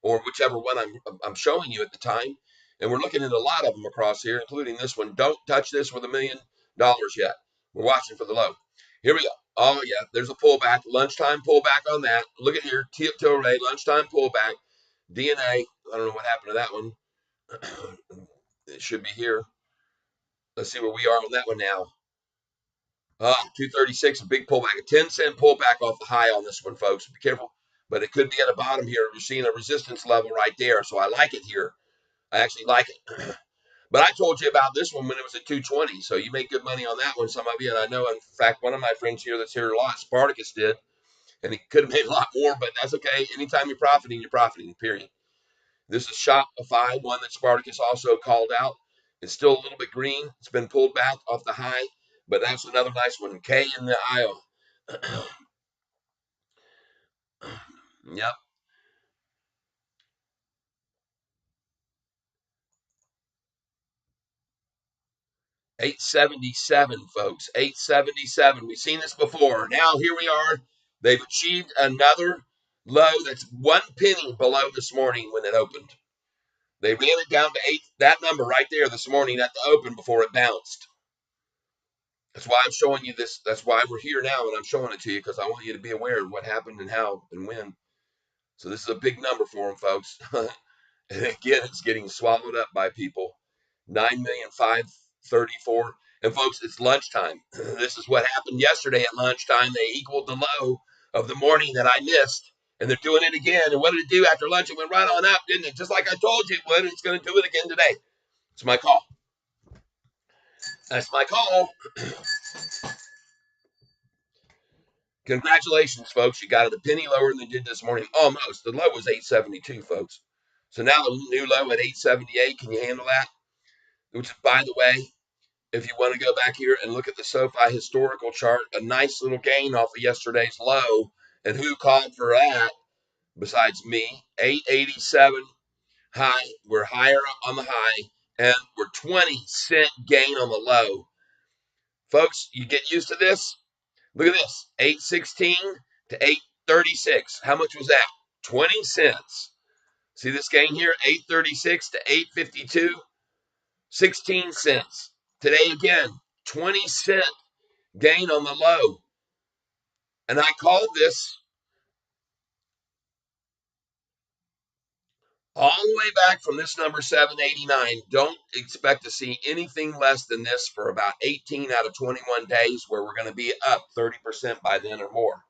or whichever one I'm showing you at the time. And we're looking at a lot of them across here, including this one. Don't touch this with $1 million yet. We're watching for the low. Here we go. Oh yeah, there's a pullback, lunchtime pullback on that. Look at here, Tilray, lunchtime pullback, DNA. I don't know what happened to that one. It should be here. Let's see where we are on that one now. 236, a big pullback, a 10-cent pullback off the high on this one, folks. Be careful, but it could be at the bottom here. We're seeing a resistance level right there, so I like it here. I actually like it. But I told you about this one when it was at 220, so you make good money on that one, some of you. And I know, in fact, one of my friends here that's here a lot, Spartacus, did, and he could have made a lot more, but that's okay. Anytime you're profiting, period. This is SOFI, one that Spartacus also called out. It's still a little bit green. It's been pulled back off the high, but that's another nice one. K in the aisle. Yep. 877, folks. 877. We've seen this before. Now here we are. They've achieved another low that's 1 penny below this morning when it opened. They ran it down to 8, that number right there this morning at the open before it bounced. That's why I'm showing you this. That's why we're here now, and I'm showing it to you because I want you to be aware of what happened and how and when. So this is a big number for them, folks. And again, it's getting swallowed up by people. 9,534,000. And folks, it's lunchtime. This is what happened yesterday at lunchtime. They equaled the low of the morning that I missed. And they're doing it again. And what did it do after lunch? It went right on up, didn't it? Just like I told you it would. It's going to do it again today. It's my call. That's my call. Congratulations, folks. You got it a penny lower than you did this morning. Almost. The low was 872, folks. So now the new low at 878. Can you handle that? Which, by the way, if you want to go back here and look at the SOFI historical chart, a nice little gain off of yesterday's low. And who called for that besides me? 887 high. We're higher on the high, and we're 20-cent gain on the low. Folks, you get used to this. Look at this, 816 to 836. How much was that? 20 cents. See this gain here, 836 to 852, 16 cents. Today again, 20-cent gain on the low. And I called this all the way back from this number 789. Don't expect to see anything less than this for about 18 out of 21 days, where we're going to be up 30% by then or more.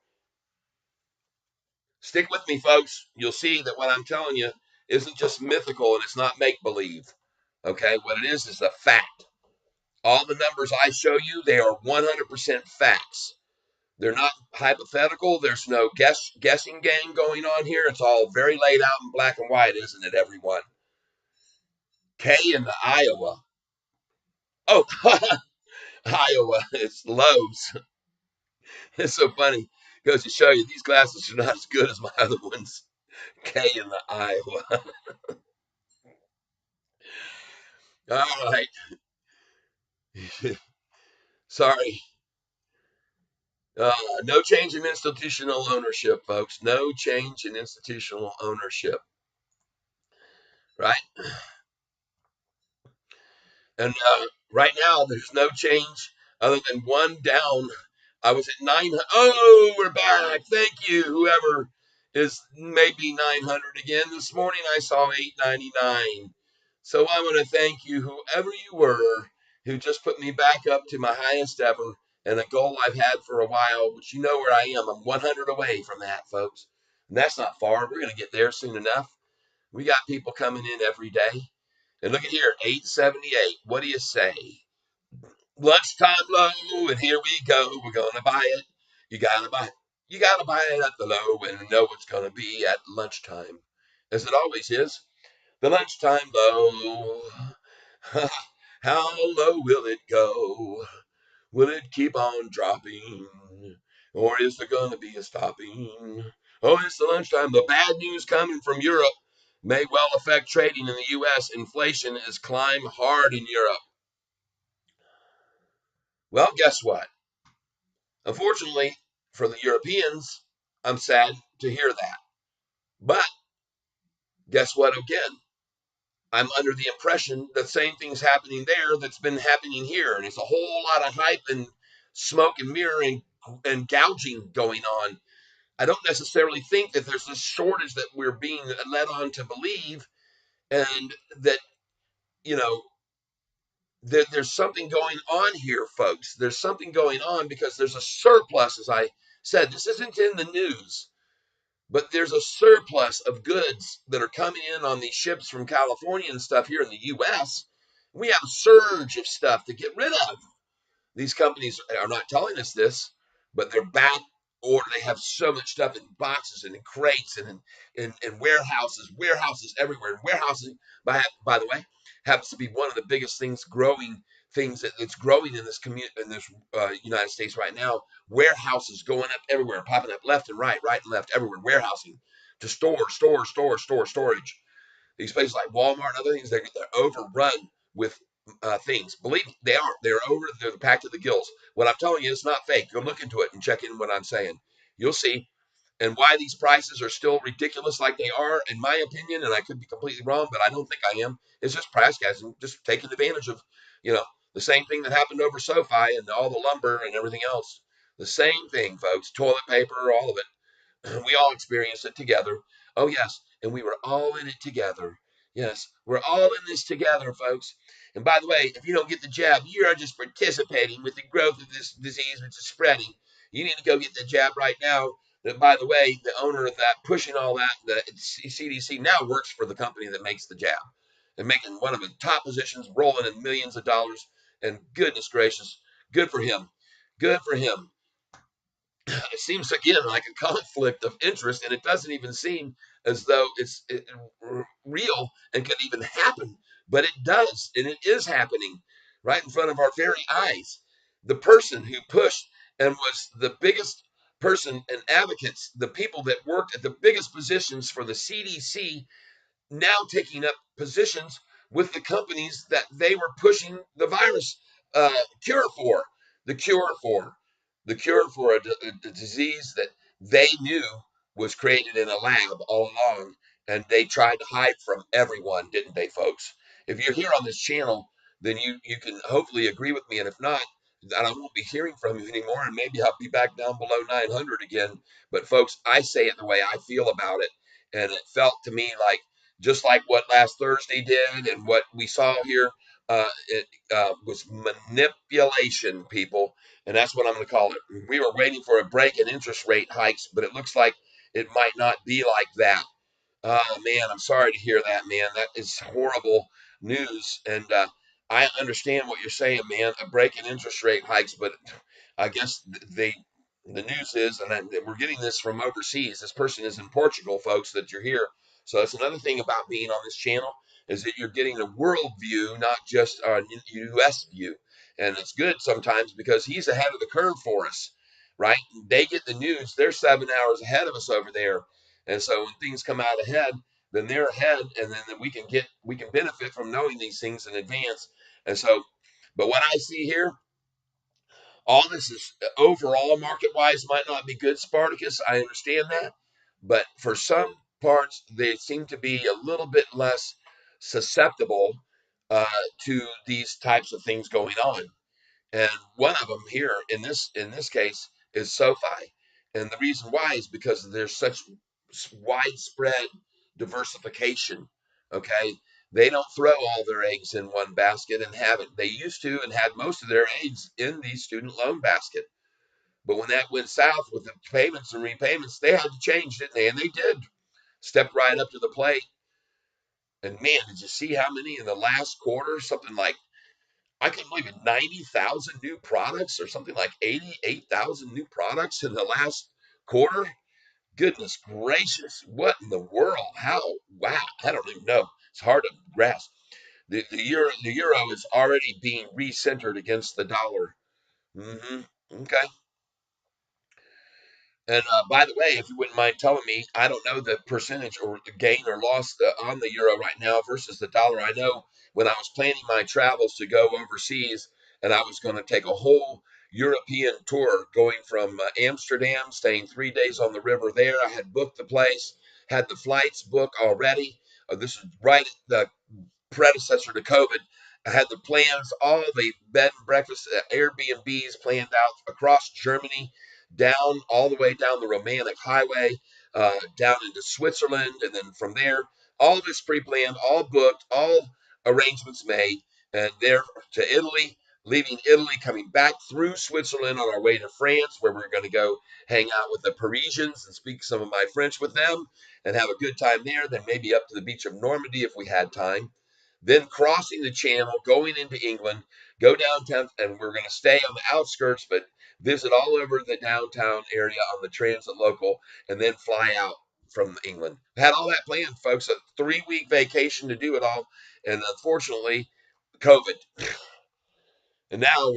Stick with me, folks. You'll see that what I'm telling you isn't just mythical, and it's not make believe. Okay, what it is a fact. All the numbers I show you, they are 100% facts. They're not hypothetical. There's no guessing game going on here. It's all very laid out in black and white, isn't it, everyone? K in the Iowa. Oh, Iowa. It's Lowe's. It's so funny. Goes to show you these glasses are not as good as my other ones. K in the Iowa. All right. Sorry. No change in institutional ownership, folks. No change in institutional ownership. Right? And right now, there's no change other than one down. I was at 900. Oh, we're back. Thank you, whoever is maybe 900 again. This morning, I saw 899. So I want to thank you, whoever you were, who just put me back up to my highest ever and a goal I've had for a while, which you know where I am. I'm 100 away from that, folks. And that's not far. We're going to get there soon enough. We got people coming in every day. And look at here, 878. What do you say? Lunchtime low, and here we go. We're gonna buy it. You gotta buy it. You gotta buy it at the low and know it's gonna be at lunchtime. As it always is. The lunchtime low. How low will it go? Will it keep on dropping? Or is there gonna be a stopping? Oh, it's the lunchtime. The bad news coming from Europe may well affect trading in the US. Inflation has climbed hard in Europe. Well, guess what? Unfortunately for the Europeans, I'm sad to hear that. But guess what again? I'm under the impression that same thing's happening there that's been happening here. And it's a whole lot of hype and smoke and mirror and gouging going on. I don't necessarily think that there's this shortage that we're being led on to believe, and that, you know, there's something going on here, folks. There's something going on because there's a surplus, as I said. This isn't in the news, but there's a surplus of goods that are coming in on these ships from California and stuff here in the U.S. We have a surge of stuff to get rid of. These companies are not telling us this, but they're back order. They have so much stuff in boxes and in crates and in warehouses everywhere. Warehousing, by the way, happens to be one of the biggest things that's growing in this United States right now. Warehouses going up everywhere, popping up left and right and left, everywhere. Warehousing to storage. These places like Walmart and other things, they're overrun with things. Believe me, they are. They're packed to the gills. What I'm telling you is not fake. Go look into it and check in what I'm saying. You'll see. And why these prices are still ridiculous like they are, in my opinion, and I could be completely wrong, but I don't think I am, is just price gouging, just taking advantage of, you know, the same thing that happened over SOFI and all the lumber and everything else. The same thing, folks. Toilet paper, all of it. We all experienced it together. Oh, yes. And we were all in it together. Yes, we're all in this together, folks. And by the way, if you don't get the jab, you are just participating with the growth of this disease, which is spreading. You need to go get the jab right now. That, by the way, the owner of that, pushing all that, the CDC now works for the company that makes the jab and making one of the top positions, rolling in millions of dollars. And goodness gracious, good for him. Good for him. it seems again like a conflict of interest, and it doesn't even seem as though real and could even happen, but it does, and it is happening right in front of our very eyes. The person who pushed and was the biggest person and advocates, the people that worked at the biggest positions for the CDC, now taking up positions with the companies that they were pushing the virus uh, cure for, the cure for, the cure for a disease that they knew was created in a lab all along, and they tried to hide from everyone, didn't they, folks? If you're here on this channel, then you can hopefully agree with me, and if not, I won't be hearing from you anymore, and maybe I'll be back down below 900 again. But folks, I say it the way I feel about it, and it felt to me like just like what last Thursday did and what we saw here, it was manipulation, people, and that's what I'm going to call it. We were waiting for a break in interest rate hikes, but it looks like it might not be like that. Oh man, I'm sorry to hear that, man. That is horrible news, and I understand what you're saying, man. A break in interest rate hikes, but I guess the news is, and we're getting this from overseas. This person is in Portugal, folks. That you're here, so that's another thing about being on this channel is that you're getting a world view, not just a U.S. view, and it's good sometimes because he's ahead of the curve for us, right? They get the news; they're 7 hours ahead of us over there, and so when things come out ahead, then they're ahead, and then we can benefit from knowing these things in advance. And so, but what I see here, all this is overall market wise might not be good, Spartacus. I understand that, but for some parts, they seem to be a little bit less susceptible uh, to these types of things going on. And one of them here in this case is SOFI, and the reason why is because there's such widespread diversification. Okay, they don't throw all their eggs in one basket and have it. They used to and had most of their eggs in the student loan basket. But when that went south with the payments and repayments, they had to change, didn't they? And they did. Stepped right up to the plate. And man, did you see how many in the last quarter? Something like I couldn't believe it, 90,000 new products or something like 88,000 new products in the last quarter. Goodness gracious, what in the world? How? Wow, I don't even know. It's hard to grasp. The euro is already being recentered against the dollar. Hmm. Okay. And by the way, if you wouldn't mind telling me, I don't know the percentage or the gain or loss on the euro right now versus the dollar. I know when I was planning my travels to go overseas, and I was going to take a whole European tour, going from Amsterdam, staying 3 days on the river there. I had booked the place, had the flights booked already. This is right at the predecessor to COVID. I had the plans, all the bed and breakfast Airbnbs planned out across Germany, down all the way down the Romantic Highway, down into Switzerland, and then from there, all this pre-planned, all booked, all arrangements made, and there to Italy. Leaving Italy, coming back through Switzerland on our way to France, where we're going to go hang out with the Parisians and speak some of my French with them and have a good time there. Then maybe up to the beach of Normandy if we had time, then crossing the channel, going into England, go downtown, and we're going to stay on the outskirts, but visit all over the downtown area on the transit local, and then fly out from England. Had all that planned, folks, a 3 week vacation to do it all, and unfortunately, COVID. And now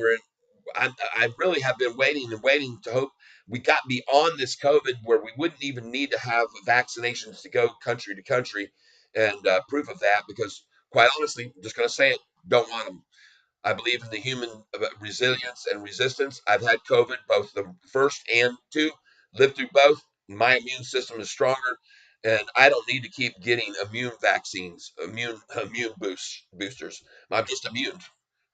I really have been waiting and waiting to hope we got beyond this COVID where we wouldn't even need to have vaccinations to go country to country and proof of that because, quite honestly, I'm just going to say it, don't want them. I believe in the human resilience and resistance. I've had COVID, both the first and two, lived through both. My immune system is stronger, and I don't need to keep getting immune vaccines, boosters. I'm just immune.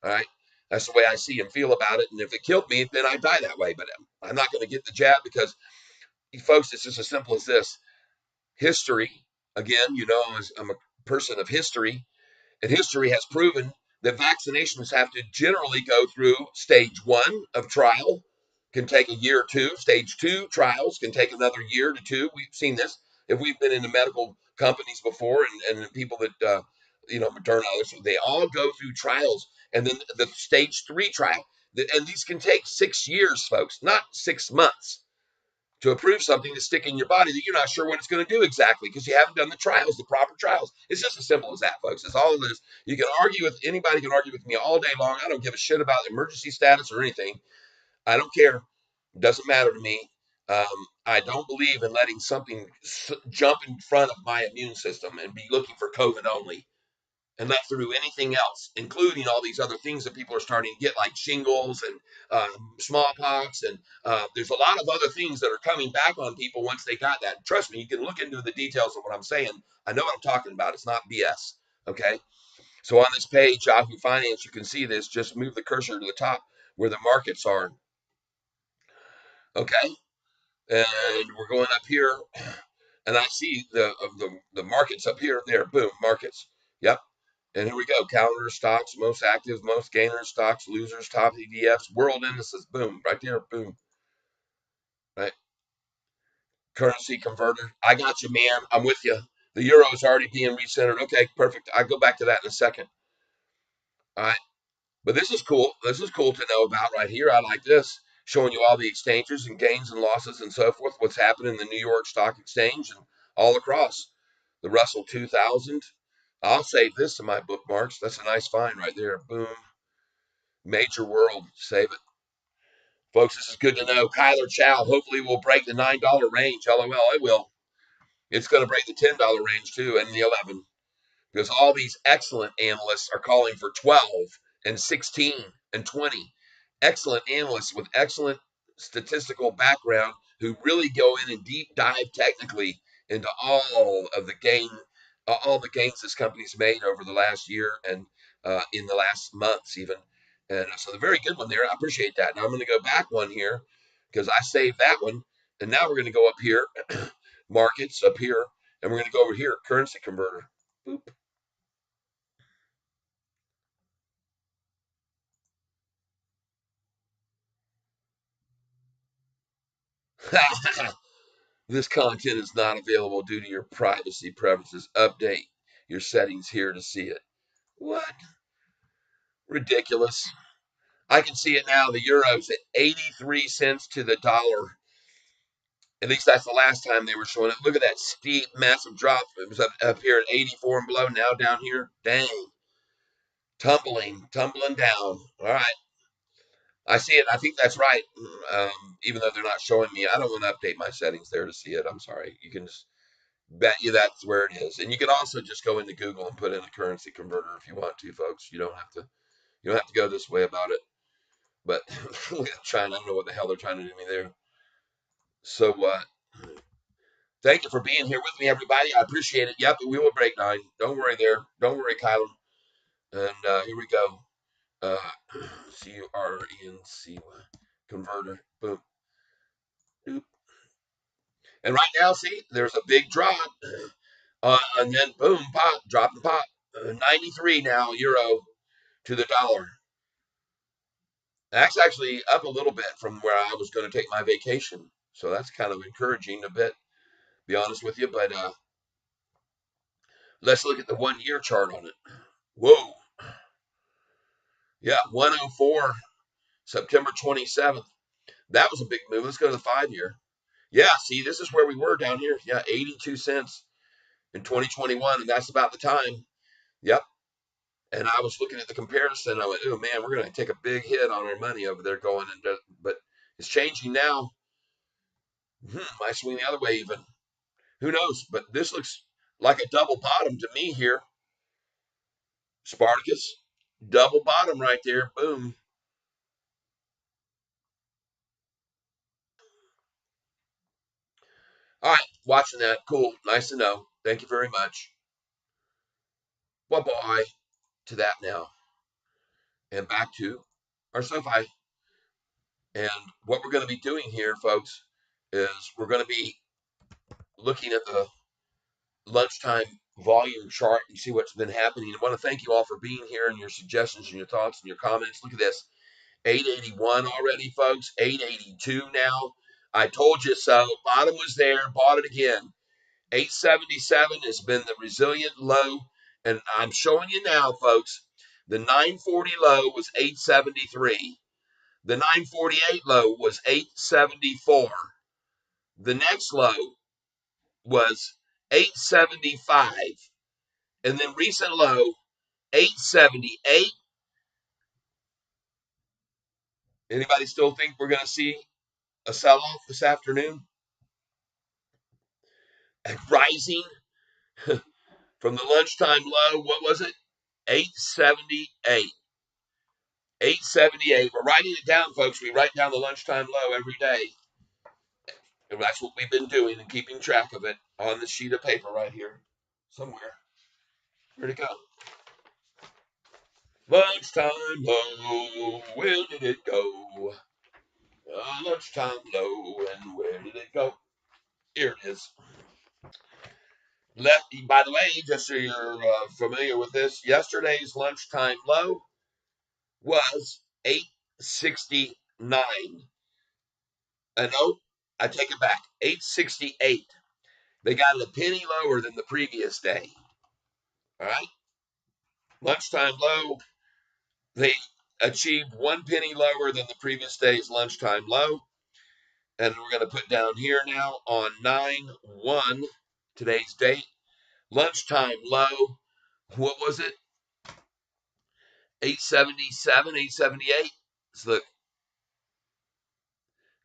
All right. That's the way I see and feel about it. And if it killed me, then I die that way. But I'm not going to get the jab because, folks, it's just as simple as this. History, again, I'm a person of history, and history has proven that vaccinations have to generally go through stage one of trial, can take a year or two. Stage two trials can take another year to two. We've seen this. If we've been in the medical companies before and people that, Moderna, others, they all go through trials. And then the stage three trial. And these can take 6 years, folks, not 6 months. to approve something to stick in your body that you're not sure what it's going to do exactly because you haven't done the trials, the proper trials. It's just as simple as that, folks. It's all it is. You can argue with anybody, can argue with me all day long. I don't give a shit about emergency status or anything. I don't care. It doesn't matter to me. I don't believe in letting something jump in front of my immune system and be looking for COVID only and let through anything else, including all these other things that people are starting to get, like shingles and smallpox. And there's a lot of other things that are coming back on people once they got that. Trust me, you can look into the details of what I'm saying. I know what I'm talking about. It's not BS. Okay. So on this page, Yahoo Finance, you can see this. Just move the cursor to the top where the markets are. Okay. And we're going up here, and I see the markets up here. There, boom, markets. Yep. And here we go. Calendar stocks, most active, most gainers, stocks, losers, top ETFs, world indices. Boom, right there. Boom. Right. Currency converter. I got you, man. I'm with you. The euro is already being recentered. Okay, perfect. I'll go back to that in a second. All right. But this is cool. This is cool to know about right here. I like this. Showing you all the exchanges and gains and losses and so forth. What's happening in the New York Stock Exchange and all across the Russell 2000. I'll save this to my bookmarks. That's a nice find right there. Boom. Major world. Save it. Folks, this is good to know. Kyler Chow hopefully will break the $9 range. LOL, it will. It's going to break the $10 range too and the 11, because all these excellent analysts are calling for 12 and 16 and 20. Excellent analysts with excellent statistical background who really go in and deep dive technically into all the gains this company's made over the last year and in the last months even. And so the very good one there. I appreciate that. Now I'm going to go back one here because I saved that one. And now we're going to go up here, markets up here, and we're going to go over here, currency converter. Boop. This content is not available due to your privacy preferences. Update your settings here to see it. What? Ridiculous. I can see it now. The euro's at 83 cents to the dollar. At least that's the last time they were showing it. Look at that steep, massive drop. It was up here at 84 and below. Now down here. Dang. Tumbling down. All right. I see it. I think that's right. Even though they're not showing me, I don't want to update my settings there to see it. I'm sorry. You can just bet you that's where it is. And you can also just go into Google and put in a currency converter if you want to, folks. You don't have to go this way about it. But China, I don't know what the hell they're trying to do to me there. So thank you for being here with me, everybody. I appreciate it. Yep, we will break 9. Don't worry there. Don't worry, Kylan. And here we go. Uh, CURNC converter. Boom. Doop. And right now, see, there's a big drop. And then boom, pop, drop and pop. 93 now, euro to the dollar. That's actually up a little bit from where I was going to take my vacation. So that's kind of encouraging a bit, be honest with you. But let's look at the 1 year chart on it. Whoa. Yeah, 104, September 27th. That was a big move. Let's go to the 5 year. Yeah, see, this is where we were down here. Yeah, 82 cents in 2021. And that's about the time. Yep. And I was looking at the comparison. I went, oh, man, we're going to take a big hit on our money over there going. But it's changing now. Might swing the other way even. Who knows? But this looks like a double bottom to me here. Spartacus, double bottom right there. Boom. All right, watching that. Cool. Nice to know. Thank you very much. Bye bye to that now. And back to our SOFI. And what we're going to be doing here, folks, is we're going to be looking at the lunchtime volume chart and see what's been happening. I want to thank you all for being here and your suggestions and your thoughts and your comments. Look at this. 881 already, folks. 882 now. I told you so. Bottom was there. Bought it again. 877 has been the resilient low. And I'm showing you now, folks. The 940 low was 873. The 948 low was 874. The next low was 875, and then recent low 878. Anybody still think we're going to see a sell-off this afternoon? And rising from the lunchtime low, what was it? 878. 878. We're writing it down, folks. We write down the lunchtime low every day. And that's what we've been doing and keeping track of it on the sheet of paper right here somewhere. Where'd it go? Lunchtime low, where did it go? Lunchtime low, and where did it go? Here it is. Lefty, by the way, just so you're familiar with this, yesterday's lunchtime low was 869. No, I take it back. 868. They got it a penny lower than the previous day. All right. Lunchtime low, they achieved 1 penny lower than the previous day's lunchtime low. And we're going to put down here now on 9/1, today's date. Lunchtime low, what was it? 877, 878. So look,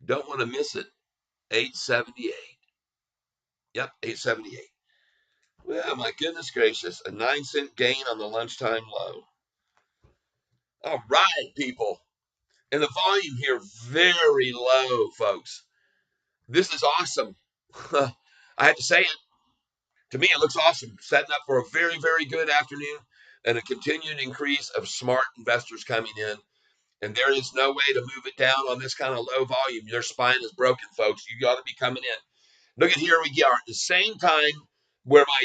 don't want to miss it. 878. Yep, 878. Well, my goodness gracious, a 9-cent gain on the lunchtime low. All right, people. And the volume here, very low, folks. This is awesome. I have to say it. To me, it looks awesome. Setting up for a very, very good afternoon and a continued increase of smart investors coming in. And there is no way to move it down on this kind of low volume. Your spine is broken, folks. You got to be coming in. Look at here we are at the same time where my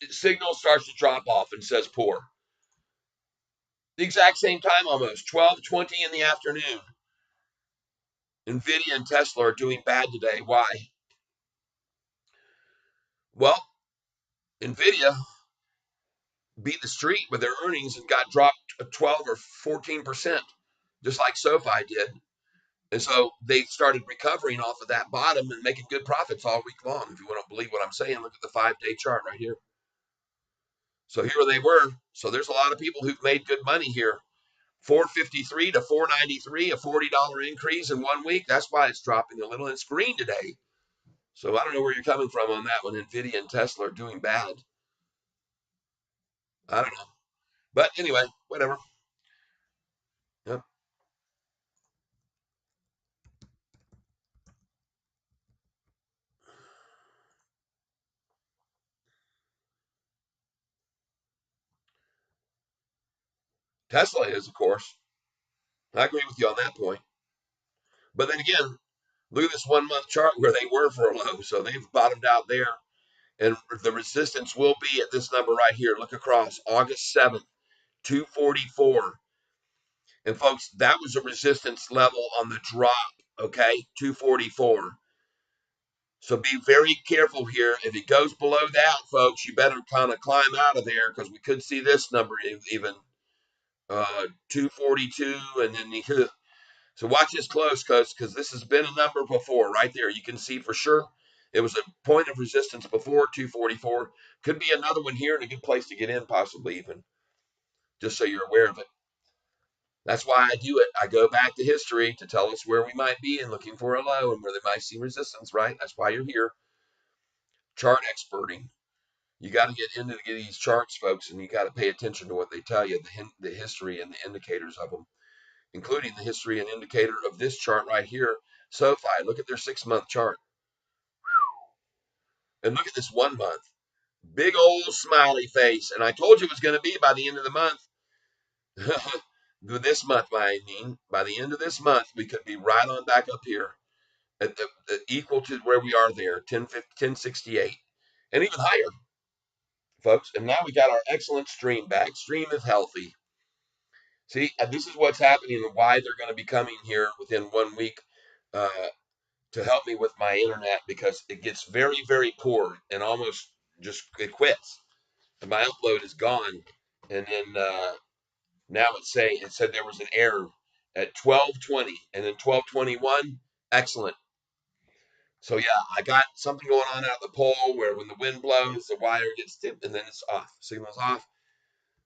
signal starts to drop off and says poor. The exact same time almost, 12:20 in the afternoon. NVIDIA and Tesla are doing bad today. Why? Well, NVIDIA beat the street with their earnings and got dropped 12 or 14%, just like SOFI did. And so they started recovering off of that bottom and making good profits all week long. If you want to believe what I'm saying, look at the 5-day chart right here. So here they were. So there's a lot of people who've made good money here. 453 to 493, a $40 increase in 1 week. That's why it's dropping a little. It's green today. So I don't know where you're coming from on that one. NVIDIA and Tesla are doing bad. I don't know. But anyway, whatever. Yep. Tesla is, of course. I agree with you on that point. But then again, look at this 1 month chart where they were for a low. So they've bottomed out there. And the resistance will be at this number right here. Look across August 7th, 244. And folks, that was a resistance level on the drop, okay? 244. So be very careful here. If it goes below that, folks, you better kind of climb out of there because we could see this number even 242, and then so watch this close, because this has been a number before right there. You can see for sure it was a point of resistance before 244. Could be another one here and a good place to get in, possibly even, just so you're aware of it. That's why I do it. I go back to history to tell us where we might be and looking for a low and where they might see resistance, right? That's why you're here. Chart experting. You got to get into these charts, folks, and you got to pay attention to what they tell you, the history and the indicators of them, including the history and indicator of this chart right here, SOFI. Look at their 6-month chart. And look at this 1 month. Big old smiley face. And I told you it was going to be by the end of the month. This month, I mean, by the end of this month, we could be right on back up here at equal to where we are there, 1068, and even higher, folks. And now we got our excellent stream back. Stream is healthy. See, this is what's happening and why they're going to be coming here within 1 week uh, to help me with my internet, because it gets very, very poor and almost just it quits. And my upload is gone. And then now it said there was an error at 12:20 and then 12:21. Excellent. So yeah, I got something going on out the pole where when the wind blows, the wire gets tipped and then it's off. Signal's off.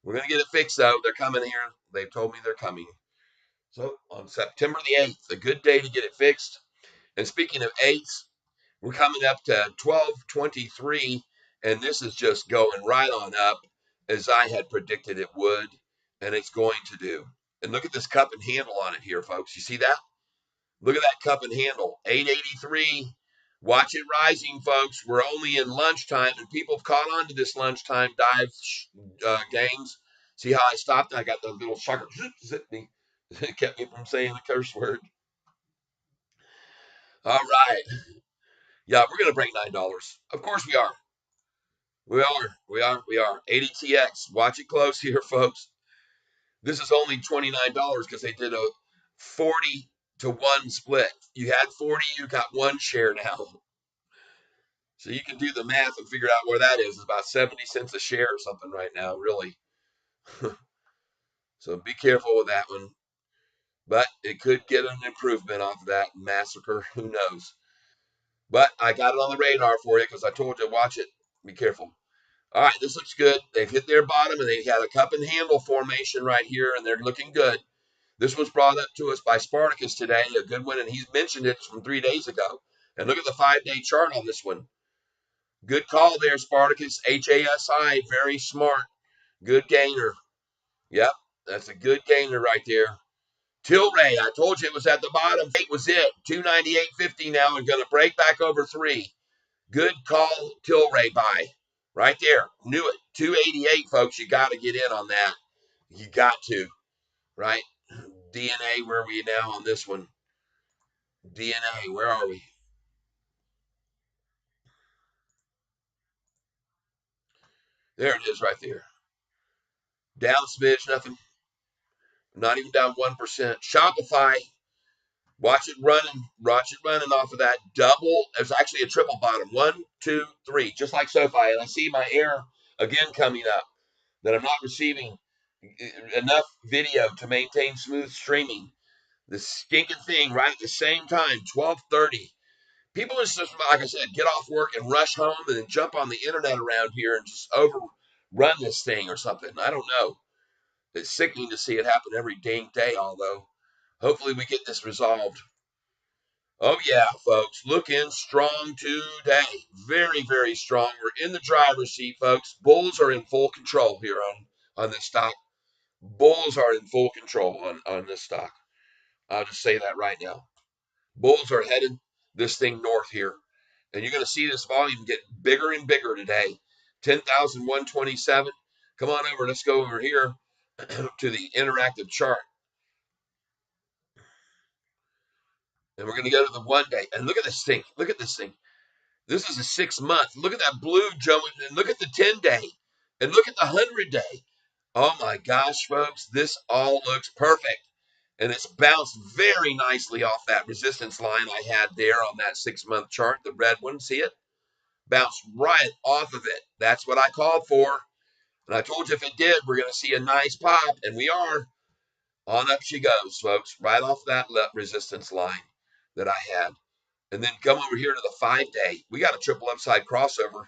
We're gonna get it fixed though. They're coming here. They've told me they're coming. So on September the 8th, a good day to get it fixed. And speaking of 8s, we're coming up to 12/23, and this is just going right on up as I had predicted it would, and it's going to do. And look at this cup and handle on it here, folks. You see that? Look at that cup and handle. 883. Watch it rising, folks. We're only in lunchtime, and people have caught on to this lunchtime dive games. See how I stopped? I got the little sucker zip me. It kept me from saying the curse word. All right. Yeah, we're going to break $9. Of course we are. We are. 80TX. Watch it close here, folks. This is only $29 because they did a 40-to-1 split. You had 40, you got one share now. So you can do the math and figure out where that is. It's about 70 cents a share or something right now, really. So be careful with that one. But it could get an improvement off of that massacre. Who knows? But I got it on the radar for you because I told you to watch it. Be careful. All right, this looks good. They've hit their bottom and they had a cup and handle formation right here, and they're looking good. This was brought up to us by Spartacus today, a good one, and he's mentioned it from 3 days ago. And look at the 5-day chart on this one. Good call there, Spartacus. HASI, very smart. Good gainer. Yep, that's a good gainer right there. Tilray, I told you it was at the bottom. 8 was it. 298.50 now and going to break back over 3. Good call, Tilray buy. Right there. Knew it. 288, folks. You got to get in on that. You got to. Right? DNA, where are we now on this one? DNA, where are we? There it is right there. Down a smidge, nothing. Not even down 1%. Shopify, watch it running off of that double. It's actually a triple bottom. 1, 2, 3, just like SOFI. And I see my error again coming up that I'm not receiving enough video to maintain smooth streaming. The stinking thing right at the same time, 12:30. People just, like I said, get off work and rush home and then jump on the internet around here and just overrun this thing or something. I don't know. It's sickening to see it happen every dang day, although hopefully we get this resolved. Oh, yeah, folks, looking strong today. Very, very strong. We're in the driver's seat, folks. Bulls are in full control here on this stock. Bulls are in full control on this stock. I'll just say that right now. Bulls are headed this thing north here. And you're going to see this volume get bigger and bigger today. 10,127. Come on over. Let's go over here to the interactive chart. And we're going to go to the 1 day. And look at this thing. Look at this thing. This is a 6 month. Look at that blue, Joe. And look at the 10-day. And look at the 100-day. Oh my gosh, folks. This all looks perfect. And it's bounced very nicely off that resistance line I had there on that 6-month chart, the red one. See it? Bounced right off of it. That's what I called for. And I told you if it did, we're going to see a nice pop. And we are. On up she goes, folks. Right off that resistance line that I had. And then come over here to the 5-day. We got a triple upside crossover.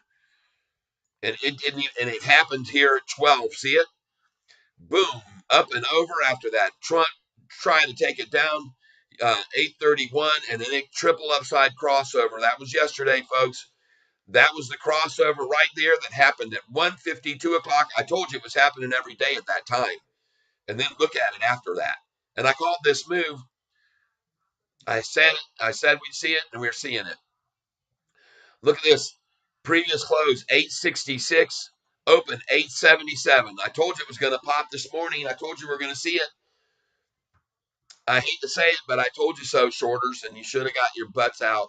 And it didn't even, and it happened here at 12. See it? Boom. Up and over after that. Trump trying to take it down. 831. And then a triple upside crossover. That was yesterday, folks. That was the crossover right there that happened at 1:50, 2 o'clock. I told you it was happening every day at that time. And then look at it after that. And I called this move. I said it. I said we'd see it, and we're seeing it. Look at this. Previous close, 866. Open, 877. I told you it was going to pop this morning. I told you we were going to see it. I hate to say it, but I told you so, shorters, and you should have got your butts out.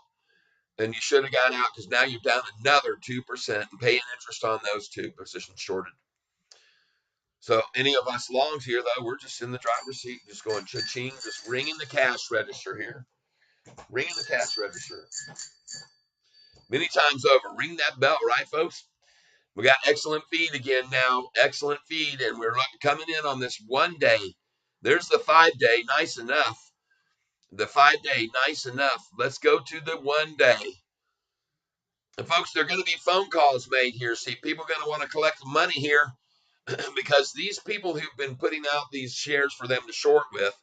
And you should have got out because now you're down another 2% and paying interest on those two positions shorted. So any of us longs here, though, we're just in the driver's seat, just going cha-ching, just ringing the cash register here. Ringing the cash register. Many times over. Ring that bell, right, folks? We got excellent feed again now. Excellent feed, and we're coming in on this 1 day. There's the 5-day, nice enough. The 5-day, nice enough. Let's go to the 1 day. And folks, there are going to be phone calls made here. See, people are going to want to collect money here because these people who've been putting out these shares for them to short with,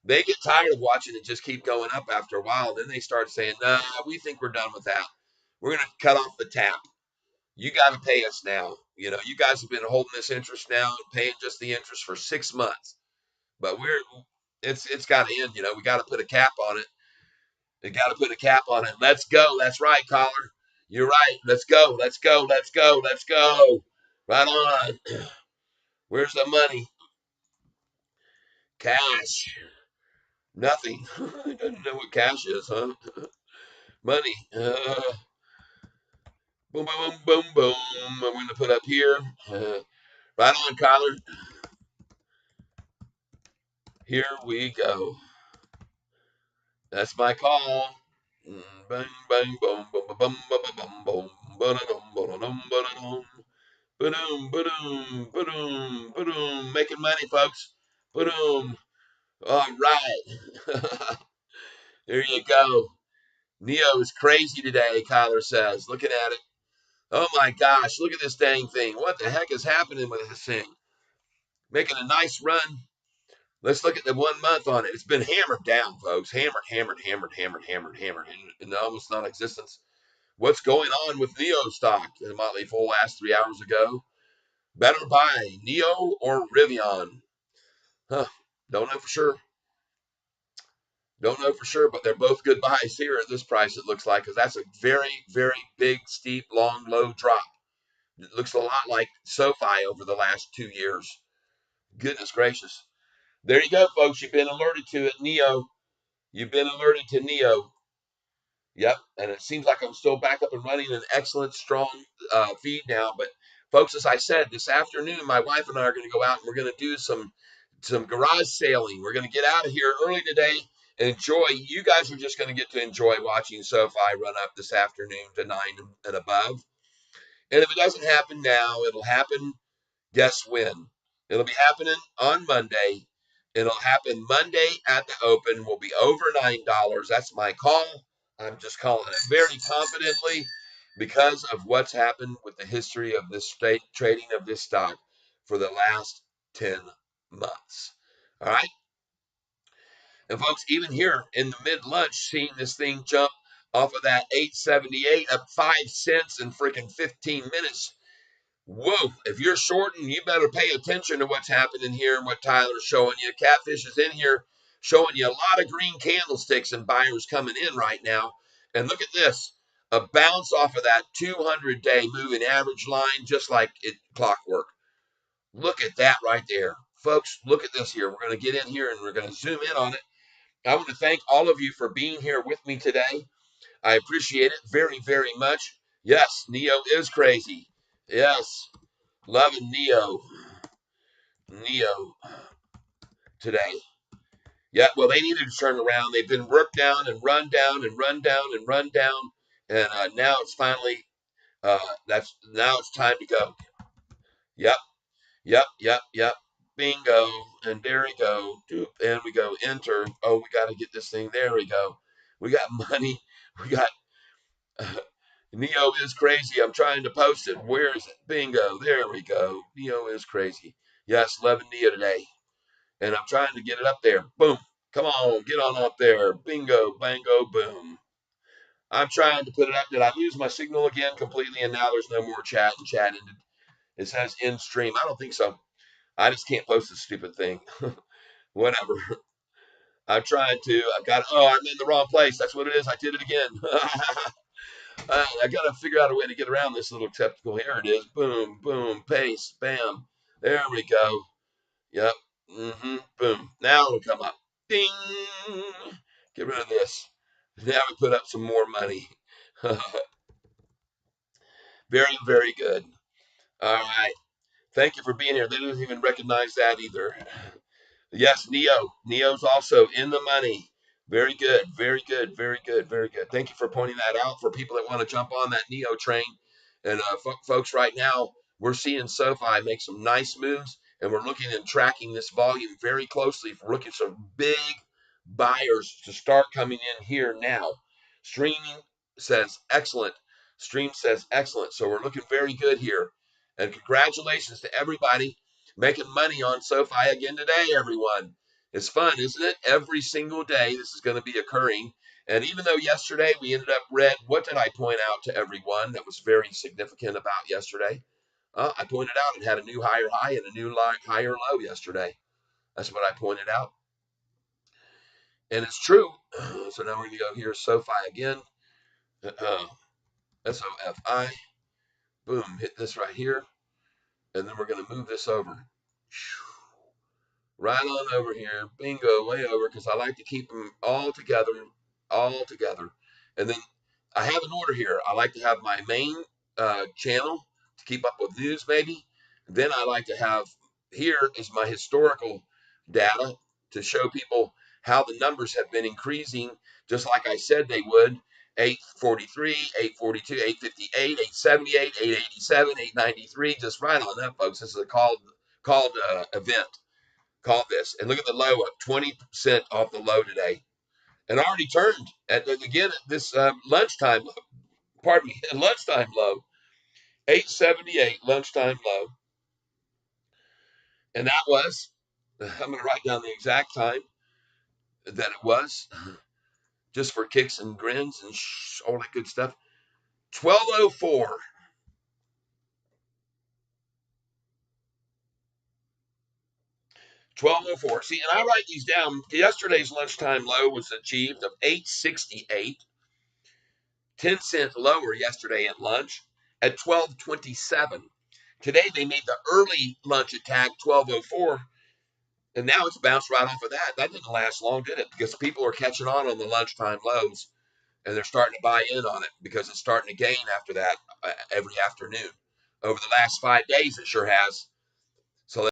they get tired of watching it just keep going up after a while. Then they start saying, nah, we think we're done with that. We're going to cut off the tap. You got to pay us now. You know, you guys have been holding this interest now and paying just the interest for 6 months. But it's got to end. You know, we got to put a cap on it. They got to put a cap on it. Let's go. That's right, caller. You're right. Let's go. Let's go. Let's go. Let's go. Right on. Where's the money? Cash. Nothing. I don't know what cash is, huh? Money. Boom, boom, boom, boom. I'm going to put up here. Right on, caller. Here we go. That's my call. Bang, bang, boom, boom, boom, boom, boom, boom, boom, boom, boom, Ba-doom, ba-doom, ba-doom, ba-doom. Making money, folks. Ba-doom. All right. There you go. Neo is crazy today, Kyler says. Looking at it. Oh my gosh, look at this dang thing. What the heck is happening with this thing? Making a nice run. Let's look at the 1 month on it. It's been hammered down, folks. Hammered, hammered, hammered, hammered, hammered, hammered, in almost non-existence. What's going on with Neo stock? The Motley Fool asked 3 hours ago. Better buy Neo or Rivian? Huh. Don't know for sure. Don't know for sure, but they're both good buys here at this price, it looks like, because that's a very, very big, steep, long, low drop. It looks a lot like SOFI over the last 2 years. Goodness gracious. There you go, folks. You've been alerted to it, Neo. You've been alerted to Neo. Yep. And it seems like I'm still back up and running an excellent, strong feed now. But, folks, as I said, this afternoon, my wife and I are going to go out and we're going to do some garage sailing. We're going to get out of here early today and enjoy. You guys are just going to get to enjoy watching SoFi run up this afternoon to 9 and above. And if it doesn't happen now, it'll happen. Guess when? It'll be happening on Monday. It'll happen Monday at the open. Will be over $9. That's my call. I'm just calling it very confidently because of what's happened with the history of this state trading of this stock for the last 10 months. All right. And folks, even here in the mid lunch, seeing this thing jump off of that 878 up 5 cents in freaking 15 minutes. Whoa, if you're shorting, you better pay attention to what's happening here and what Tyler's showing you. Catfish is in here showing you a lot of green candlesticks and buyers coming in right now. And look at this, a bounce off of that 200-day moving average line, just like it clockwork. Look at that right there. Folks, look at this here. We're going to get in here and we're going to zoom in on it. I want to thank all of you for being here with me today. I appreciate it very, very much. Yes, Neo is crazy. Yes, loving Neo today. Yeah, well, they needed to turn around. They've been worked down and run down and run down and run down, and now it's finally now it's time to go. Yep, yep, yep, yep. Bingo, and there we go. And we go enter. Oh, we got to get this thing. There we go. We got money. We got Neo is crazy. I'm trying to post it. Where is it? Bingo. There we go. Neo is crazy. Yes, loving Neo today. And I'm trying to get it up there. Boom. Come on, get on up there. Bingo, bango, boom. I'm trying to put it up. Did I lose my signal again completely? And now there's no more chat and chat ended. It says in stream. I don't think so. I just can't post this stupid thing. Whatever. I'm trying to. I've got. Oh, I'm in the wrong place. That's what it is. I did it again. I got to figure out a way to get around this little technical. Here it is. Boom, boom, paste, bam. There we go. Yep. Boom. Now it'll come up. Ding. Get rid of this. Now we put up some more money. Very, very good. All right. Thank you for being here. They didn't even recognize that either. Yes, Neo. Neo's also in the money. Very good. Very good. Very good. Very good. Thank you for pointing that out for people that want to jump on that Neo train. And folks, right now, we're seeing SoFi make some nice moves, and we're looking and tracking this volume very closely. We're looking for some big buyers to start coming in here now. Streaming says excellent. Stream says excellent. So we're looking very good here. And congratulations to everybody making money on SoFi again today, everyone. It's fun, isn't it? Every single day this is going to be occurring. And even though yesterday we ended up red, what did I point out to everyone that was very significant about yesterday? I pointed out it had a new higher high and a new higher low yesterday. That's what I pointed out. And it's true. So now we're going to go here, SoFi again. Uh, SOFI. Boom, hit this right here. And then we're going to move this over. Right on over here. Bingo, way over, because I like to keep them all together, all together. And then I have an order here. I like to have my main channel to keep up with news, maybe. Then I like to have, here is my historical data to show people how the numbers have been increasing, just like I said they would. 843, 842, 858, 878, 887, 893. Just right on that, folks. This is a called event. Called this. And look at the low up 20% off the low today. And I already turned at again at this lunchtime, pardon me, lunchtime low, 878 lunchtime low. And that was, I'm going to write down the exact time that it was, just for kicks and grins and all that good stuff. 1204. 1204. See, and I write these down. Yesterday's lunchtime low was achieved of 868, 10 cents lower yesterday at lunch at 1227. Today they made the early lunch attack 1204, and now it's bounced right off of that. That didn't last long, did it? Because people are catching on the lunchtime lows, and they're starting to buy in on it because it's starting to gain after that every afternoon. Over the last 5 days, it sure has.